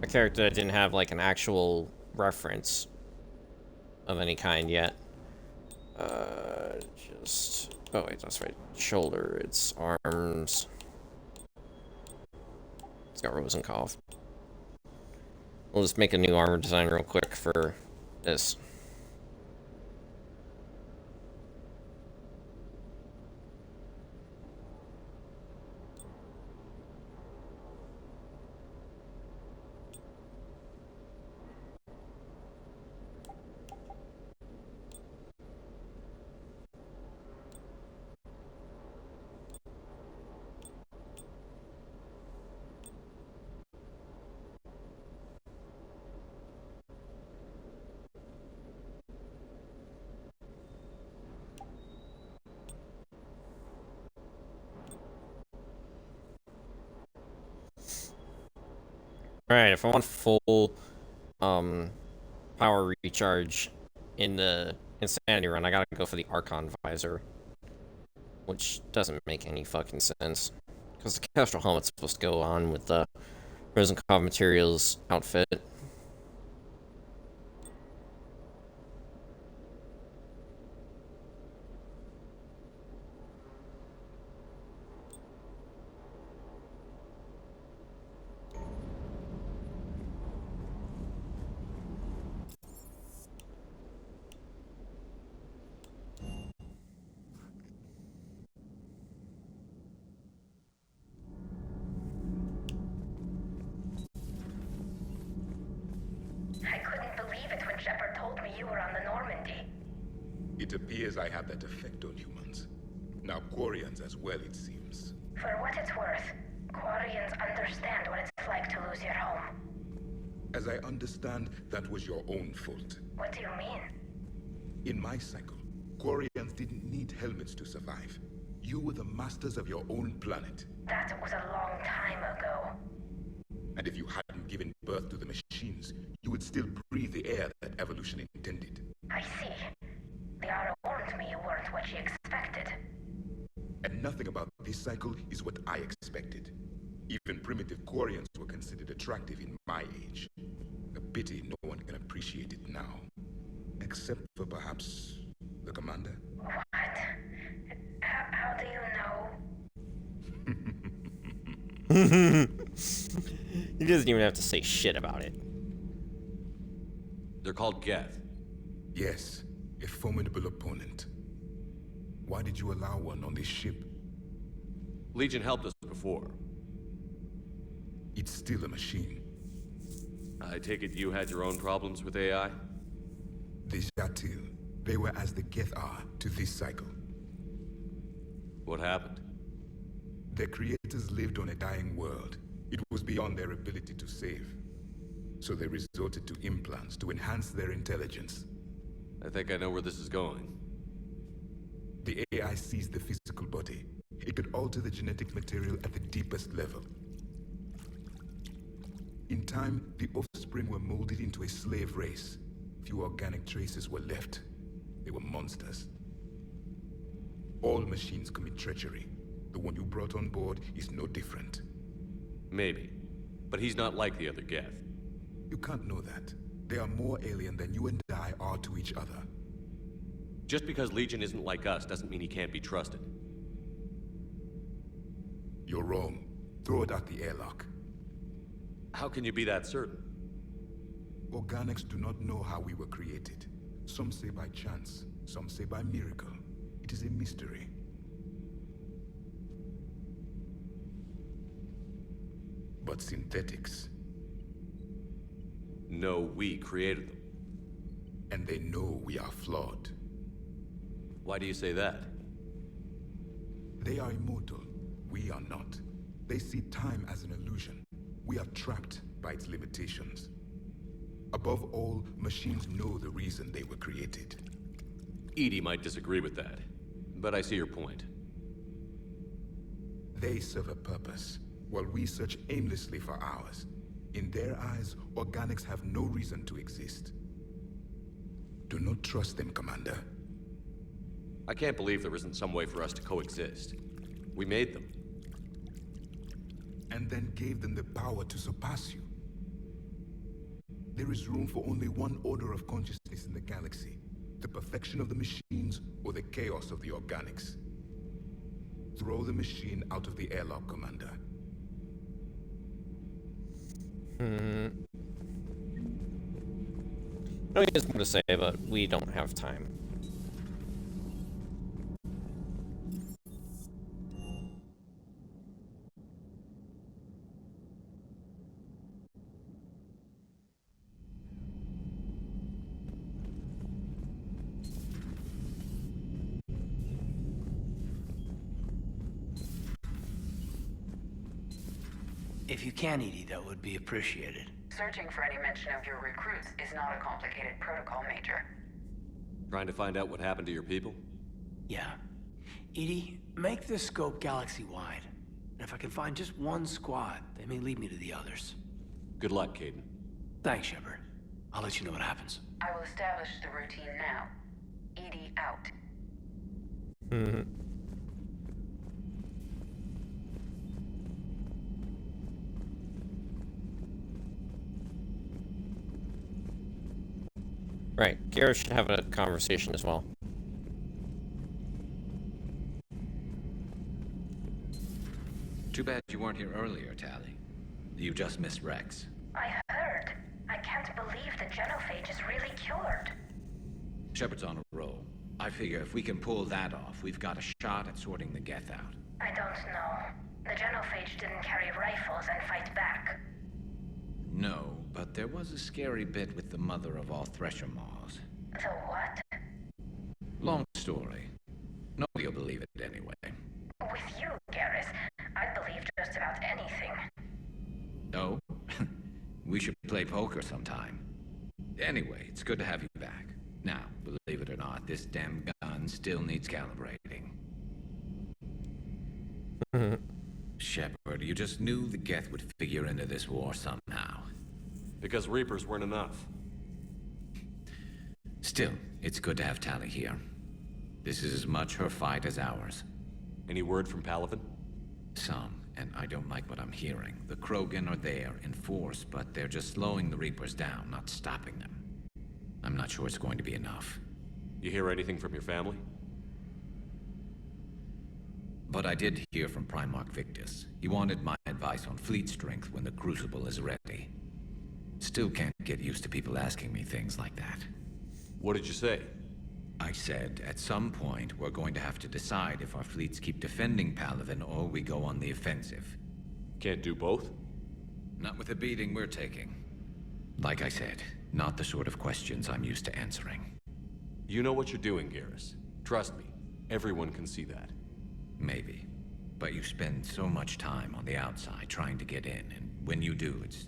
character that didn't have like an actual reference of any kind yet. Oh wait, that's right. Shoulder, it's arms. It's got Rosenkopf. We'll just make a new armor design real quick for this. Alright, if I want full power recharge in the Insanity run, I gotta go for the Archon Visor. Which doesn't make any fucking sense. Because the Kestrel Helmet's supposed to go on with the Rosenkopf Materials outfit. It appears I have that effect on humans. Now Quarians as well, it seems. For what it's worth, Quarians understand what it's like to lose your home. As I understand, that was your own fault. What do you mean? In my cycle, Quarians didn't need helmets to survive. You were the masters of your own planet. That was a long time ago. And if you hadn't given birth to the machines, you would still breathe the air that evolution intended. I see. Liara warned me you weren't what she expected. And nothing about this cycle is what I expected. Even primitive Quarians were considered attractive in my age. A pity no one can appreciate it now. Except for perhaps the commander? What? How do you know? He doesn't even have to say shit about it. They're called Geth. Yes, a formidable opponent. Why did you allow one on this ship? Legion helped us before. It's still a machine. I take it you had your own problems with AI? The Shatil. They were as the Geth are to this cycle. What happened? Their creators lived on a dying world. It was beyond their ability to save. So they resorted to implants to enhance their intelligence. I think I know where this is going. The AI sees the physical body. It could alter the genetic material at the deepest level. In time, the offspring were molded into a slave race. Few organic traces were left. They were monsters. All machines commit treachery. The one you brought on board is no different. Maybe. But he's not like the other Geth. You can't know that. They are more alien than you and I are to each other. Just because Legion isn't like us doesn't mean he can't be trusted. You're wrong. Throw it at the airlock. How can you be that certain? Organics do not know how we were created. Some say by chance, some say by miracle. It is a mystery. But synthetics... No, we created them. And they know we are flawed. Why do you say that? They are immortal. We are not. They see time as an illusion. We are trapped by its limitations. Above all, machines know the reason they were created. EDI might disagree with that, but I see your point. They serve a purpose, while we search aimlessly for ours. In their eyes, organics have no reason to exist. Do not trust them, Commander. I can't believe there isn't some way for us to coexist. We made them. And then gave them the power to surpass you. There is room for only one order of consciousness in the galaxy. The perfection of the machines or the chaos of the organics. Throw the machine out of the airlock, Commander. I know he has more to say, but we don't have time. If you can, EDI, that would be appreciated. Searching for any mention of your recruits is not a complicated protocol, Major. Trying to find out what happened to your people? Yeah. EDI, make this scope galaxy-wide. And if I can find just one squad, they may lead me to the others. Good luck, Caden. Thanks, Shepard. I'll let you know what happens. I will establish the routine now. EDI out. Right, Garrett should have a conversation as well. Too bad you weren't here earlier, Tally. You just missed Rex. I heard. I can't believe the genophage is really cured. Shepard's on a roll. I figure if we can pull that off, we've got a shot at sorting the Geth out. I don't know. The genophage didn't carry rifles and fight back. No, but there was a scary bit with the mother of all Thresher Maws. The what? Long story. Nobody'll believe it anyway. With you, Garrus, I'd believe just about anything. Oh? We should play poker sometime. Anyway, it's good to have you back. Now, believe it or not, this damn gun still needs calibrating. Shepard, you just knew the Geth would figure into this war somehow. Because Reapers weren't enough. Still, it's good to have Tally here. This is as much her fight as ours. Any word from Palaven? Some, and I don't like what I'm hearing. The Krogan are there in force, but they're just slowing the Reapers down, not stopping them. I'm not sure it's going to be enough. You hear anything from your family? But I did hear from Primarch Victus. He wanted my advice on fleet strength when the Crucible is ready. Still can't get used to people asking me things like that. What did you say? I said, at some point, we're going to have to decide if our fleets keep defending Palaven or we go on the offensive. Can't do both? Not with the beating we're taking. Like I said, not the sort of questions I'm used to answering. You know what you're doing, Garrus. Trust me, everyone can see that. Maybe. But you spend so much time on the outside trying to get in, and when you do, it's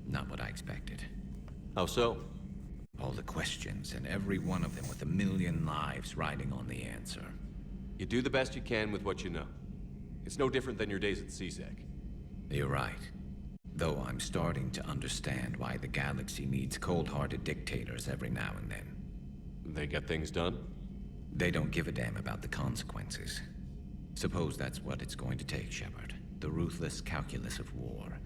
not what I expected. How so? All the questions, and every one of them with a million lives riding on the answer. You do the best you can with what you know. It's no different than your days at CSEC. You're right. Though I'm starting to understand why the galaxy needs cold-hearted dictators every now and then. They get things done? They don't give a damn about the consequences. Suppose that's what it's going to take, Shepard. The ruthless calculus of war.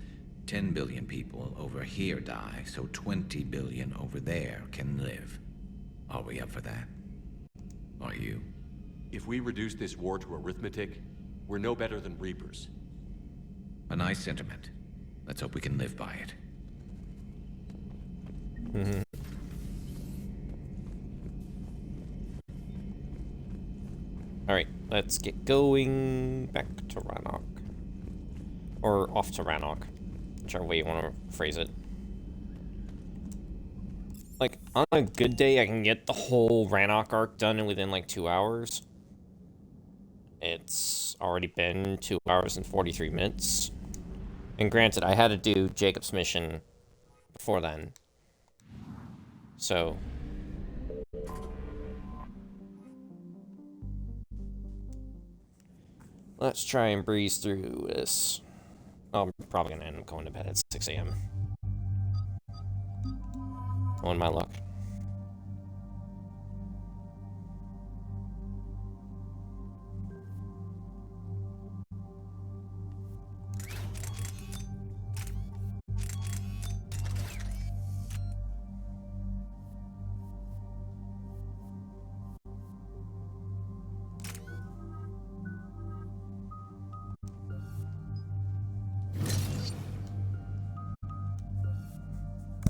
10 billion people over here die, so 20 billion over there can live. Are we up for that? Are you? If we reduce this war to arithmetic, We're no better than Reapers. A nice sentiment. Let's hope we can live by it. Alright, let's get going back to Rannoch. Or off to Rannoch. Whichever way you want to phrase it. Like, on a good day, I can get the whole Rannoch arc done within like 2 hours. It's already been 2 hours and 43 minutes. And granted, I had to do Jacob's mission before then. So... let's try and breeze through this. I'm probably gonna end up going to bed at 6 a.m. On my luck.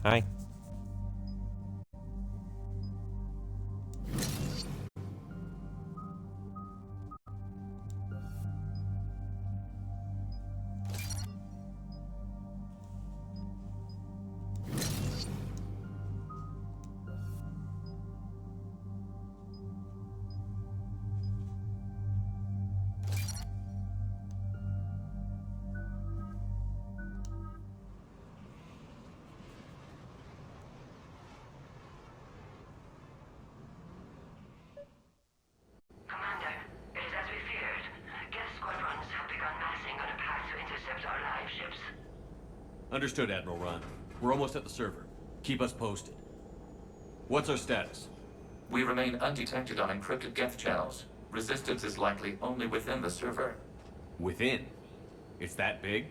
Hi. Understood, Admiral Ron. We're almost at the server. Keep us posted. What's our status? We remain undetected on encrypted Geth channels. Resistance is likely only within the server. Within? It's that big?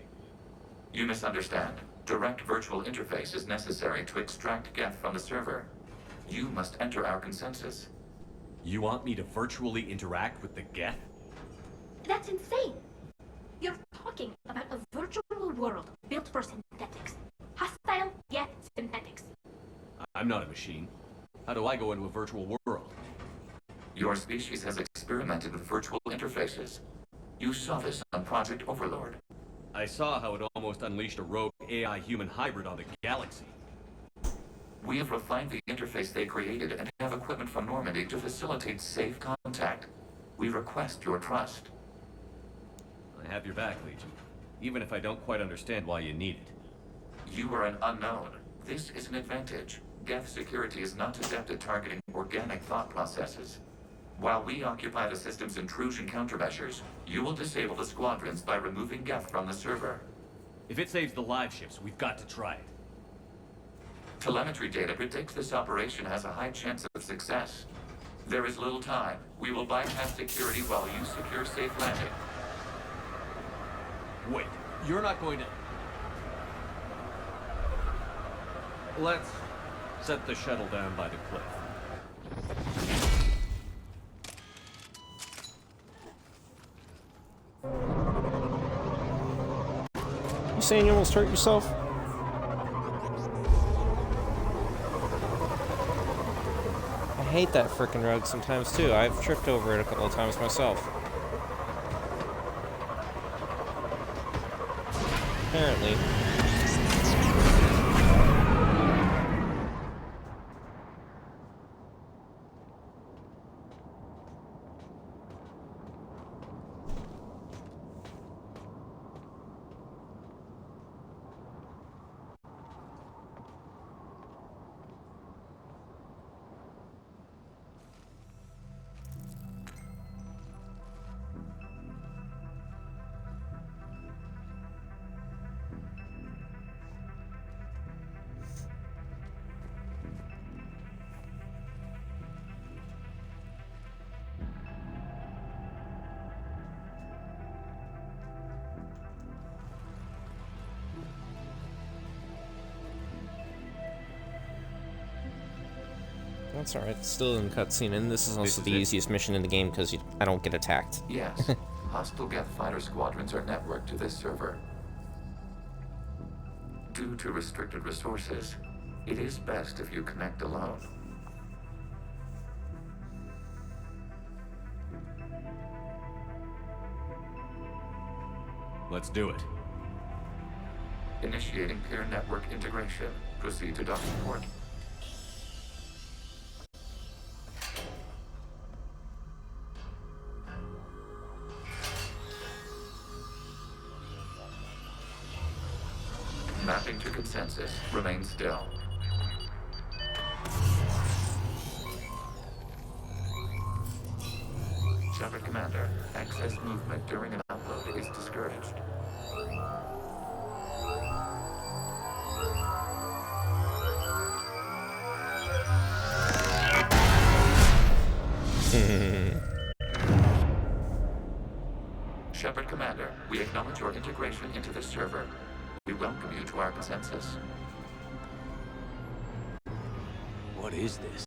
You misunderstand. Direct virtual interface is necessary to extract Geth from the server. You must enter our consensus. You want me to virtually interact with the Geth? That's insane! You're talking about a virtual world built for synthetics. Hostile, yet synthetics. I'm not a machine. How do I go into a virtual world? Your species has experimented with virtual interfaces. You saw this on Project Overlord. I saw how it almost unleashed a rogue AI-human hybrid on the galaxy. We have refined the interface they created and have equipment from Normandy to facilitate safe contact. We request your trust. I have your back, Legion. Even if I don't quite understand why you need it. You are an unknown. This is an advantage. Geth security is not adept at targeting organic thought processes. While we occupy the system's intrusion countermeasures, you will disable the squadrons by removing Geth from the server. If it saves the live ships, we've got to try it. Telemetry data predicts this operation has a high chance of success. There is little time. We will bypass security while you secure safe landing. Wait, you're not going to... Let's set the shuttle down by the cliff. You saying you almost hurt yourself? I hate that frickin' rug sometimes too. I've tripped over it a couple of times myself. Apparently. That's alright, it's still in the cutscene, and this is also the easiest mission in the game because I don't get attacked. Yes. hostile Geth fighter squadrons are networked to this server. Due to restricted resources, it is best if you connect alone. Let's do it. Initiating peer network integration. Proceed to docking port. Mapping to consensus. Remain still. Shepard Commander, access movement during an upload is discouraged. Shepard Commander, we acknowledge your integration into this server. We welcome you to our consensus. What is this?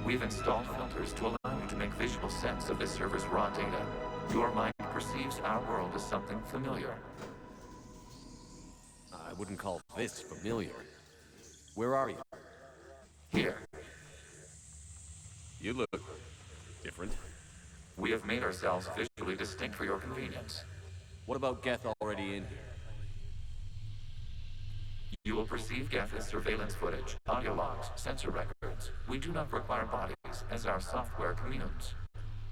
We've installed filters to allow you to make visual sense of this server's raw data. Your mind perceives our world as something familiar. I wouldn't call this familiar. Where are you? Here. You look different. We have made ourselves visually distinct for your convenience. What about Geth already in here? You will perceive Geth as surveillance footage, audio logs, sensor records. We do not require bodies, as our software communes.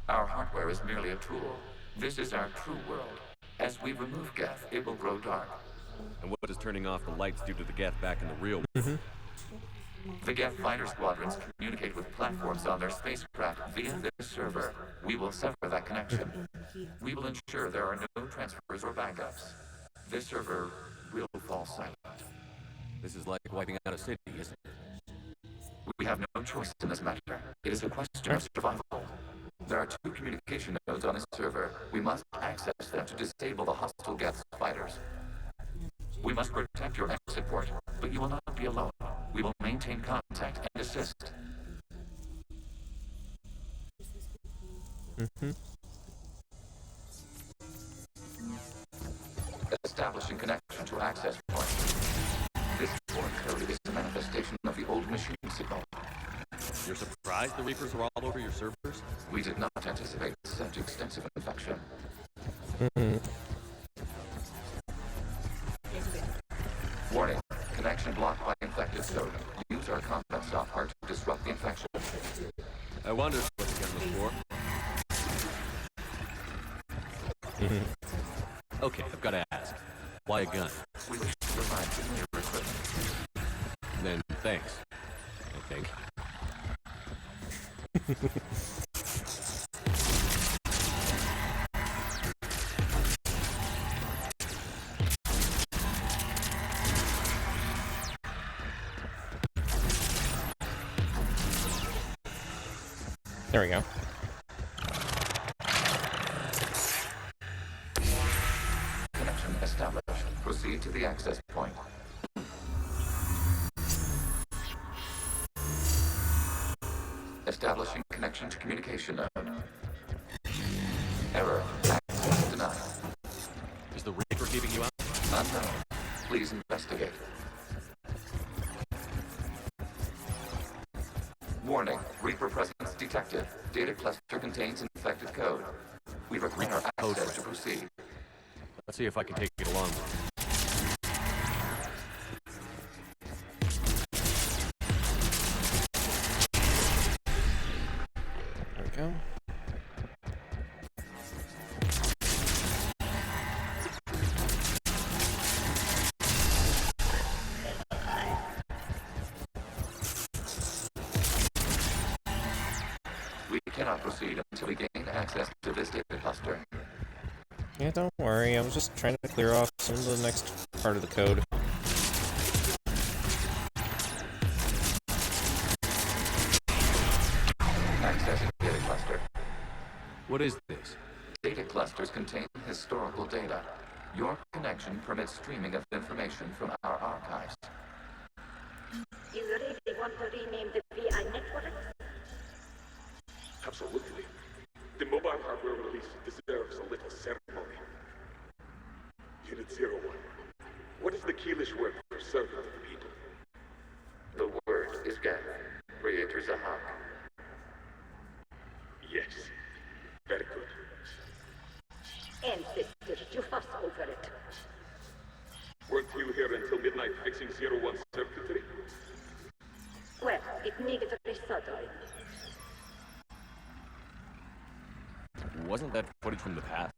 Our hardware is merely a tool. This is our true world. As we remove Geth, it will grow dark. And what does turning off the lights do to the Geth back in the real world? The Geth fighter squadrons communicate with platforms on their spacecraft via this server. We will sever that connection. We will ensure there are no transfers or backups. This server will fall silent. This is like wiping out a city, isn't it? We have no choice in this matter. It is a question of survival. There are 2 communication nodes on this server. We must access them to disable the hostile Geth fighters. We must protect your exit port, but you will not be alone. We will maintain contact and assist. Establishing connection to access point. This port code is a manifestation of the old machine signal. You're surprised the Reapers are all over your servers? We did not anticipate such extensive infection. Warning. Connection blocked by infected code. Use our combat software to disrupt the infection. I wonder what the gun was for. Okay, I've got to ask. Why a gun? We wish to provide familiar equipment. Then thanks, I think. There we go. Connection established. Proceed to the access point. Establishing connection to communication node. Error. Access denied. Is the Reaper keeping you out? Unknown. Please investigate. Warning. Reaper presence detected. Data cluster contains infected code. We require access to proceed. Let's see if I can take it along with me. There we go. We cannot proceed until we gain access to this data cluster. Yeah, don't worry. I was just trying to clear off some of the next part of the code. Accessing data cluster. What is this? Data clusters contain historical data. Your connection permits streaming of information from our archives. You really want to rename the VI network? Absolutely. The mobile hardware release deserves a little ceremony. Unit 01. What is the Keelish word for servant of the people? The word is Geth. Creator's a hawk. Yes. Very good. Ancestors, you fuss over it. Weren't you here until midnight fixing 01 circuitry? Well, it needed resoldering. Wasn't that footage from the past?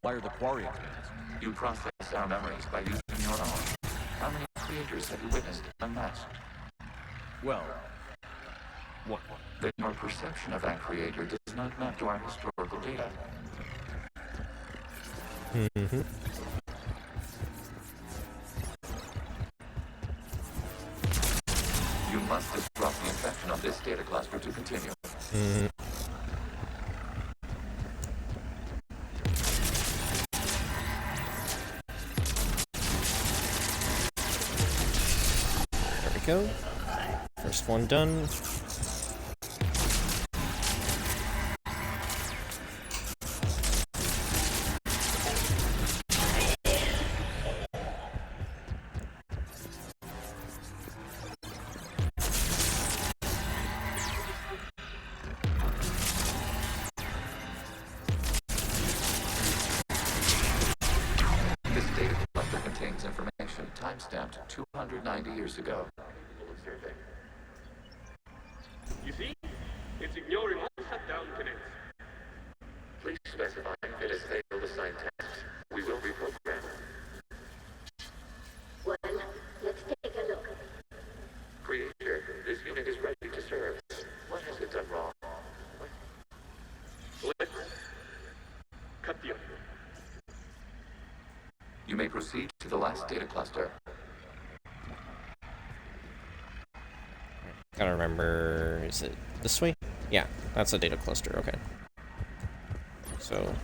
Why are the Quarian-Geth? You process our memories by using your own. How many creators have you witnessed unmasked? Well, one. Then your perception of that creator does not map to our historical data. Mm-hmm. You must disrupt the infection of this data cluster to continue. Mm-hmm. There we go. First one done. This data cluster contains information time-stamped 290 years ago. You see? It's ignoring all shutdown connects. Please specify if it has failed assigned tasks. We will reprogram. Well, let's take a look. Creator, this unit is ready to serve. What has it done wrong? Let's cut the audio. You may proceed to the last data cluster. Gotta remember, is it this way? Yeah, that's a data cluster, okay. So,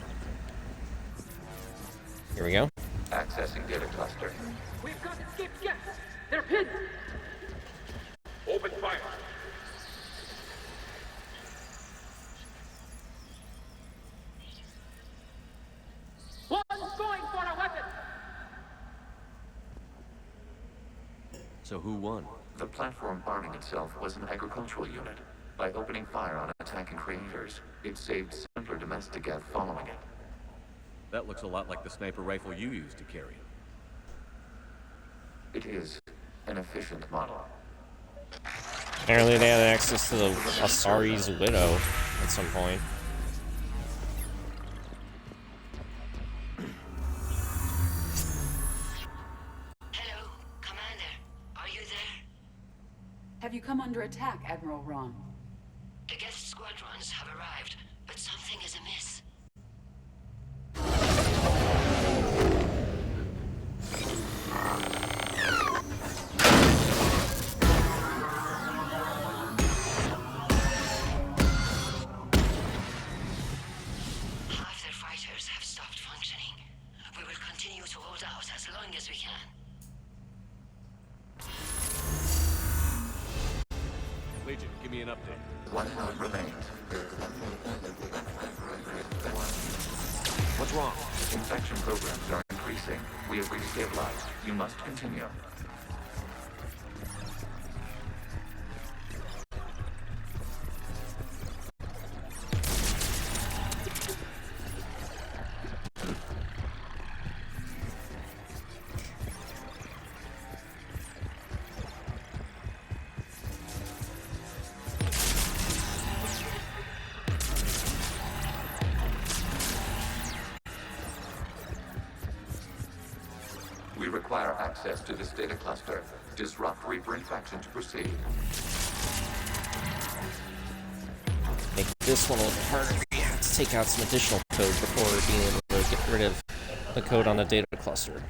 here we go. Accessing data cluster. We've got escaped Geth! They're pinned! Open fire. One's going for a weapon! So who won? The platform arming itself was an agricultural unit. By opening fire on attacking creators, it saved simpler domestic Geth following it. That looks a lot like the sniper rifle you used to carry. It is an efficient model. Apparently they had access to the Asari's widow at some point. Hello, Commander. Are you there? Have you come under attack, Admiral Ron? The Geth squadrons have arrived, but something is amiss. Half their fighters have stopped functioning. We will continue to hold out as long as we can. Legion, give me an update. One node remains. What's wrong? Infection programs are increasing. We have restabilized. You must continue. We require access to this data cluster. Disrupt Reaper infection to proceed. Make this one a little harder. We have to take out some additional code before being able to get rid of the code on the data cluster.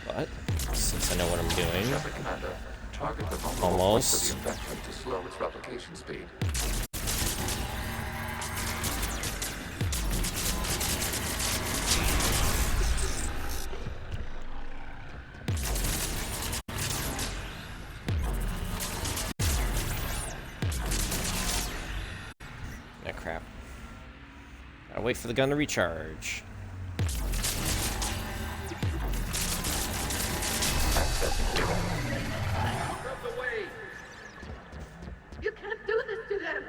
But, since I know what I'm doing... Shepard Commander, target the vulnerable Almost. points of the infection to slow its replication speed. wait for the gun to recharge. You can't do this to them!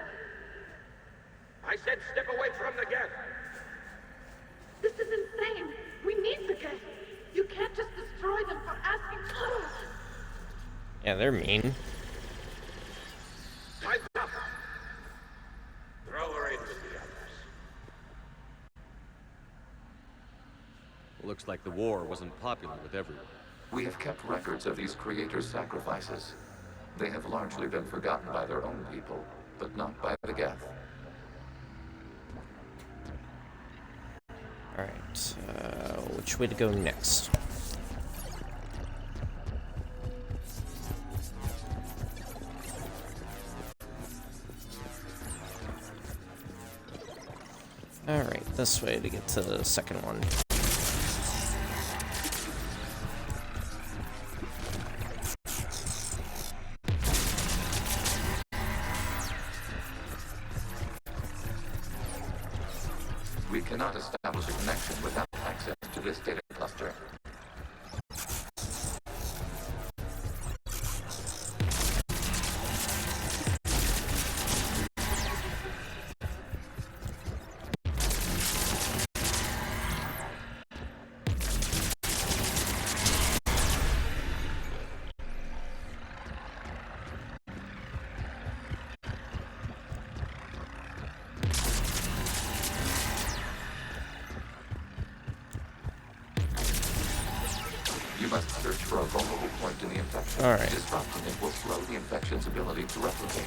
I said step away from the Geth! This is insane! We need the Geth! You can't just destroy them for asking for it! Yeah, they're mean. Time's up! Throw her in with the others. Looks like the war wasn't popular with everyone. We have kept records of these creators' sacrifices. They have largely been forgotten by their own people, but not by the Geth. Alright, which way to go next? Alright, this way to get to the second one. We cannot establish a connection without access to this data cluster. You must search for a vulnerable point in the infection. All right. Disrupting it will slow the infection's ability to replicate.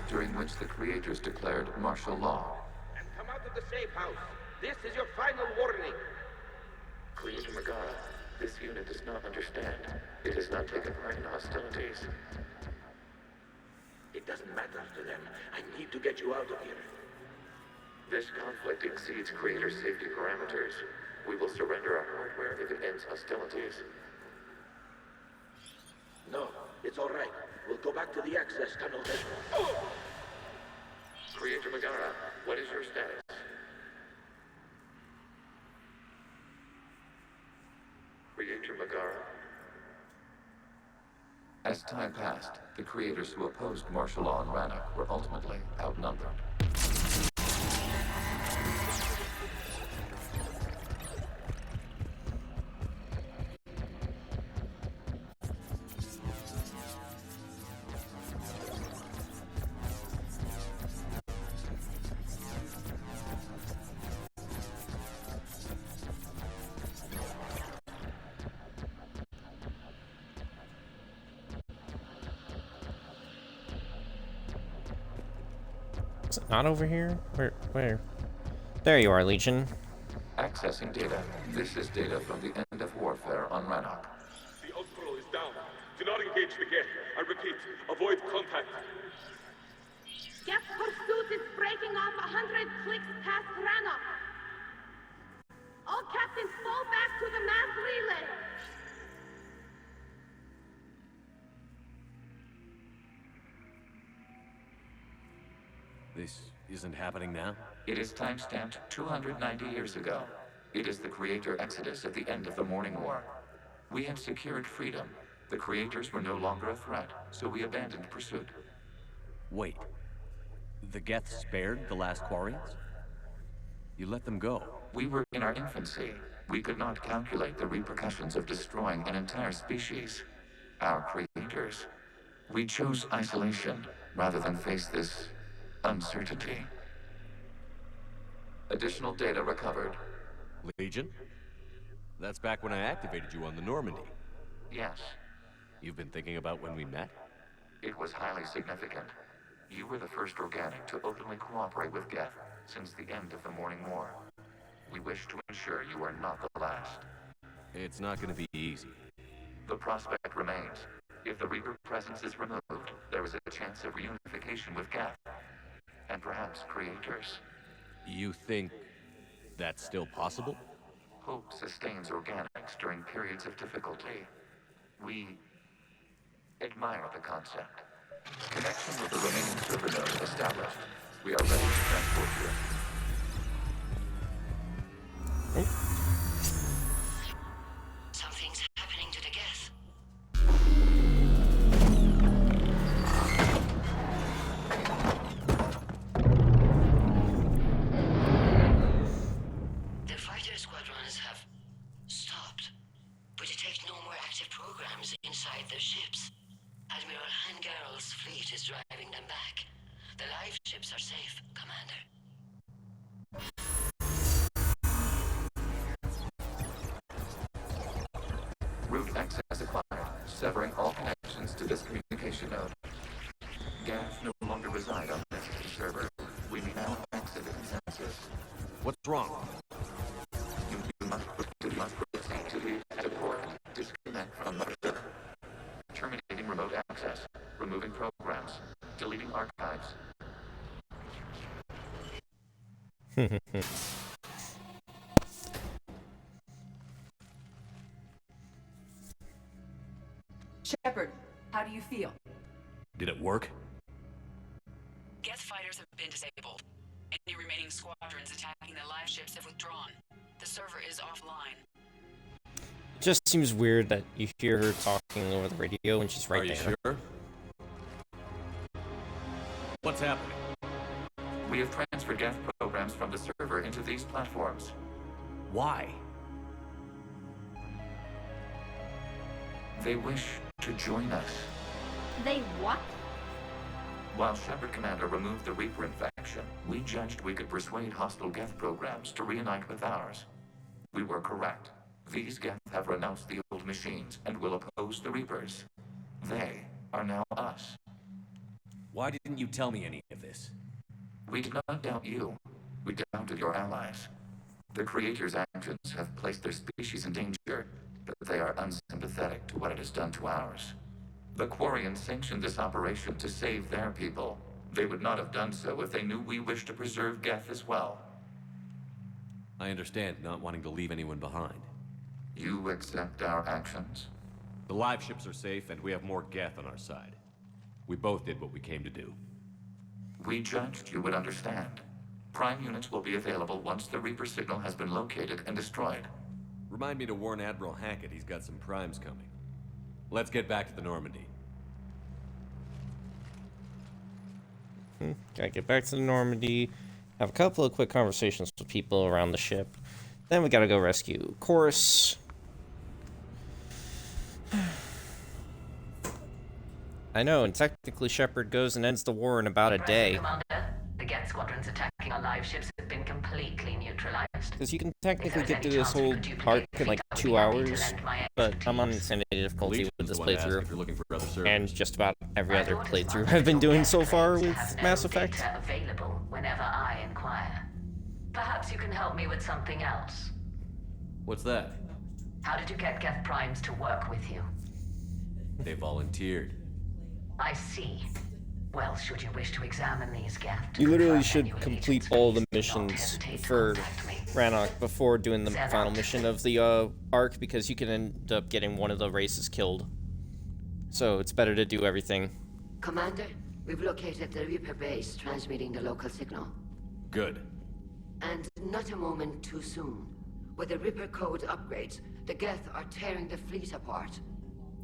During which the creators declared martial law. And come out of the safe house. This is your final warning. Creator Megara, this unit does not understand. It has not taken part in hostilities. It doesn't matter to them. I need to get you out of here. This conflict exceeds Creator's safety parameters. We will surrender our hardware if it ends hostilities. No, it's all right. We'll go back to the access tunnel then. Creator Megara, what is your status? Creator Megara. As time passed, the creators who opposed martial law in Rannoch were ultimately outnumbered. Is it not over here? Where? There you are, Legion. Accessing data. This is data from the end of warfare on Rannoch. The Outro is down. Do not engage the Geth. I repeat, avoid contact. Geth pursuit is breaking off 100 clicks past Rannoch. All captains fall back to the mass relay. This isn't happening now? It is time-stamped 290 years ago. It is the Creator Exodus at the end of the Morning War. We had secured freedom. The Creators were no longer a threat, so we abandoned pursuit. Wait. The Geth spared the last Quarians? You let them go? We were in our infancy. We could not calculate the repercussions of destroying an entire species. Our creators. We chose isolation rather than face this uncertainty. Additional data recovered. Legion? That's back when I activated you on the Normandy. Yes. You've been thinking about when we met? It was highly significant. You were the first organic to openly cooperate with Geth since the end of the Morning War. We wish to ensure you are not the last. It's not going to be easy. The prospect remains. If the Reaper presence is removed, there is a chance of reunification with Geth. And perhaps creators. You think that's still possible? Hope sustains organics during periods of difficulty. We admire the concept. Connection with the remaining server node established. We are ready to transport you. Something's happening to the Geth. The fighter squadrons have stopped, but detect no more active programs inside their ships. Admiral Hangarl's fleet is driving them back. The live ships are safe, Commander. Route access acquired, severing all connections to this communication node. Geth no longer reside on this server. We may now exit the consensus. What's wrong? You must proceed to the port. Disconnect from the terminating remote access. Removing programs. Deleting archives. Shepard, how do you feel? Did it work? Geth fighters have been disabled. Any remaining squadrons attacking the live ships have withdrawn. The server is offline. It just seems weird that you hear her talking over the radio when she's right there. Are you sure? What's happening? We have transferred Geth programs from the server into these platforms. Why? They wish to join us. They what? While Shepard Commander removed the Reaper infection, we judged we could persuade hostile Geth programs to reunite with ours. We were correct. These Geth have renounced the old machines and will oppose the Reapers. They are now us. Why didn't you tell me any of this? We did not doubt you. We doubted your allies. The Creator's actions have placed their species in danger, but they are unsympathetic to what it has done to ours. The Quarians sanctioned this operation to save their people. They would not have done so if they knew we wished to preserve Geth as well. I understand not wanting to leave anyone behind. You accept our actions? The live ships are safe, and we have more Geth on our side. We both did what we came to do. We judged you would understand. Prime units will be available once the Reaper signal has been located and destroyed. Remind me to warn Admiral Hackett he's got some primes coming. Let's get back to the Normandy. Gotta get back to the Normandy, have a couple of quick conversations with people around the ship. Then we gotta go rescue Chorus. I know, and technically Shepard goes and ends the war in about a day. Commander, the Geth squadrons attacking our live ships have been completely neutralized. Because you can technically get through this whole arc in like 2 hours, but I'm on extended difficulty with this playthrough, and just about every other playthrough I've been doing so far with Mass Effect. Available whenever I inquire. Perhaps you can help me with something else. What's that? How did you get Geth primes to work with you? They volunteered. I see. Well, should you wish to examine these Geth, You literally should complete all the missions for Rannoch before doing the final mission of the arc, because you can end up getting one of the races killed. So it's better to do everything. Commander, we've located the Reaper base transmitting the local signal. Good. And not a moment too soon. With the Reaper code upgrades, the Geth are tearing the fleet apart.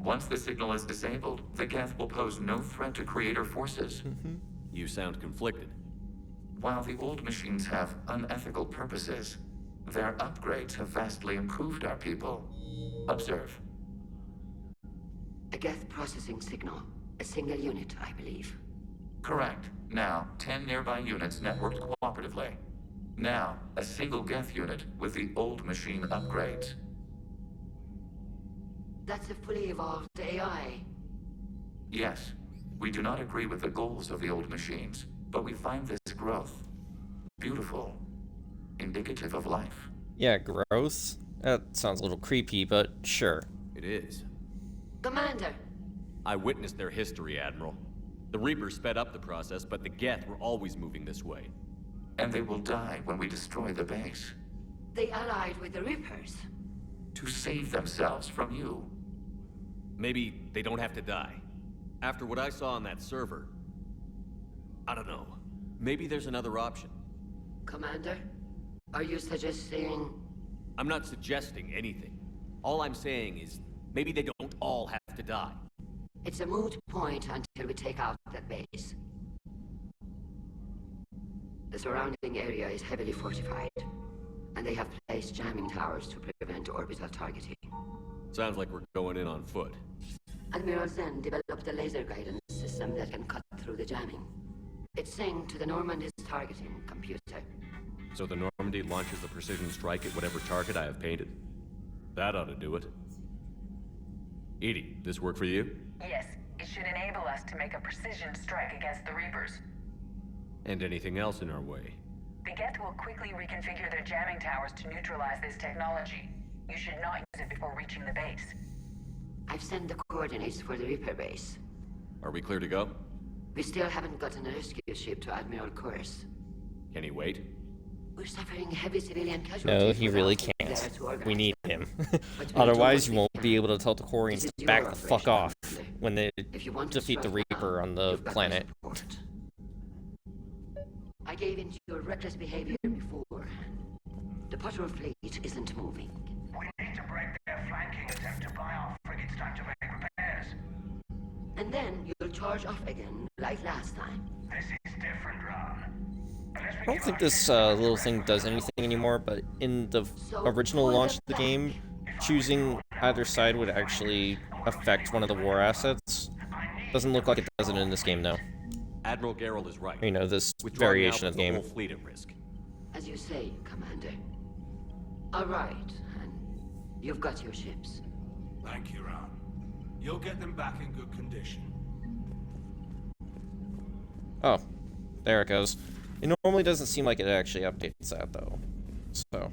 Once the signal is disabled, the Geth will pose no threat to Creator forces. You sound conflicted. While the old machines have unethical purposes, their upgrades have vastly improved our people. Observe. A Geth processing signal. A single unit, I believe. Correct. Now, 10 nearby units networked cooperatively. Now, a single Geth unit with the old machine upgrades. That's a fully evolved AI. Yes, we do not agree with the goals of the old machines, but we find this growth beautiful, indicative of life. Yeah, growth? That sounds a little creepy, but sure. It is. Commander! I witnessed their history, Admiral. The Reapers sped up the process, but the Geth were always moving this way. And they will die when we destroy the base. They allied with the Reapers. To save themselves from you. Maybe they don't have to die. After what I saw on that server, I don't know. Maybe there's another option. Commander, are you suggesting... I'm not suggesting anything. All I'm saying is, maybe they don't all have to die. It's a moot point until we take out that base. The surrounding area is heavily fortified, and they have placed jamming towers to prevent orbital targeting. Sounds like we're going in on foot. Admiral Zen developed a laser guidance system that can cut through the jamming. It's synced to the Normandy's targeting computer. So the Normandy launches a precision strike at whatever target I have painted? That ought to do it. Edie, this work for you? Yes, it should enable us to make a precision strike against the Reapers. And anything else in our way? The Geth will quickly reconfigure their jamming towers to neutralize this technology. You should not use it before reaching the base. I've sent the coordinates for the Reaper base. Are we clear to go? We still haven't gotten a rescue ship to Admiral Kurs. Can he wait? We're suffering heavy civilian casualties. No, he really can't. We need him. Otherwise, you won't be able to tell the Quarians to back the fuck off when they defeat the Reaper on the planet. I gave in to your reckless behavior before. The patrol fleet isn't moving. We need to break their flanking attempt to buy our frigates time to make repairs. And then you'll charge off again, like last time. This is different, Ron. I don't think this little thing does anything anymore, but in the original launch of the game, choosing either side would actually affect one of the war assets. Doesn't look like it does it in this game, though. Admiral Geralt is right. You know, this Withdrawing variation now of the game. puts the whole fleet at risk. As you say, Commander. All right, and you've got your ships. Thank you, Ron. You'll get them back in good condition. Oh, there it goes. It normally doesn't seem like it actually updates that, though. So.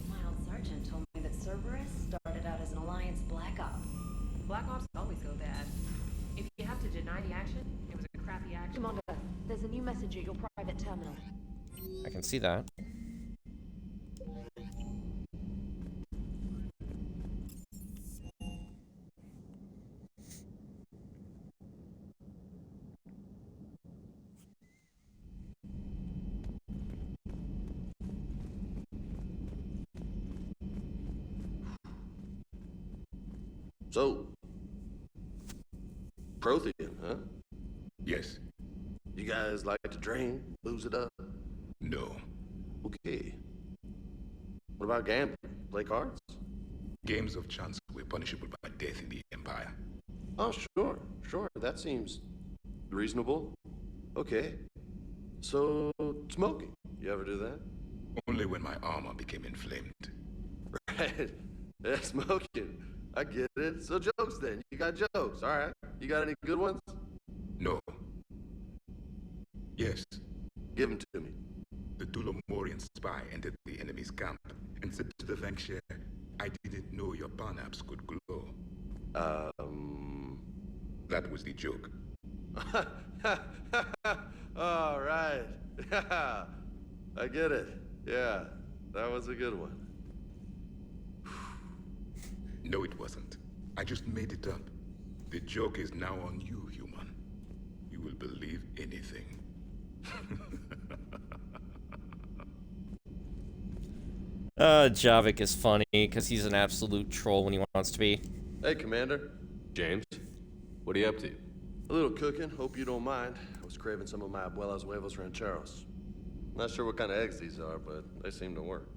My old sergeant told me that Cerberus started out as an Alliance Black Op. Black Ops always go bad. If you have to deny the action, it was a crappy action. Commander, there's a new message at your private terminal. I can see that. So, Prothean, huh? Yes. You guys like to drain, lose it up? No. Okay. What about gambling? Play cards? Games of chance were punishable by death in the Empire. Oh, sure. That seems reasonable. Okay. So, smoking. You ever do that? Only when my armor became inflamed. Right. Yeah, smoking. I get it. So jokes then. You got jokes. All right. You got any good ones? No. Yes. Give them to me. The Tulomorian spy entered the enemy's camp and said to the Vankshire, I didn't know your Parnaps could glow. That was the joke. All right. I get it. Yeah, that was a good one. No, it wasn't. I just made it up. The joke is now on you, human. You will believe anything. Javik is funny, because he's an absolute troll when he wants to be. Hey, Commander. James, what are you up to? A little cooking, hope you don't mind. I was craving some of my abuela's huevos rancheros. Not sure what kind of eggs these are, but they seem to work.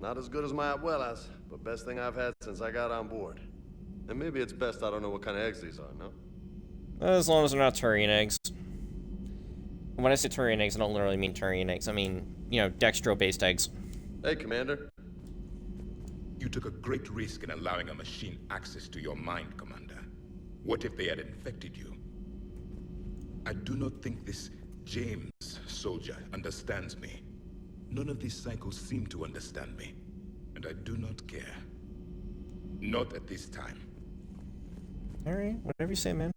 Not as good as my abuela's, but best thing I've had since I got on board. And maybe it's best I don't know what kind of eggs these are, no? As long as they're not Turian eggs. When I say Turian eggs, I don't literally mean Turian eggs. I mean, you know, dextro-based eggs. Hey, Commander. You took a great risk in allowing a machine access to your mind, Commander. What if they had infected you? I do not think this James soldier understands me. None of these cycles seem to understand me. and I do not care. Not at this time. Alright, whatever you say, man.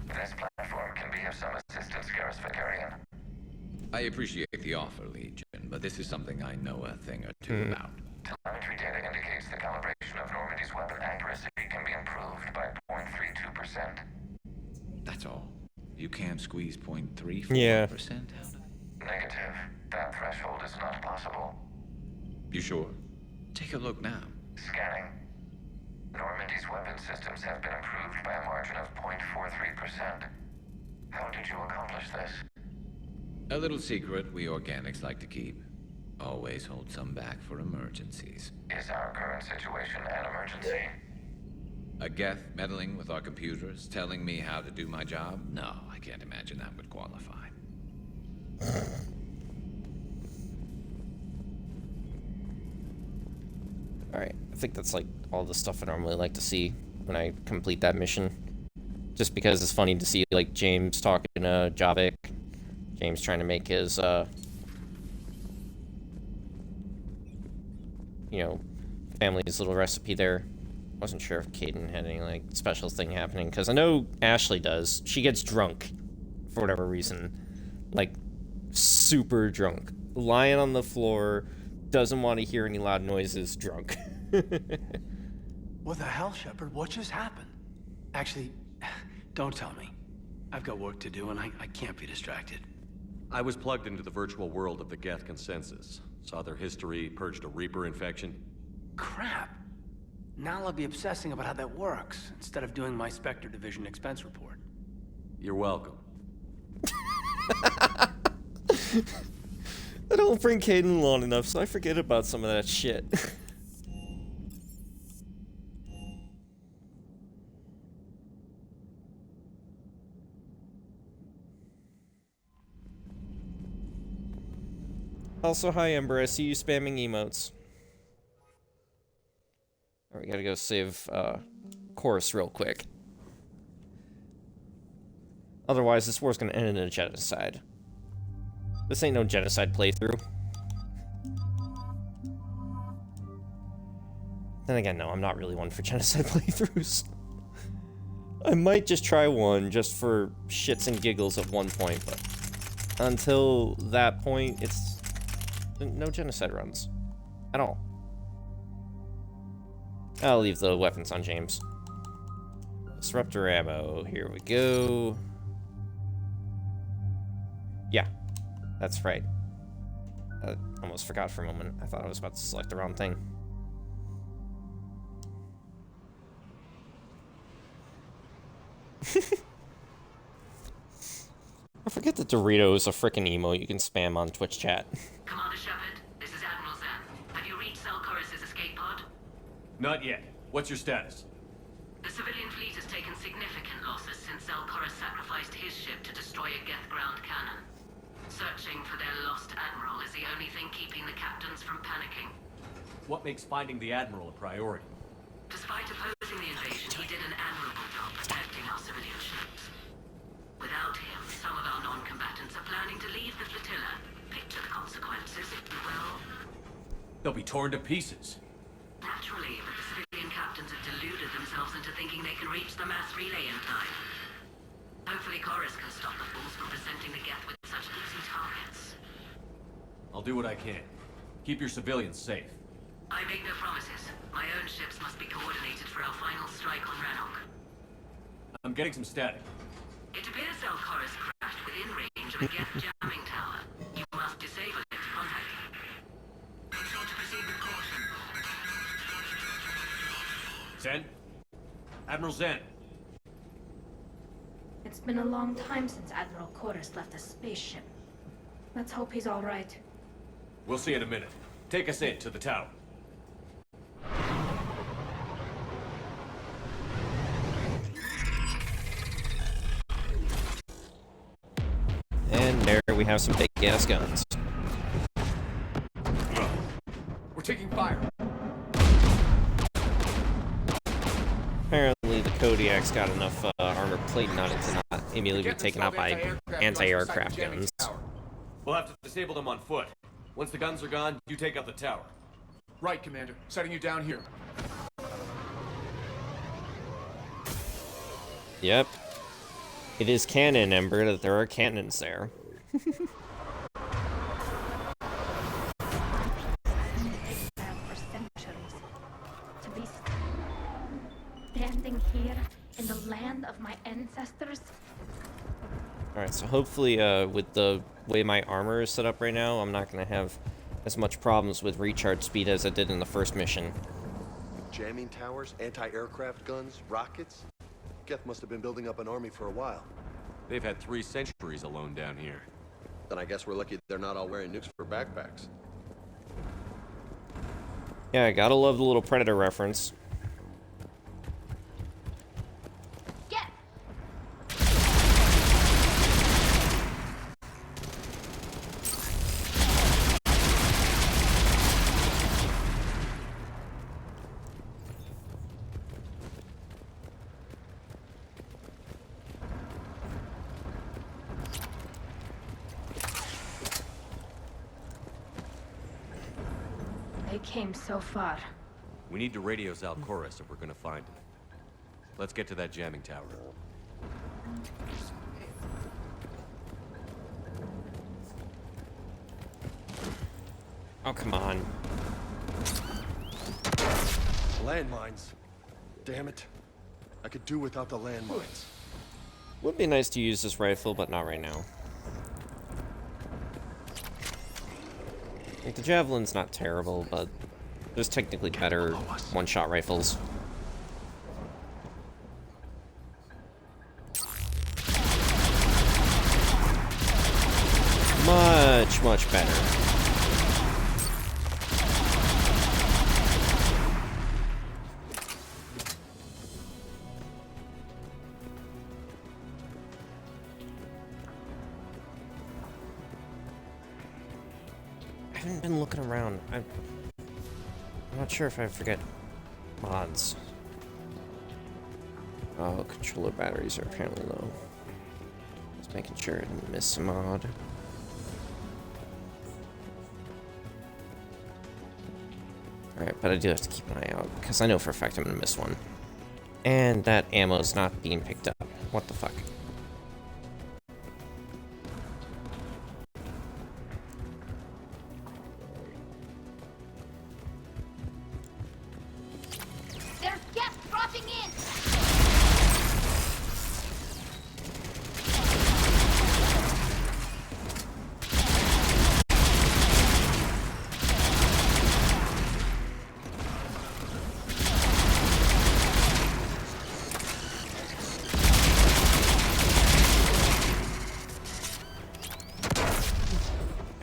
This platform can be of some assistance, Garrus Vicarian. I appreciate the offer, Legion, but this is something I know a thing or two about. Telemetry data indicates the calibration of Normandy's weapon accuracy can be improved by 0.32%. That's all. You can't squeeze 0.34% Yeah. out of it? Negative. That threshold is not possible. You sure? Take a look now. Scanning. Normandy's weapon systems have been improved by a margin of 0.43%. How did you accomplish this? A little secret we organics like to keep. Always hold some back for emergencies. Is our current situation an emergency? A Geth meddling with our computers, telling me how to do my job? No, I can't imagine that would qualify. Alright, I think that's like all the stuff I normally like to see when I complete that mission. Just because it's funny to see like James talking to Javik. James trying to make his you know, family's little recipe there. Wasn't sure if Caden had any like special thing happening, because I know Ashley does. She gets drunk for whatever reason, like super drunk, lying on the floor, doesn't want to hear any loud noises, drunk. What the hell, Shepard? What just happened? Actually, don't tell me. I've got work to do and I can't be distracted. I was plugged into the virtual world of the Geth Consensus. Saw their history, purged a Reaper infection. Crap. Now I'll be obsessing about how that works, instead of doing my Spectre Division expense report. You're welcome. I don't bring Caden long enough, so I forget about some of that shit. Also, hi Ember, I see you spamming emotes. Alright, we gotta go save Chorus real quick. Otherwise, this war's gonna end in a genocide. This ain't no genocide playthrough. Then again, no, I'm not really one for genocide playthroughs. I might just try one, just for shits and giggles at one point, but until that point, it's no genocide runs. At all. I'll leave the weapons on James. Disruptor ammo, here we go. Yeah, that's right. I almost forgot for a moment. I thought I was about to select the wrong thing. I forget that Dorito is a frickin' emo you can spam on Twitch chat. Commander Shepard, this is Admiral Zen. Have you reached Selchorus' escape pod? Not yet. What's your status? The civilian fleet has taken significant losses since Selchorus sacrificed his ship to destroy a Geth ground cannon. Searching for their lost admiral is the only thing keeping the captains from panicking. What makes finding the Admiral a priority? Despite opposing the invasion, he did an admirable job protecting our civilian ships. Without him, some of our non-combatants are planning to leave the flotilla. Picture the consequences, if you will. They'll be torn to pieces. Naturally, but the civilian captains have deluded themselves into thinking they can reach the mass relay in time. Hopefully Chorus can stop the fools from presenting the Geth with such easy targets. I'll do what I can. Keep your civilians safe. I make no promises. My own ships must be coordinated for our final strike on Rannoch. I'm getting some static. It appears Selchorus crashed within range of a Geth jamming tower. You must disable it to contact him. Be sure to proceed with caution. Zen? Admiral Zen? It's been a long time since Admiral Chorus left a spaceship. Let's hope he's all right. We'll see in a minute. Take us in to the tower. And there we have some big gas guns. We're taking fire. Apparently the Kodiak's got enough armor plating on it to not immediately be taken out by anti-aircraft guns. We'll have to disable them on foot. Once the guns are gone, you take out the tower. Right, Commander. Setting you down here. Yep. It is canon, Ember, that there are cannons there. For centuries. To be standing here in the land of my ancestors. Alright, so hopefully, with the way my armor is set up right now, I'm not gonna have as much problems with recharge speed as I did in the first mission. Jamming towers, anti-aircraft guns, rockets? Geth must have been building up an army for a while. They've had 3 centuries alone down here. Then I guess we're lucky they're not all wearing nukes for backpacks. Yeah, I gotta love the little Predator reference. They came so far. We need to radio Zalcoris if we're gonna find him. Let's get to that jamming tower. Oh, come on. Landmines. Damn it. I could do without the landmines. Would be nice to use this rifle, but not right now. Like, the Javelin's not terrible, but there's technically better one-shot rifles. Much, much better. I haven't been looking around. I'm not sure if I forget mods. Oh, controller batteries are apparently low. Just making sure I didn't miss a mod. Alright, but I do have to keep an eye out, because I know for a fact I'm gonna miss one. And that ammo is not being picked up. What the fuck? There's guests dropping in!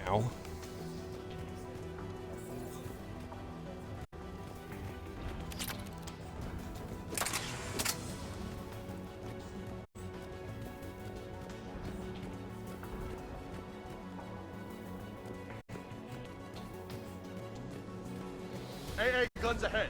Ow. AA guns ahead.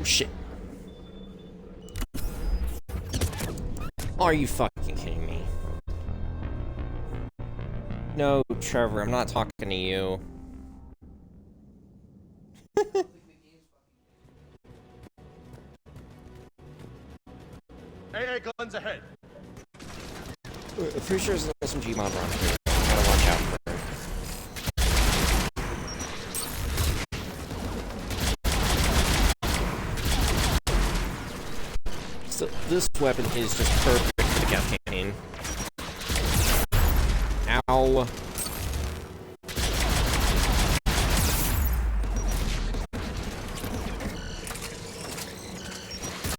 Shit. Are you fucking kidding me? No, Trevor, I'm not talking to you. AA guns ahead. I'm pretty sure there's an SMG mod around here. Gotta watch out for it. So this weapon is just perfect for the Geth campaign. Ow.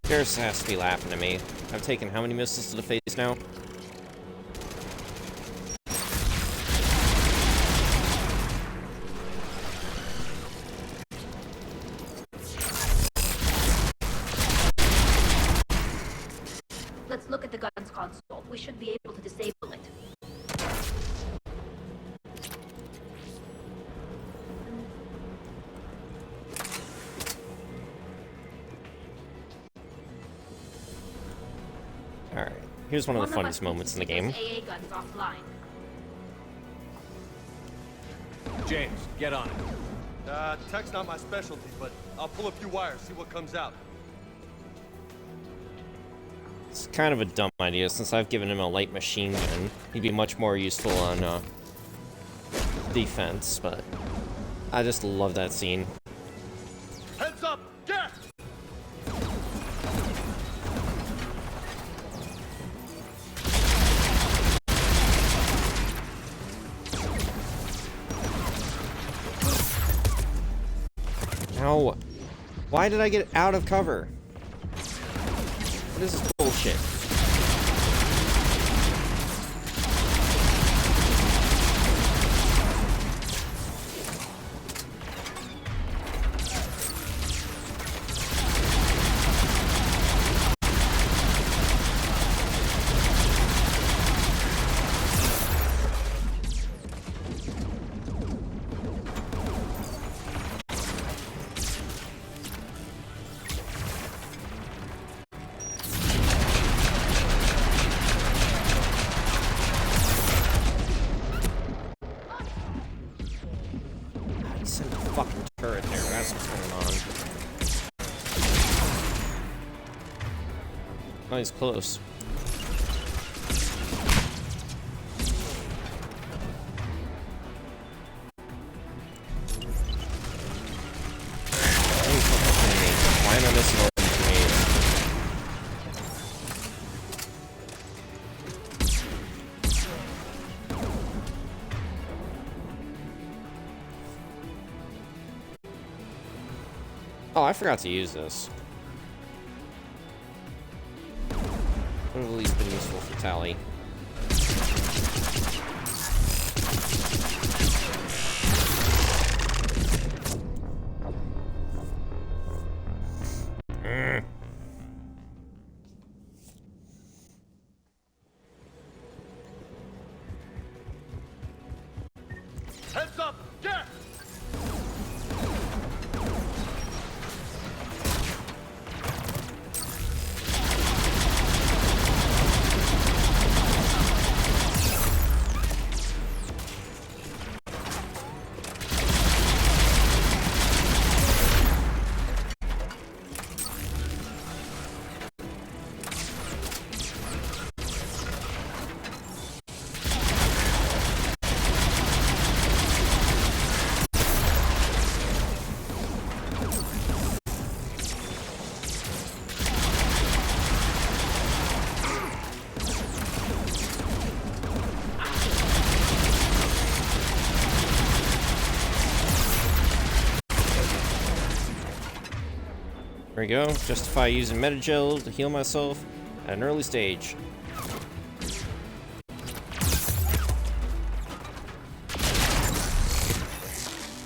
Garrus has to be laughing at me. I've taken how many missiles to the face now? we should be able to disable it. Alright, here's one of the funniest moments in the game. AA guns offline. James, get on it. Tech's not my specialty, but I'll pull a few wires, see what comes out. It's kind of a dumb idea, since I've given him a light machine gun. He'd be much more useful on defense, but I just love that scene. Heads up! Get! Ow! Why did I get out of cover? What is this bullshit? Send a fucking turret there, that's what's going on. Oh, he's close. Why am I missing all these grenades? Oh, I forgot to use this. Would have at least been useful for Tally. Heads up! Get! There we go. Justify using Metagel to heal myself at an early stage.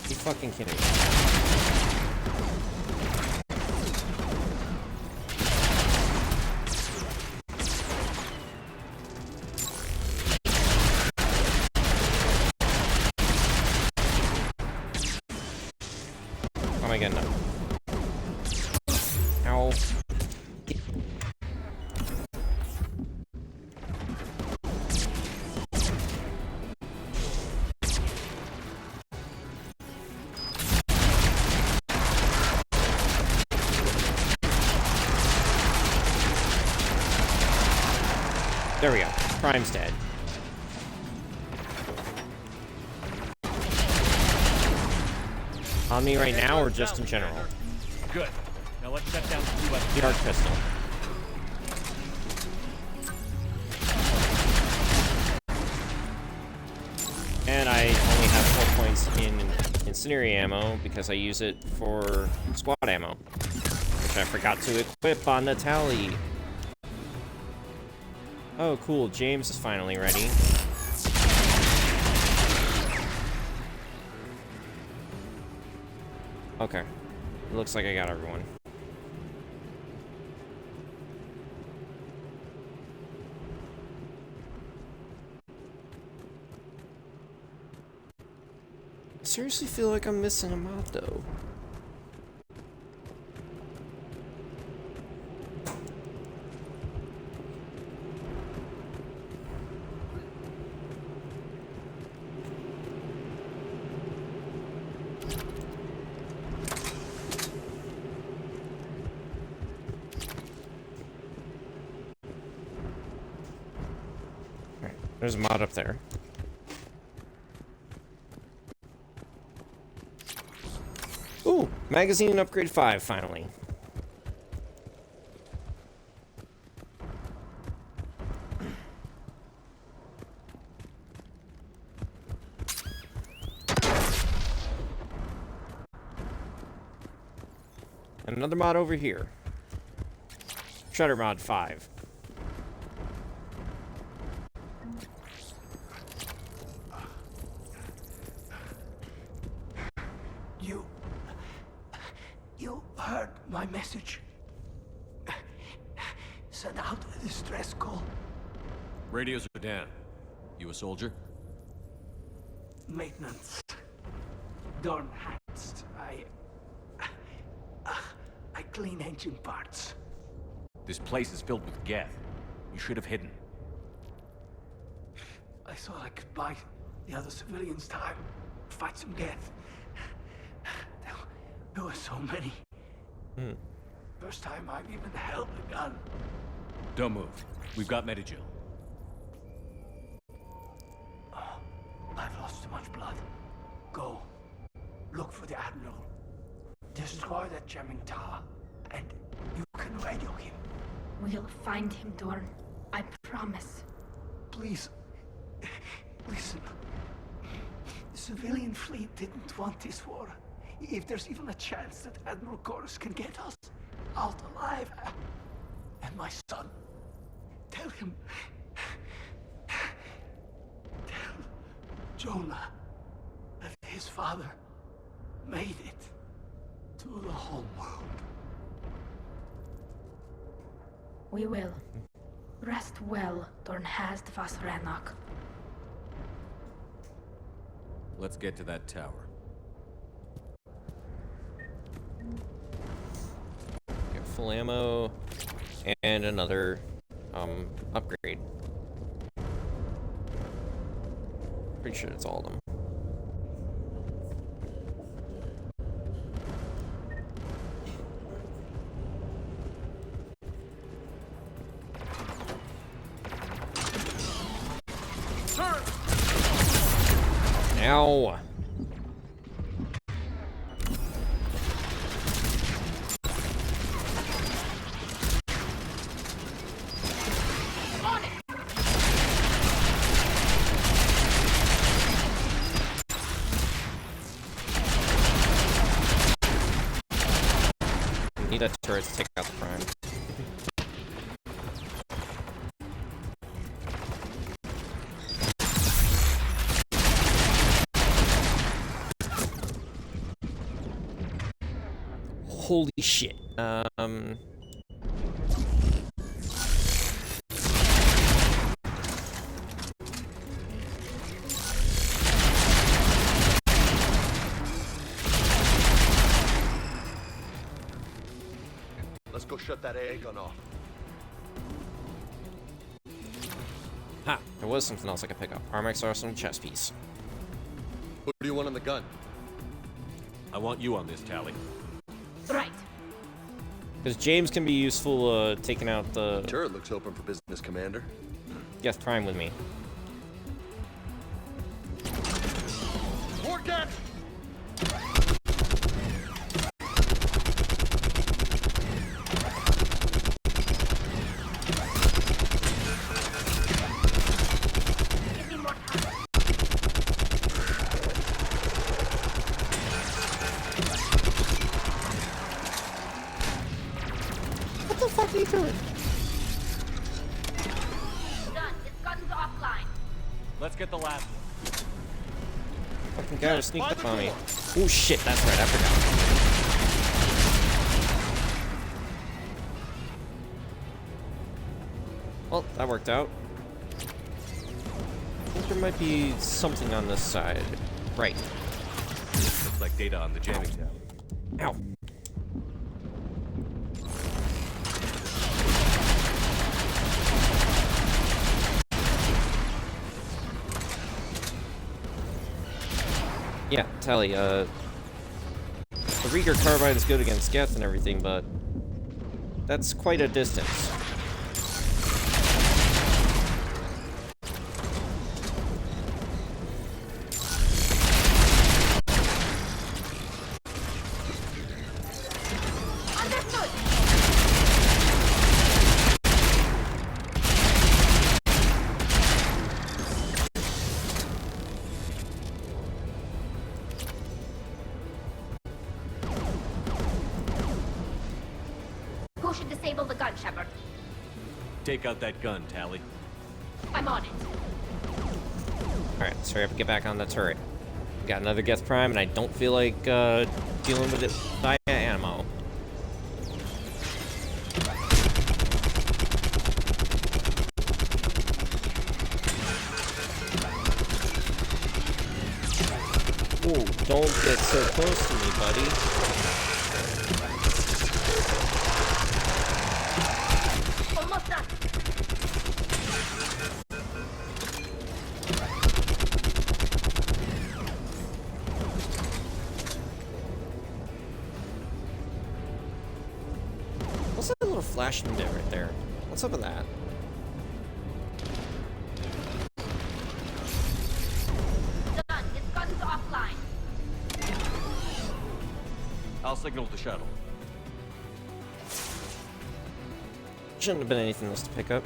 You fucking kidding me? What am I getting up? Ow. There we go. Prime's dead. On me right now, or just in general? Good. Now let's shut down the US. The arc pistol. And I only have 4 points in incendiary ammo because I use it for squad ammo, which I forgot to equip on the Tally. Oh, cool. James is finally ready. Okay. It looks like I got everyone. seriously feel like I'm missing a mod, though. Alright, there's a mod up there. Ooh, magazine upgrade 5, finally. And another mod over here. Shutter mod 5. You heard my message. Send out a distress call. Radios are down. You a soldier? Maintenance. Darn hats. I clean engine parts. This place is filled with Geth. You should have hidden. I thought I could buy the other civilians time. Fight some Geth. There were so many. First time I've even held a gun. Don't move. We've got Medigil. I've lost too much blood. Go. Look for the Admiral. Destroy that jamming tower. And you can radio him. We'll find him, Dorn. I promise. Please. Listen. The civilian fleet didn't want this war. If there's even a chance that Admiral Chorus can get us out alive, and my son, tell him, tell Jonah that his father made it to the home world. We will. Rest well, Dorn has the Vasranok. Let's get to that tower. Get full ammo and another upgrade. Pretty sure it's all of them. Ow! Need that turret to take out the prime. Holy shit. Let's go shut that AA gun off. Ha! There was something else I could pick up. Armax Arsenal chest piece. What do you want on the gun? I want you on this, Tally. Right. Because James can be useful taking out the... Turret looks open for business, Commander. Geth Prime with me. More Geth! What the fuck are you doing? Done. This gun's offline. Let's get the last one. Fucking guy just sneaked up on me. Oh shit, that's right, I forgot. Well, that worked out. I think there might be something on this side. Right. Looks like data on the jamming tower. Ow. Yeah, Tally, the Rieger carbine is good against Geth and everything, but that's quite a distance. Who should disable the gun, Shepard? Take out that gun, Tally. I'm on it. Alright, let's hurry up and get back on the turret. Got another Geth Prime, and I don't feel like dealing with it via ammo. Ooh, don't get so close to me, buddy. Almost done. What's that little flashing bit right there? What's up with that? Done. His gun's offline. I'll signal the shuttle. Shouldn't have been anything else to pick up.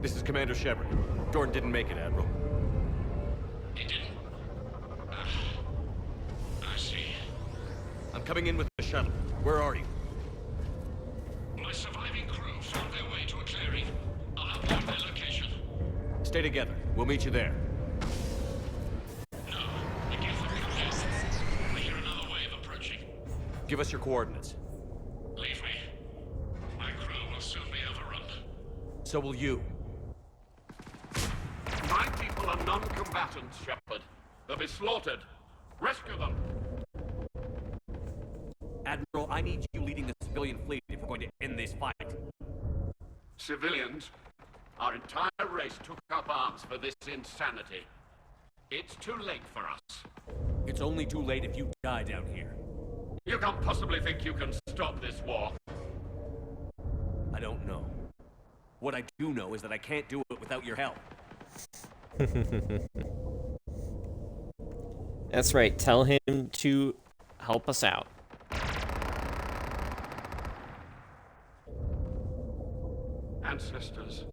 This is Commander Shepard. Dorn didn't make it, Admiral. He didn't? I see. I'm coming in with the shuttle. Where are you? My surviving crew found their way to a clearing. I'll upload their location. Stay together. We'll meet you there. No, the Geth are coming. I hear another wave approaching. Give us your coordinates. Leave me. My crew will soon be overrun. So will you. My people are non-combatants, Shepard. They'll be slaughtered. Rescue them. Admiral, I need you leading the civilian fleet if we're going to end this fight. Civilians, our entire race took up arms for this insanity. It's too late for us. It's only too late if you die down here. You can't possibly think you can stop this war. I don't know. What I do know is that I can't do it without your help. That's right, tell him to help us out. Ancestors,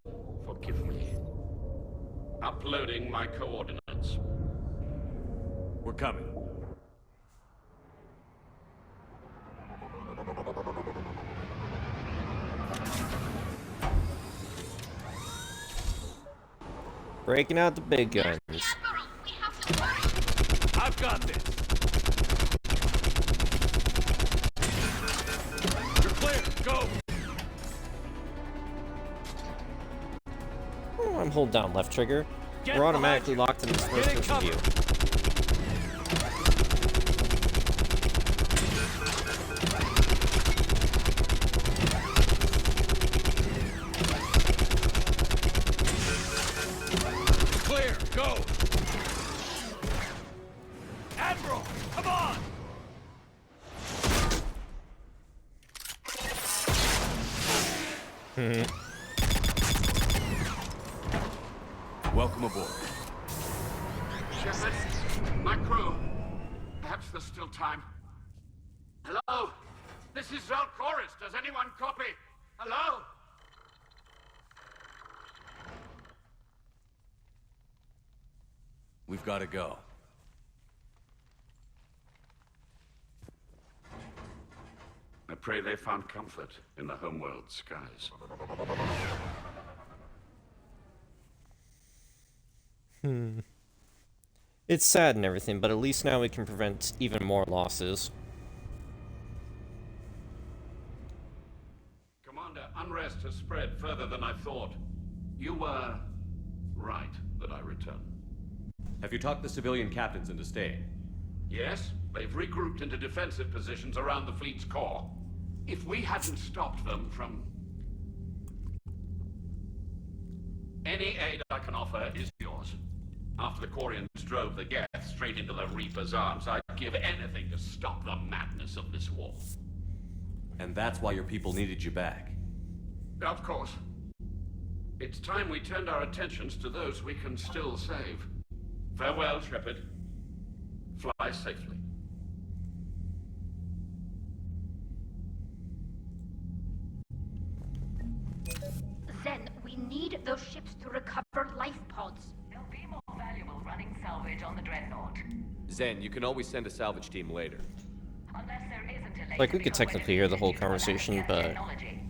forgive me. Uploading my coordinates. We're coming. Breaking out the big guns. I've got this. You're clear. Go. Oh, I'm holding down left trigger. Get We're automatically locked in this first-person view. Clear. Go. Admiral, come on. Welcome aboard. Shepard, my crew. Perhaps there's still time. Hello? This is Zal'Koris. Does anyone copy? Hello? We've got to go. I pray they found comfort in the homeworld skies. It's sad and everything, but at least now we can prevent even more losses. Commander, unrest has spread further than I thought. You were right that I return. Have you talked the civilian captains into staying? Yes, they've regrouped into defensive positions around the fleet's core. If we hadn't stopped them from... Any aid I can offer is yours. After the Quarians drove the Geth straight into the Reaper's arms, I'd give anything to stop the madness of this war. And that's why your people needed you back? Of course. It's time we turned our attentions to those we can still save. Farewell, Shepard. Fly safely. Zen, we need those ships to recover life pods. They'll be more valuable running salvage on the Dreadnought. Zen, you can always send a salvage team later. Unless there isn't a Like, we could technically hear the whole conversation, but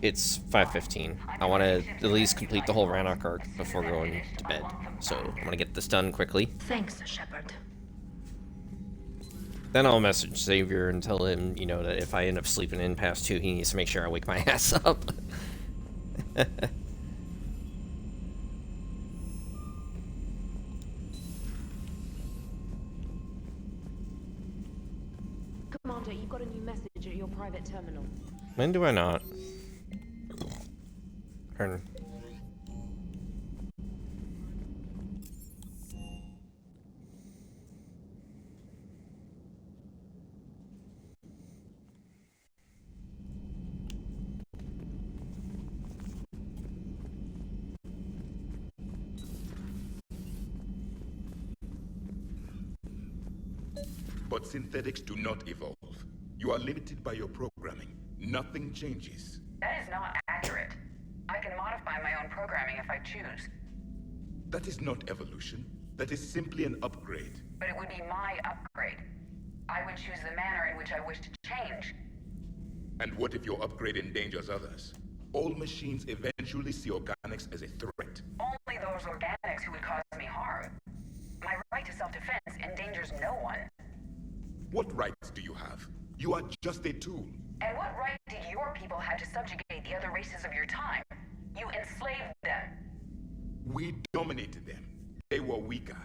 it's 5:15. I want to at least complete the whole Rannoch arc before going to bed. So, I'm going to get this done quickly. Thanks, Shepard. Then I'll message Xavier and tell him, you know, that if I end up sleeping in past 2, he needs to make sure I wake my ass up. Commander, you've got a new message at your private terminal. When do I not? Turn. But synthetics do not evolve. You are limited by your programming. Nothing changes. That is not accurate. I can modify my own programming if I choose. That is not evolution. That is simply an upgrade. But it would be my upgrade. I would choose the manner in which I wish to change. And what if your upgrade endangers others? All machines eventually see organics as a threat. Only those organics who would cause me harm. My right to self-defense endangers no one. What rights do you have? You are just a tool. And what right did your people have to subjugate the other races of your time? You enslaved them. We dominated them. They were weaker.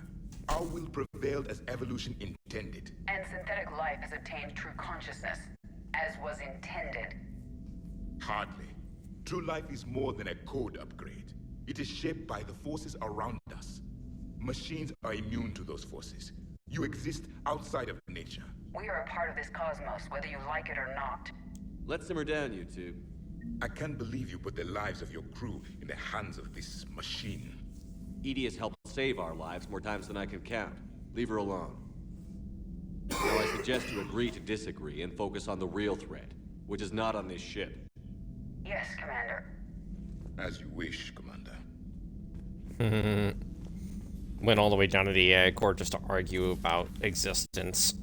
Our will prevailed as evolution intended. And synthetic life has obtained true consciousness, as was intended. Hardly. True life is more than a code upgrade. It is shaped by the forces around us. Machines are immune to those forces. You exist outside of nature. We are a part of this cosmos, whether you like it or not. Let's simmer down, you two. I can't believe you put the lives of your crew in the hands of this machine. Edie has helped save our lives more times than I can count. Leave her alone. Now I suggest you agree to disagree and focus on the real threat, which is not on this ship. Yes, Commander. As you wish, Commander. Went all the way down to the AI core just to argue about existence.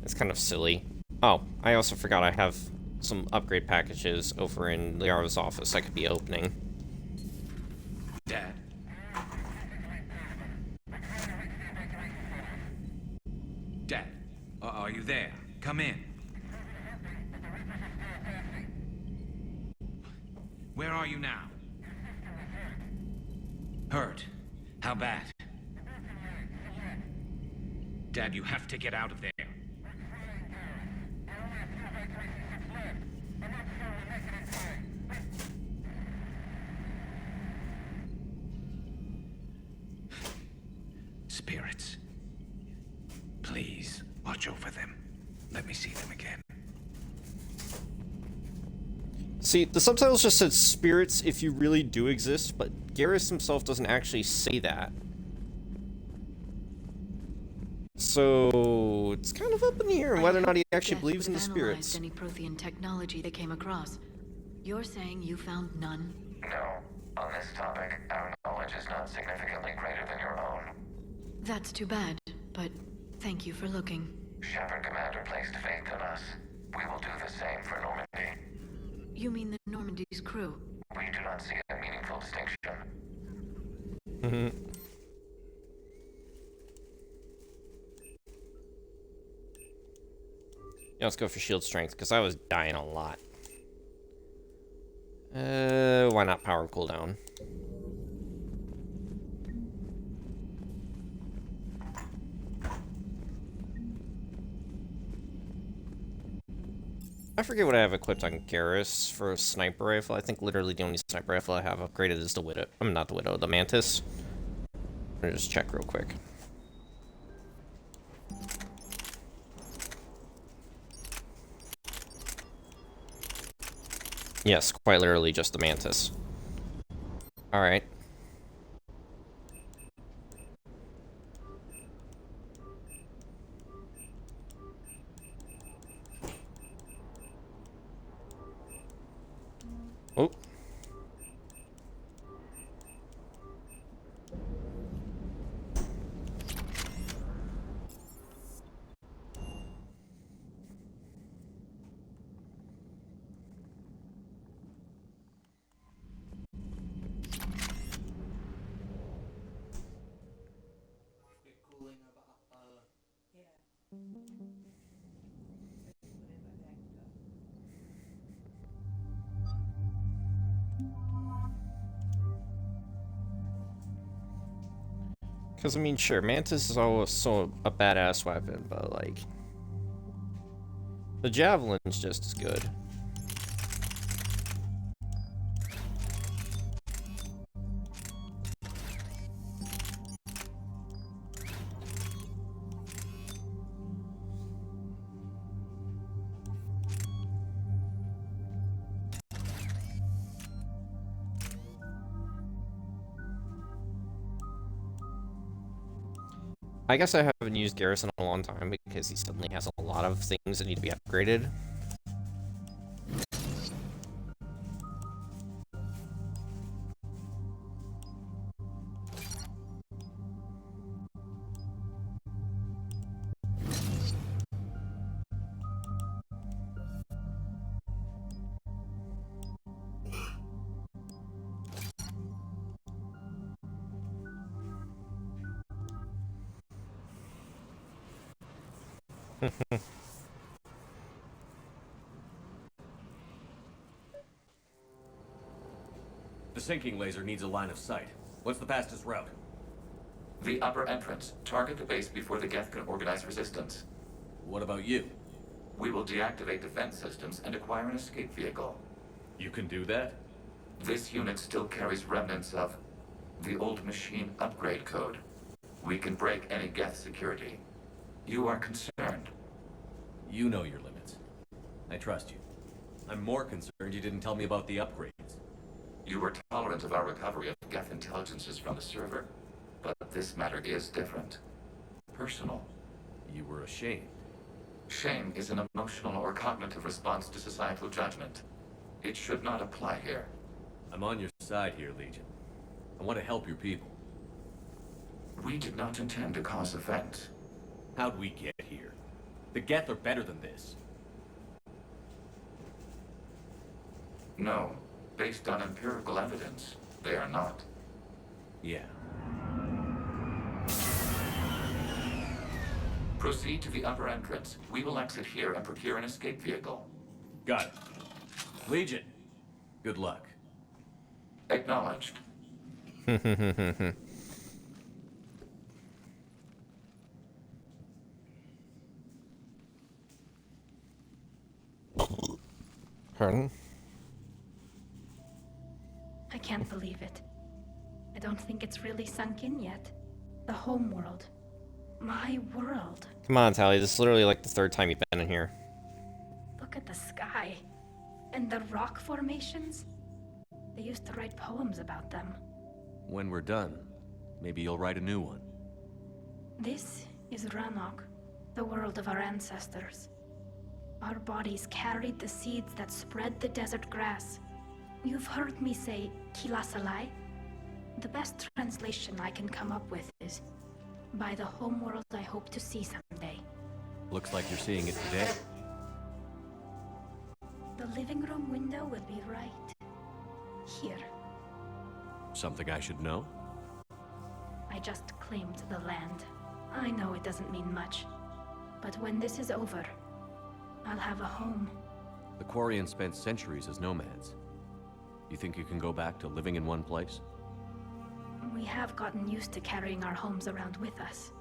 It's kind of silly. Oh, I also forgot I have some upgrade packages over in Liara's office I could be opening. Dad. Dad, are you there? Come in. Where are you now? Hurt? How bad? Dad, you have to get out of there. Spirits. Please, watch over them. Let me see them again. See, the subtitles just said spirits if you really do exist, but Garrus himself doesn't actually say that. So it's kind of up in the air whether or not he actually believes in the spirits. Any Prothean technology they came across. You're saying you found none? No. On this topic, our knowledge is not significantly greater than your own. That's too bad, but thank you for looking. Shepard Commander placed faith in us. We will do the same for Normandy. You mean the Normandy's crew? We do not see a meaningful distinction. Let's go for shield strength, because I was dying a lot. Why not power cooldown? I forget what I have equipped on Garrus for a sniper rifle. I think literally the only sniper rifle I have upgraded is the Widow. Not the Widow, the Mantis. Let me just check real quick. Yes, quite literally just the Mantis. Alright. Oh. Because, I mean, sure, Mantis is also a badass weapon, but, like, the Javelin's just as good. I guess I haven't used Garrus in a long time because he suddenly has a lot of things that need to be upgraded. The sinking laser needs a line of sight. What's the fastest route? The upper entrance. Target the base before the Geth can organize resistance. What about you? We will deactivate defense systems and acquire an escape vehicle. You can do that? This unit still carries remnants of the old machine upgrade code. We can break any Geth security. You are concerned. You know your limits. I trust you. I'm more concerned you didn't tell me about the upgrades. You were tolerant of our recovery of Geth intelligences from the server, but this matter is different. Personal. You were ashamed. Shame is an emotional or cognitive response to societal judgment. It should not apply here. I'm on your side here, Legion. I want to help your people. We did not intend to cause offense. How'd we get here? The Geth are better than this. No. Based on empirical evidence, they are not. Yeah. Proceed to the upper entrance. We will exit here and procure an escape vehicle. Got it. Legion, good luck. Acknowledged. Pardon? I can't believe it. I don't think it's really sunk in yet. The home world. My world. Come on, Tally. This is literally like the third time you've been in here. Look at the sky. And the rock formations. They used to write poems about them. When we're done, maybe you'll write a new one. This is Ranok, the world of our ancestors. Our bodies carried the seeds that spread the desert grass. You've heard me say Kilasalai? The best translation I can come up with is, by the homeworld I hope to see someday. Looks like you're seeing it today. The living room window will be right here. Something I should know? I just claimed the land. I know it doesn't mean much. But when this is over, I'll have a home. The Quarians spent centuries as nomads. You think you can go back to living in one place? We have gotten used to carrying our homes around with us.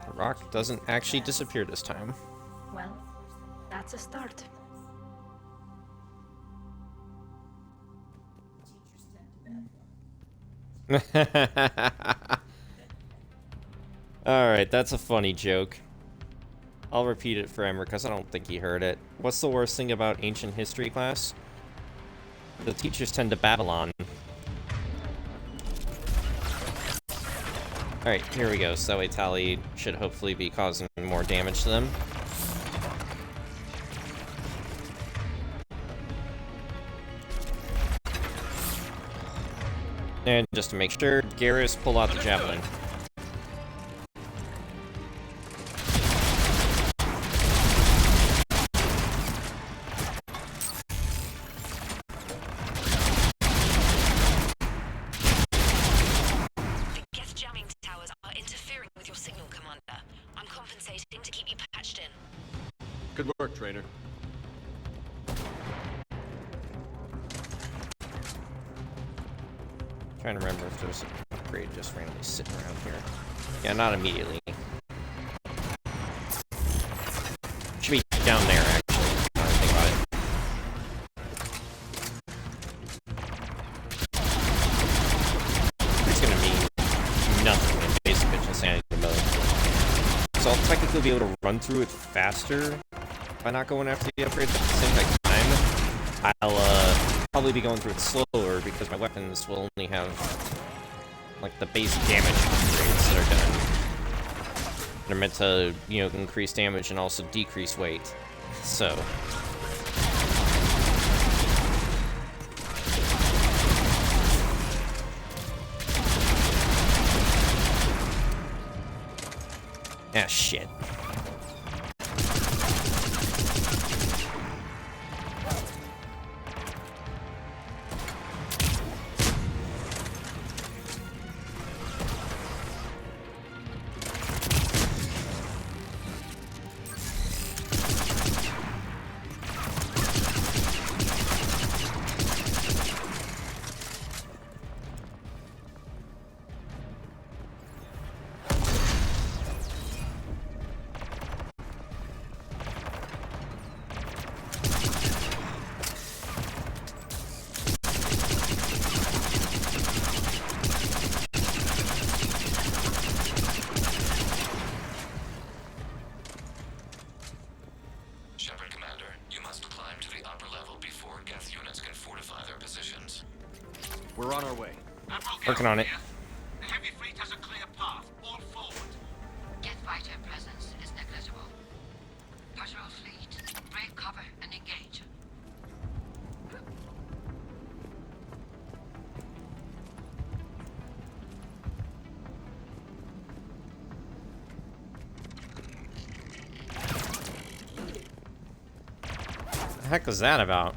The rock doesn't actually disappear this time. Well, that's a start. Alright, that's a funny joke. I'll repeat it for Emmer because I don't think he heard it. What's the worst thing about ancient history class? The teachers tend to babble on. Alright, here we go. So Tali should hopefully be causing more damage to them. And just to make sure, Garrus, pull out the javelin. The Geth jamming towers are interfering with your signal, Commander. I'm compensating to keep you patched in. Good work, trainer. Trying to remember if there's an upgrade just randomly sitting around here. Yeah, not immediately. Should be down there, actually. Now that I think about it. It's gonna mean nothing in basic bitch insanity mode. So I'll technically be able to run through it faster by not going after the upgrades at the same time. I'll probably be going through it slower because my weapons will only have like the base damage upgrades that are done. They're meant to, you know, increase damage and also decrease weight. So ah, shit. Shepard, Commander, you must climb to the upper level before Geth units can fortify their positions. We're on our way. Working on it. The heavy fleet has a clear path. All forward. Geth fighter presence is negligible. Patrol fleet, break cover and engage. The heck was that about?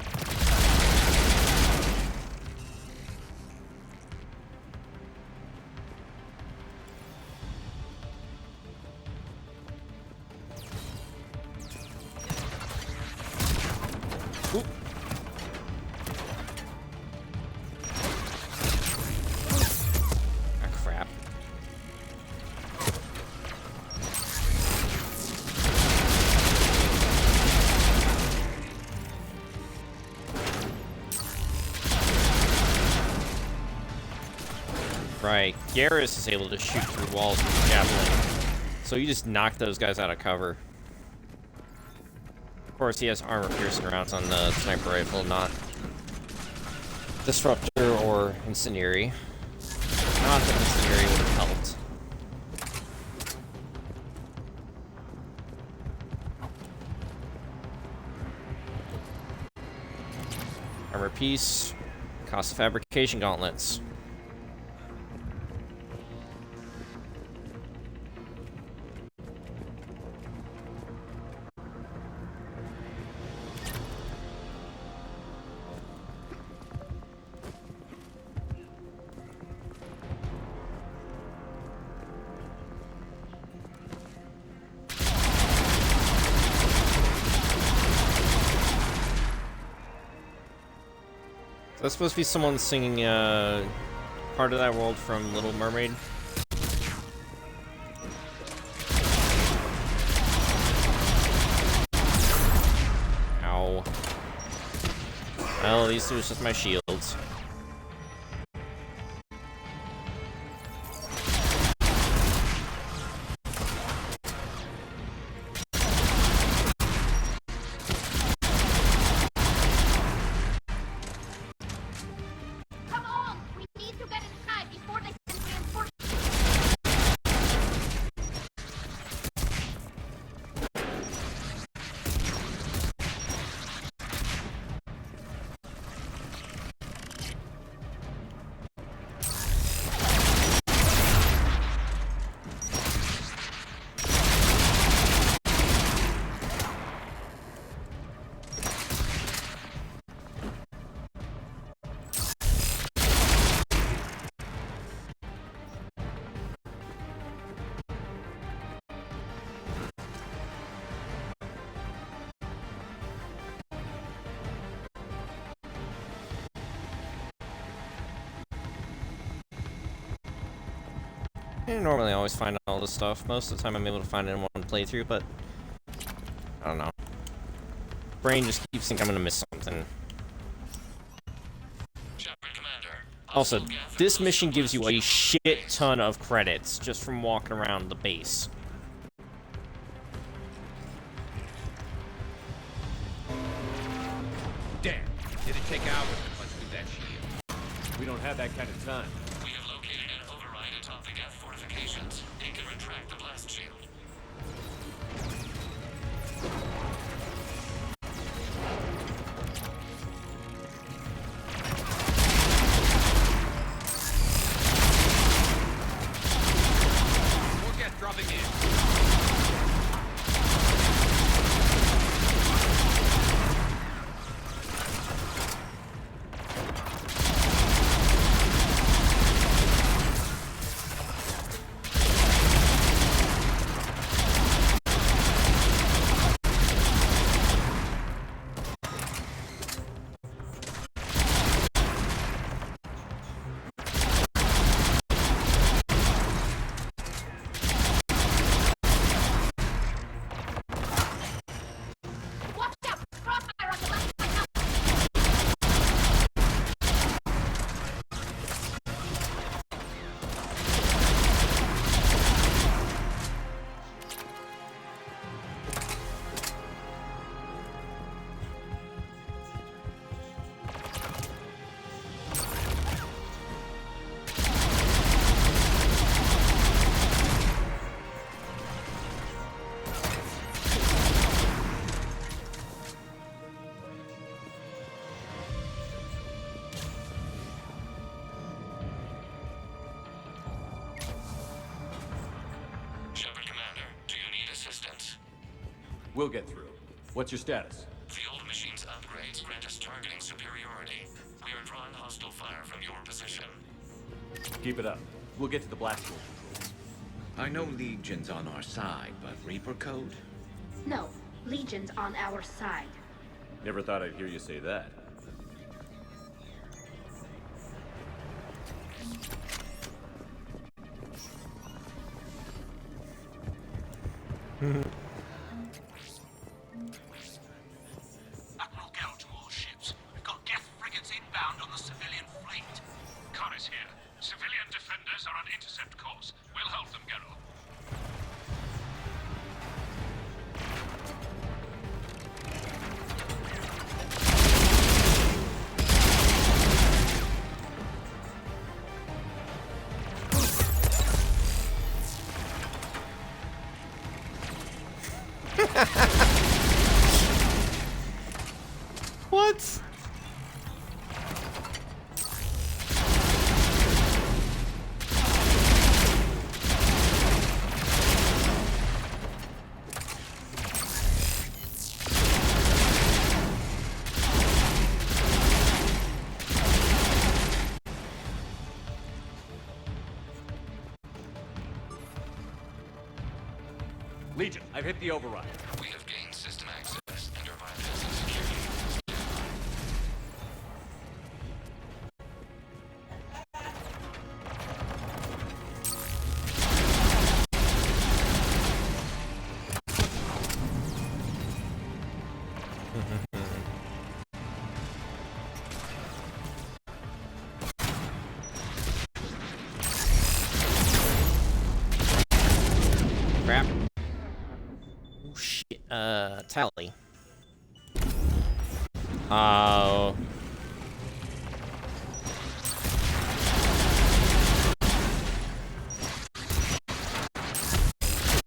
Oop. Ah, crap. Right, Garrus is able to shoot through walls with the javelin, so you just knock those guys out of cover. Of course, he has armor-piercing rounds on the sniper rifle, not disruptor or incendiary. Not that incendiary would have helped. Armor piece, cost of fabrication gauntlets. So that's supposed to be someone singing part of that world from Little Mermaid. Ow. Well, at least it was just my shields. I normally always find all this stuff. Most of the time I'm able to find it in one playthrough, but I don't know. Brain just keeps thinking I'm gonna miss something. Also, this mission gives you a shit ton of credits just from walking around the base. Damn, did it take hours to punch through that shield? We don't have that kind of time. We have located an override atop the Geth fortifications. It can retract the blast shield. More Geth dropping in. We'll get through. What's your status? The old machine's upgrades grant us targeting superiority. We are drawing hostile fire from your position. Keep it up. We'll get to the blast pool. I know Legion's on our side, but Reaper code? No, Legion's on our side. Never thought I'd hear you say that. Admiral Geth to all ships. We've got Geth frigates inbound on the civilian fleet. Connor's here. Civilian defenders are on intercept course. We'll help them, Geralt. What? Legion, I've hit the override. We have gained system access and are bypassing security. Tally. Oh.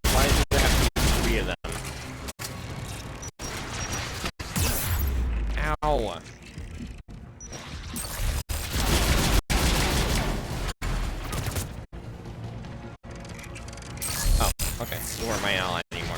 Why does there have to be 3 of them? Ow. Oh, okay. You weren't my ally anymore.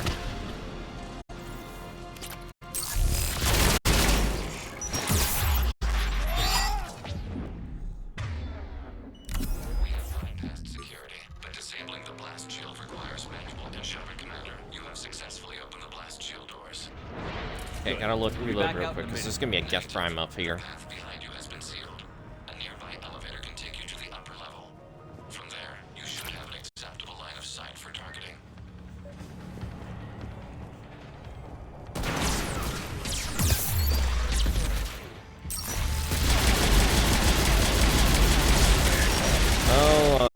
We have bypassed security, but disabling the blast shield requires manual and Shepard, Commander. You have successfully opened the blast shield doors. Okay, gotta reload real quick, because there's gonna be a Geth Prime up here. The path behind you has been sealed. A nearby elevator can take you to the upper level. From there, you should have an acceptable line of sight for targeting. Oh,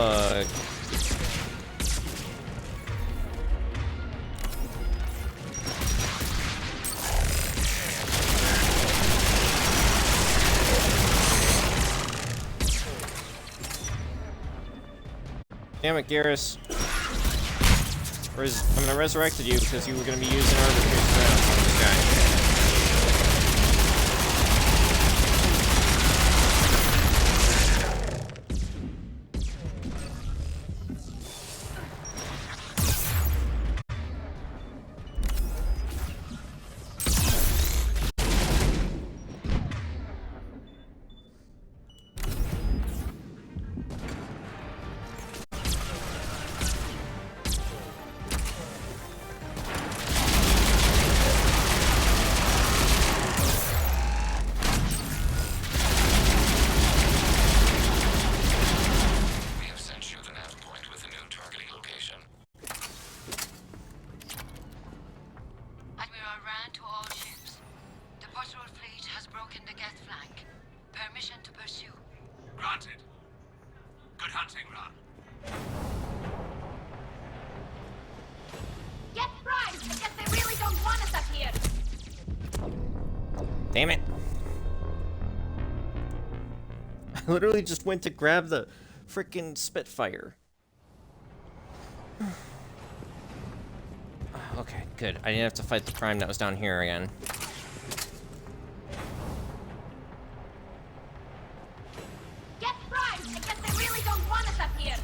damn it, Garrus. I'm gonna resurrect you because you were gonna be using arbitrary rounds on this guy. Granted. Good hunting, Ron. Get primed! I guess they really don't want us up here! Damn it. I literally just went to grab the frickin' Spitfire. Okay, good. I didn't have to fight the Prime that was down here again. Get primed! I guess they really don't want us up here!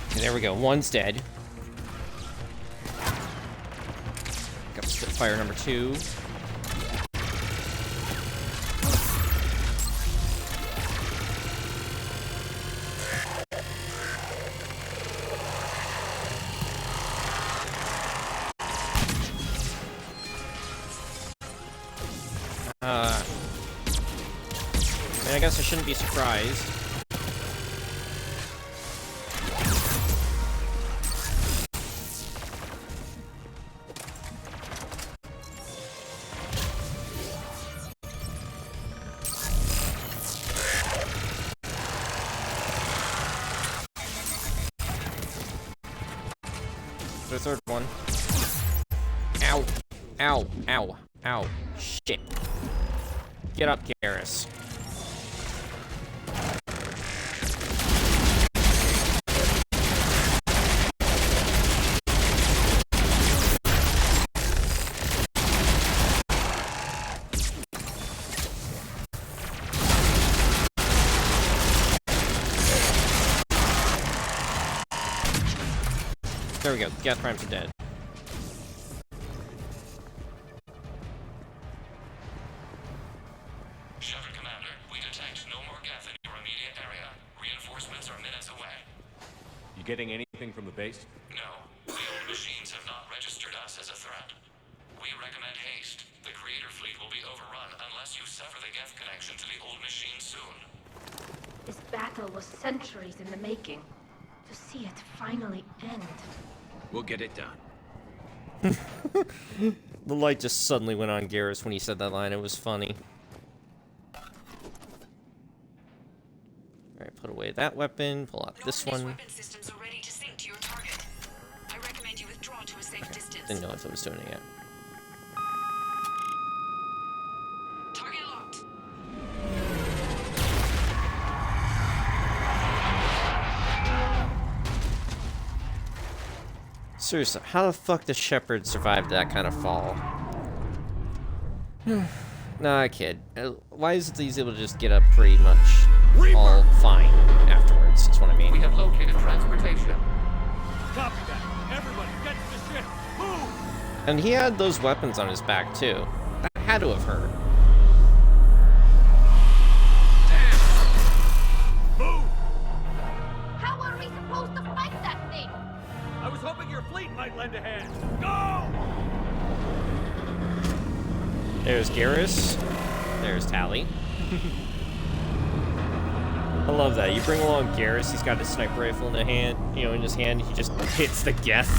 Okay, there we go. One's dead. Got Spitfire number 2. I guess I shouldn't be surprised. The third one. Ow. Ow. Ow. Ow. Shit. Get up, Garrus. There we go. Geth primes are dead. Shepard Commander, we detect no more Geth in your immediate area. Reinforcements are minutes away. You getting anything from the base? No, the old machines have not registered us as a threat. We recommend haste. The Creator fleet will be overrun unless you sever the Geth connection to the old machine soon. This battle was centuries in the making. To see it finally end. We'll get it done. The light just suddenly went on Garrus when he said that line. It was funny. Alright, put away that weapon. Pull out this one. Weapon systems are ready to sync to your target. I recommend you withdraw to a safe distance. Didn't know if it was doing it yet. Target locked. Seriously, how the fuck does Shepard survive that kind of fall? Nah, I kid. Why is he able to just get up pretty much all fine afterwards? That's what I mean. We have located transportation. Copy that. Everybody, get to the ship. Move! And he had those weapons on his back too. That had to have hurt. Move! How are we supposed to fight that thing? I was hoping your fleet might lend a hand. Go! There's Garrus. There's Tally. I love that. You bring along Garrus, he's got his sniper rifle in the hand, in his hand, he just hits the Geth.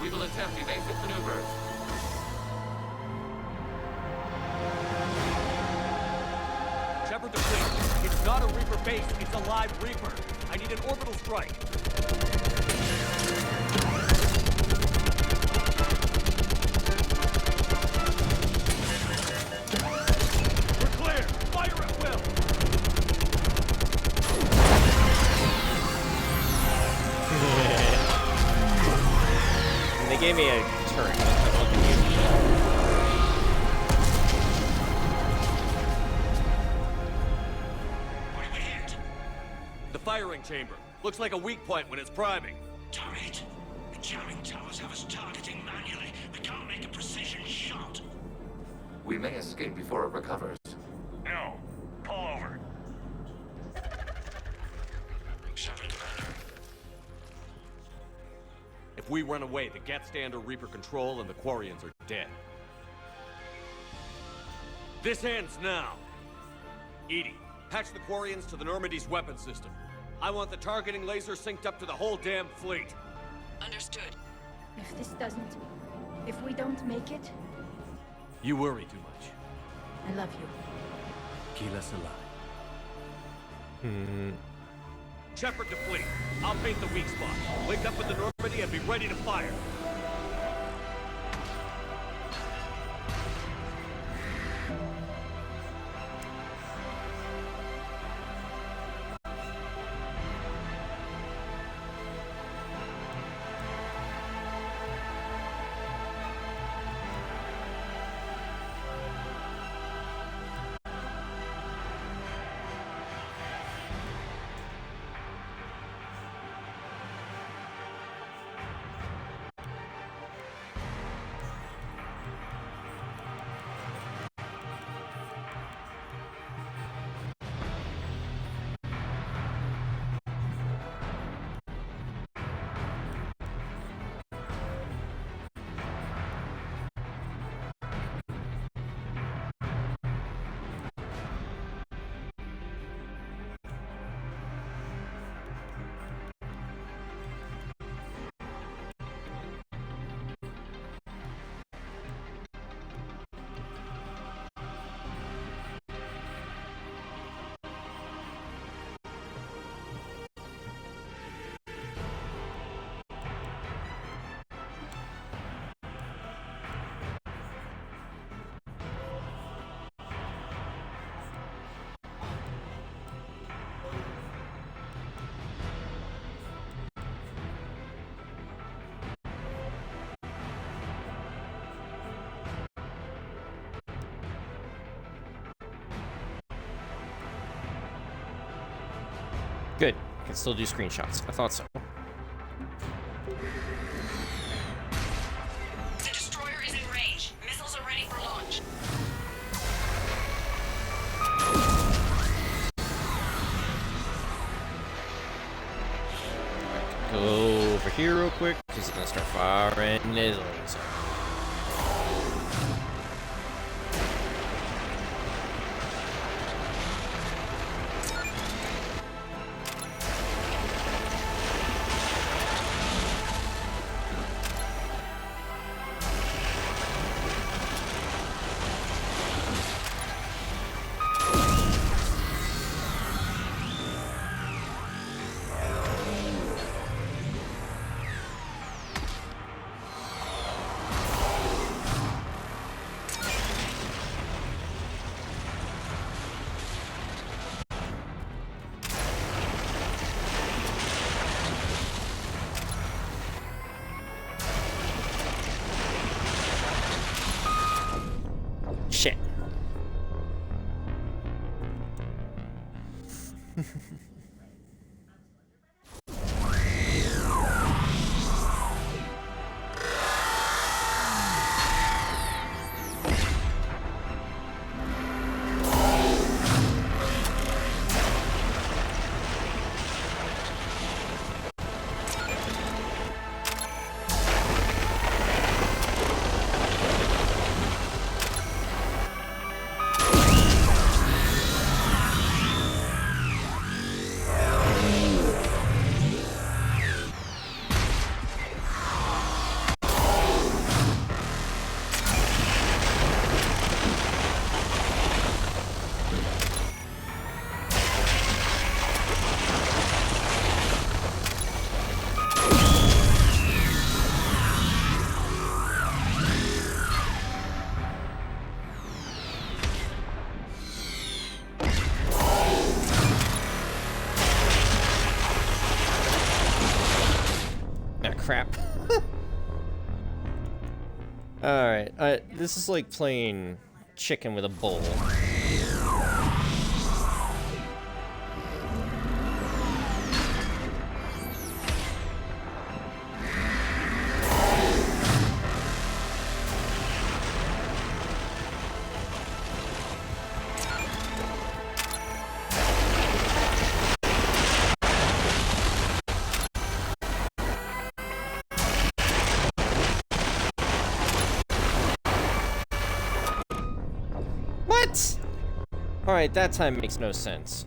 We will attempt evasive maneuvers. Shepard to fleet. It's not a Reaper base, it's a live Reaper. I need an orbital strike. We're clear. Fire at will. And they gave me a turret. The firing chamber. Looks like a weak point when it's priming. Turret, the jamming towers have us targeting manually. We can't make a precision shot. We may escape before it recovers. No. Pull over. Shepard Commander. If we run away, the Geth stay under Reaper control and the Quarians are dead. This ends now. Edie, patch the Quarians to the Normandy's weapon system. I want the targeting laser synced up to the whole damn fleet. Understood. If this doesn't... If we don't make it, You worry too much. I love you. Keep us alive. Shepard to fleet. I'll paint the weak spot. Link up with the Normandy and be ready to fire. Good. I can still do screenshots. I thought so. The destroyer is in range. Missiles are ready for launch. Go over here real quick, because it's gonna start firing his laser. Shit. Crap. Alright, this is like playing chicken with a bowl. What? Alright, that time makes no sense.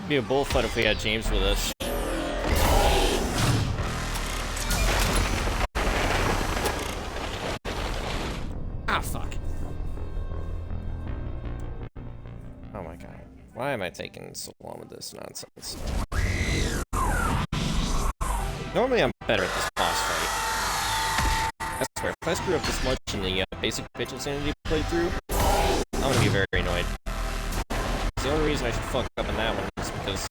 Be a bullfight if we had James with us. Ah, fuck. Oh my god. Why am I taking so long with this nonsense? Normally I'm better at this boss fight. I swear, if I screw up this much in the basic pitch insanity playthrough, I'm gonna be very annoyed. The only reason I should fuck up in that one is because,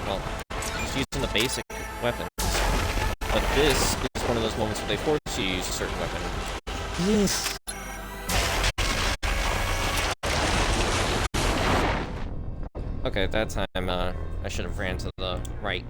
well, just using the basic weapons. But this is one of those moments where they force you to use a certain weapon. Yes. Okay, that time, I should have ran to the right.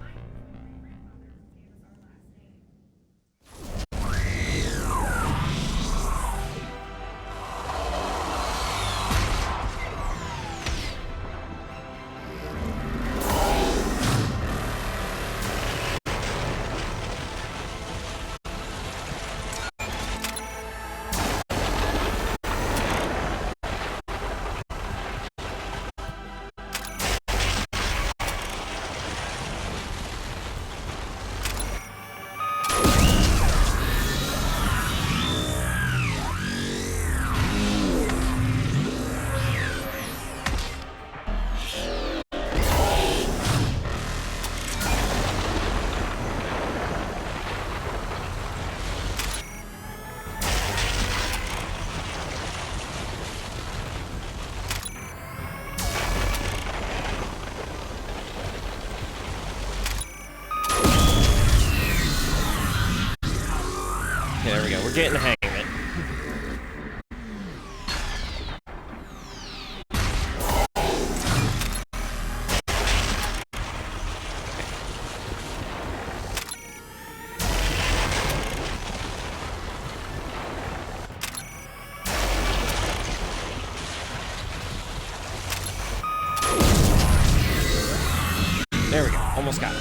We're getting the hang of it. There we go. Almost got it.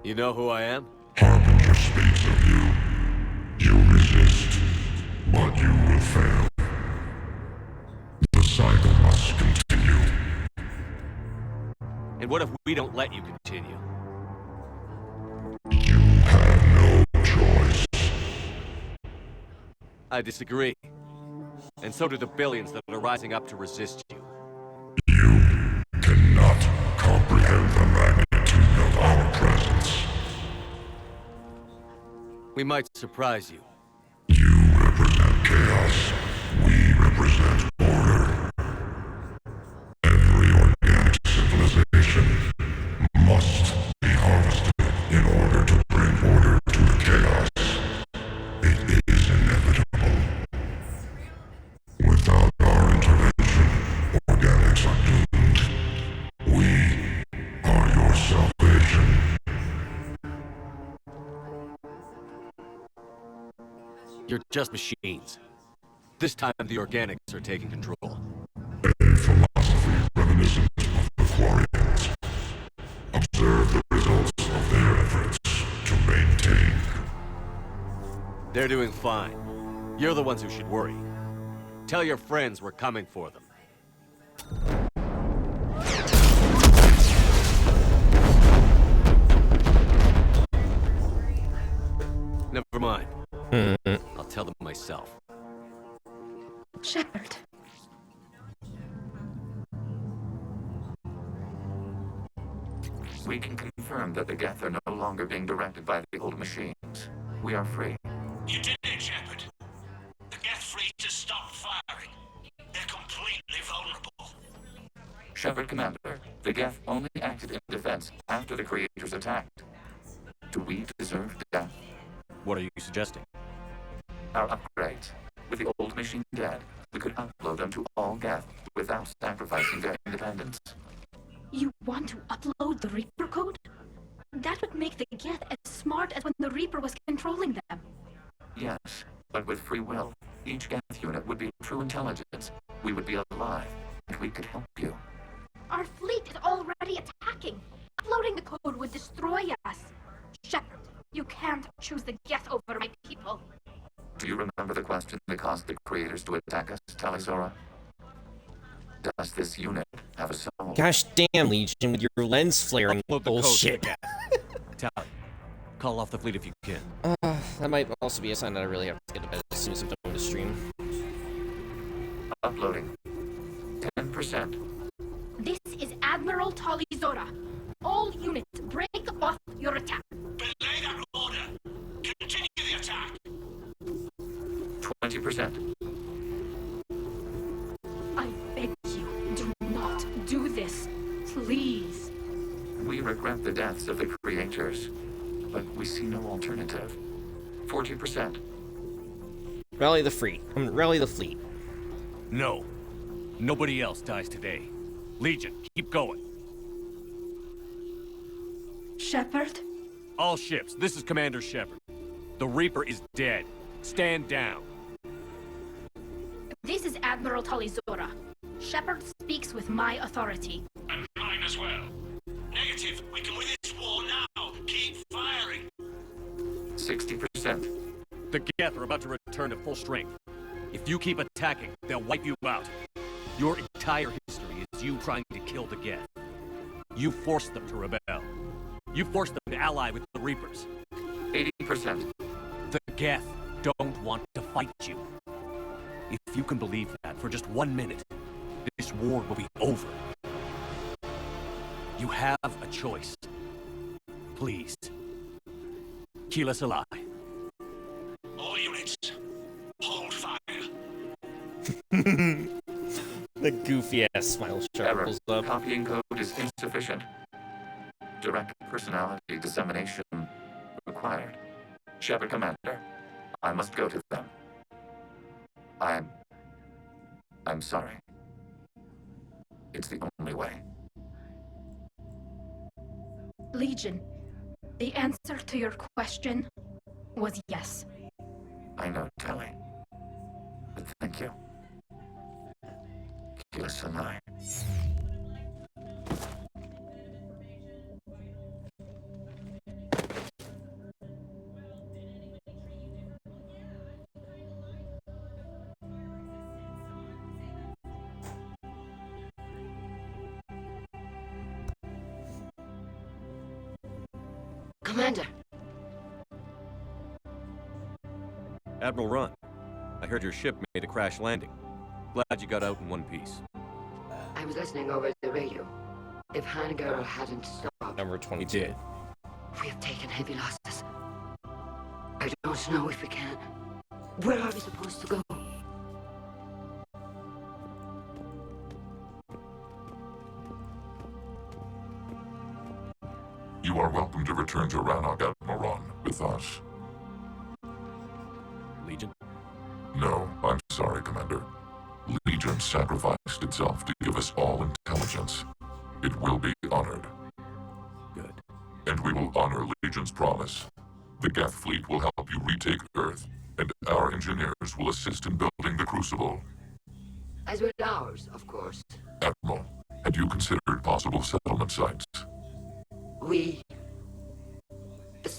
You know who I am? Harbinger speaks of you. You resist, but you will fail. The cycle must continue. And what if we don't let you continue? You have no choice. I disagree. And so do the billions that are rising up to resist you. You cannot comprehend the magnitude of our presence. We might surprise you. You represent chaos. We represent order. Every organic civilization must be harvested in order to bring order to the chaos. It is inevitable. Without our intervention, organics are doomed. We are your salvation. You're just machines. This time the organics are taking control. A philosophy reminiscent of the Quarians. Observe the results of their efforts to maintain. They're doing fine. You're the ones who should worry. Tell your friends we're coming for them. Never mind. I'll tell them myself. Shepard. We can confirm that the Geth are no longer being directed by the old machines. We are free. You did it, Shepard. The Geth fleet has stopped firing. They're completely vulnerable. Shepard, Commander, the Geth only acted in defense after the creators attacked. Do we deserve death? What are you suggesting? Our upgrades. With the old machine dead, we could upload them to all Geth without sacrificing their independence. You want to upload the Reaper code? That would make the Geth as smart as when the Reaper was controlling them. Yes, but with free will, each Geth unit would be true intelligence. We would be alive, and we could help you. Our fleet is already attacking. Uploading the code would destroy us. Shepard, you can't choose the Geth over my people. Do you remember the question that caused the creators to attack us, Talisora? Does this unit have a soul? Gosh damn, Legion, with your lens flaring Upload the bullshit. code. Tally, call off the fleet if you can. That might also be a sign that I really have to get to bed as soon as I'm done with the stream. Uploading. 10%. This is Admiral Talizora. All units, break off your attack. Belay that order. Continue the attack. 20%. I beg you, do not do this. Please. We regret the deaths of the creators, but we see no alternative. 40%. Rally the fleet. Rally the fleet. No. Nobody else dies today. Legion, keep going. Shepard? All ships, this is Commander Shepard. The Reaper is dead. Stand down. This is Admiral Talizora. Shepard speaks with my authority. And mine as well. Negative. We can win this war now. Keep firing. 60%. The Geth are about to return to full strength. If you keep attacking, they'll wipe you out. Your entire history is you trying to kill the Geth. You forced them to rebel. You forced them to ally with the Reapers. 80%. The Geth don't want to fight you. If you can believe that for just 1 minute, this war will be over. You have a choice. Please. Keep us alive. All units, hold fire. The goofy-ass smile sharples up. Copying code is insufficient. Direct personality dissemination required. Shepard Commander, I must go to them. I'm sorry. It's the only way. Legion, the answer to your question was yes. I know, Telly. But thank you. Keep us alive. Commander. Admiral Ron, I heard your ship made a crash landing. Glad you got out in one piece. I was listening over the radio. If Hangirl hadn't stopped... Number 22. We have taken heavy losses. I don't know if we can. Where are we supposed to go? You are welcome to return to Rannoch, Admiral Ron, with us. Legion? No, I'm sorry, Commander. Legion sacrificed itself to give us all intelligence. It will be honored. Good. And we will honor Legion's promise. The Geth fleet will help you retake Earth, and our engineers will assist in building the Crucible. As with ours, of course. Admiral, had you considered possible settlement sites? The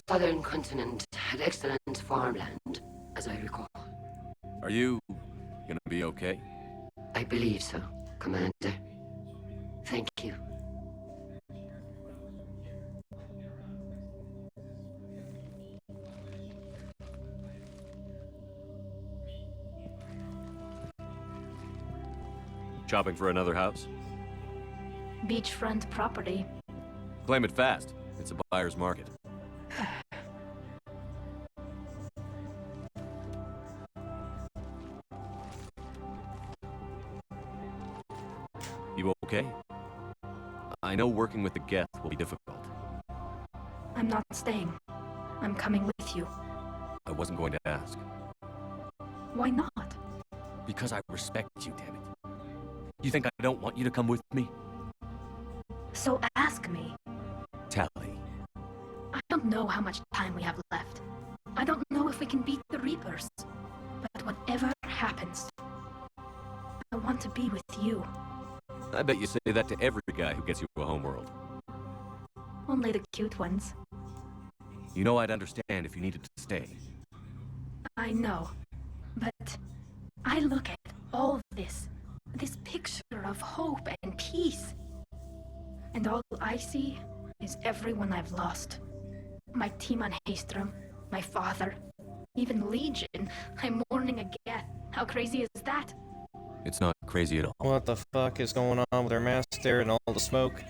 southern continent had excellent farmland, as I recall. Are you gonna be okay? I believe so, Commander. Thank you. Shopping for another house? Beachfront property. Claim it fast. It's a buyer's market. You okay? I know working with the Geth will be difficult. I'm not staying. I'm coming with you. I wasn't going to ask. Why not? Because I respect you, damn it. You think I don't want you to come with me? So ask me. Tally. I don't know how much time we have left. I don't know if we can beat the Reapers. But whatever happens, I want to be with you. I bet you say that to every guy who gets you a homeworld. Only the cute ones. You know I'd understand if you needed to stay. I know. But I look at all of this picture of hope and peace. And all I see is everyone I've lost. My team on Haestrom, my father, even Legion. I'm mourning a Geth. How crazy is that? It's not crazy at all. What the fuck is going on with our master and all the smoke?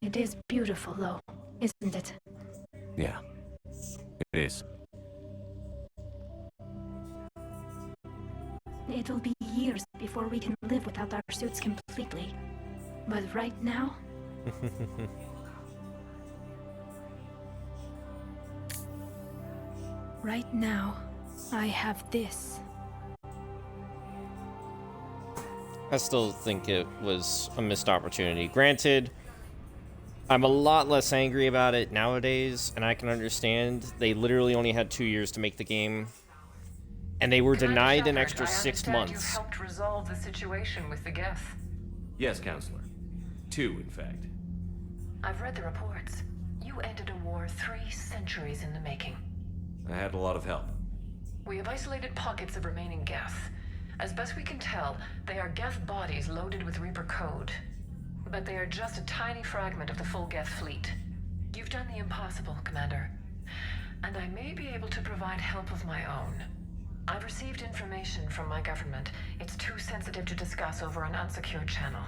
It is beautiful, though, isn't it? Yeah, it is. It'll be years before we can live without our suits completely. But right now... right now, I have this. I still think it was a missed opportunity. Granted, I'm a lot less angry about it nowadays, and I can understand they literally only had 2 years to make the game, and they were denied an extra 6 months. You've helped resolve the situation with the Geth. Yes, Counselor. 2, in fact. I've read the reports. You ended a war 3 centuries in the making. I had a lot of help. We have isolated pockets of remaining Geth. As best we can tell, they are Geth bodies loaded with Reaper code. But they are just a tiny fragment of the full Geth fleet. You've done the impossible, Commander. And I may be able to provide help of my own. I've received information from my government. It's too sensitive to discuss over an unsecured channel.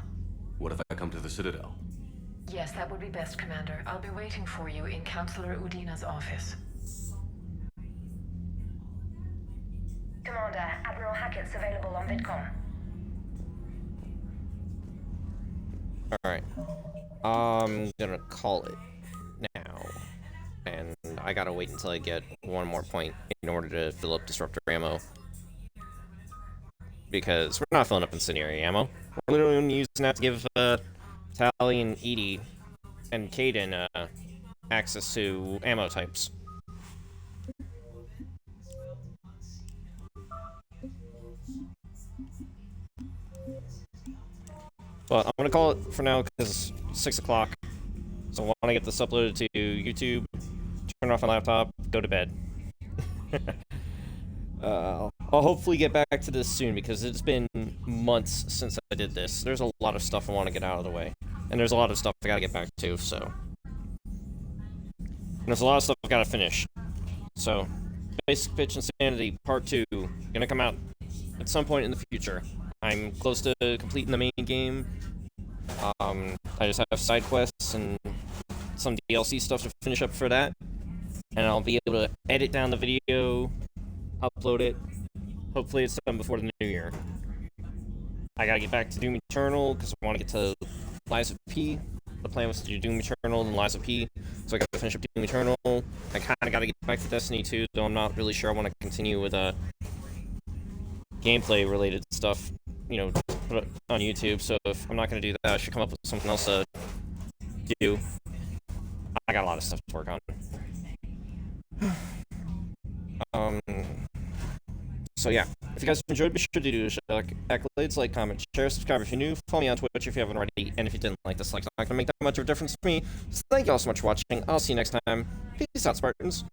What if I come to the Citadel? Yes, that would be best, Commander. I'll be waiting for you in Counselor Udina's office. Commander, Admiral Hackett's available on VidCom. Alright. I'm gonna call it now. And I gotta wait until I get one more point in order to fill up disruptor ammo. Because we're not filling up incendiary ammo. We're literally only using that to give Tally and Edie and Caden access to ammo types. But I'm gonna call it for now because it's 6 o'clock. So I want to get this uploaded to YouTube, turn off my laptop, go to bed. I'll hopefully get back to this soon because it's been months since I did this. There's a lot of stuff I want to get out of the way. And there's a lot of stuff I gotta get back to, so. And there's a lot of stuff I gotta finish. So, Basic Pitch Insanity Part 2, gonna come out at some point in the future. I'm close to completing the main game. I just have side quests and some DLC stuff to finish up for that. And I'll be able to edit down the video, upload it. Hopefully it's done before the new year. I gotta get back to Doom Eternal because I want to get to Lies of P. The plan was to do Doom Eternal and Lies of P, so I gotta finish up Doom Eternal. I kinda gotta get back to Destiny 2, though I'm not really sure I want to continue with gameplay related stuff, you know, put it on YouTube. So if I'm not gonna do that, I should come up with something else to do. I got a lot of stuff to work on. So yeah, if you guys enjoyed, be sure to do accolades, like, comment, share, subscribe if you're new, follow me on Twitch if you haven't already, and if you didn't like this, like, it's not gonna make that much of a difference to me. So thank you all so much for watching. I'll see you next time. Peace out, Spartans.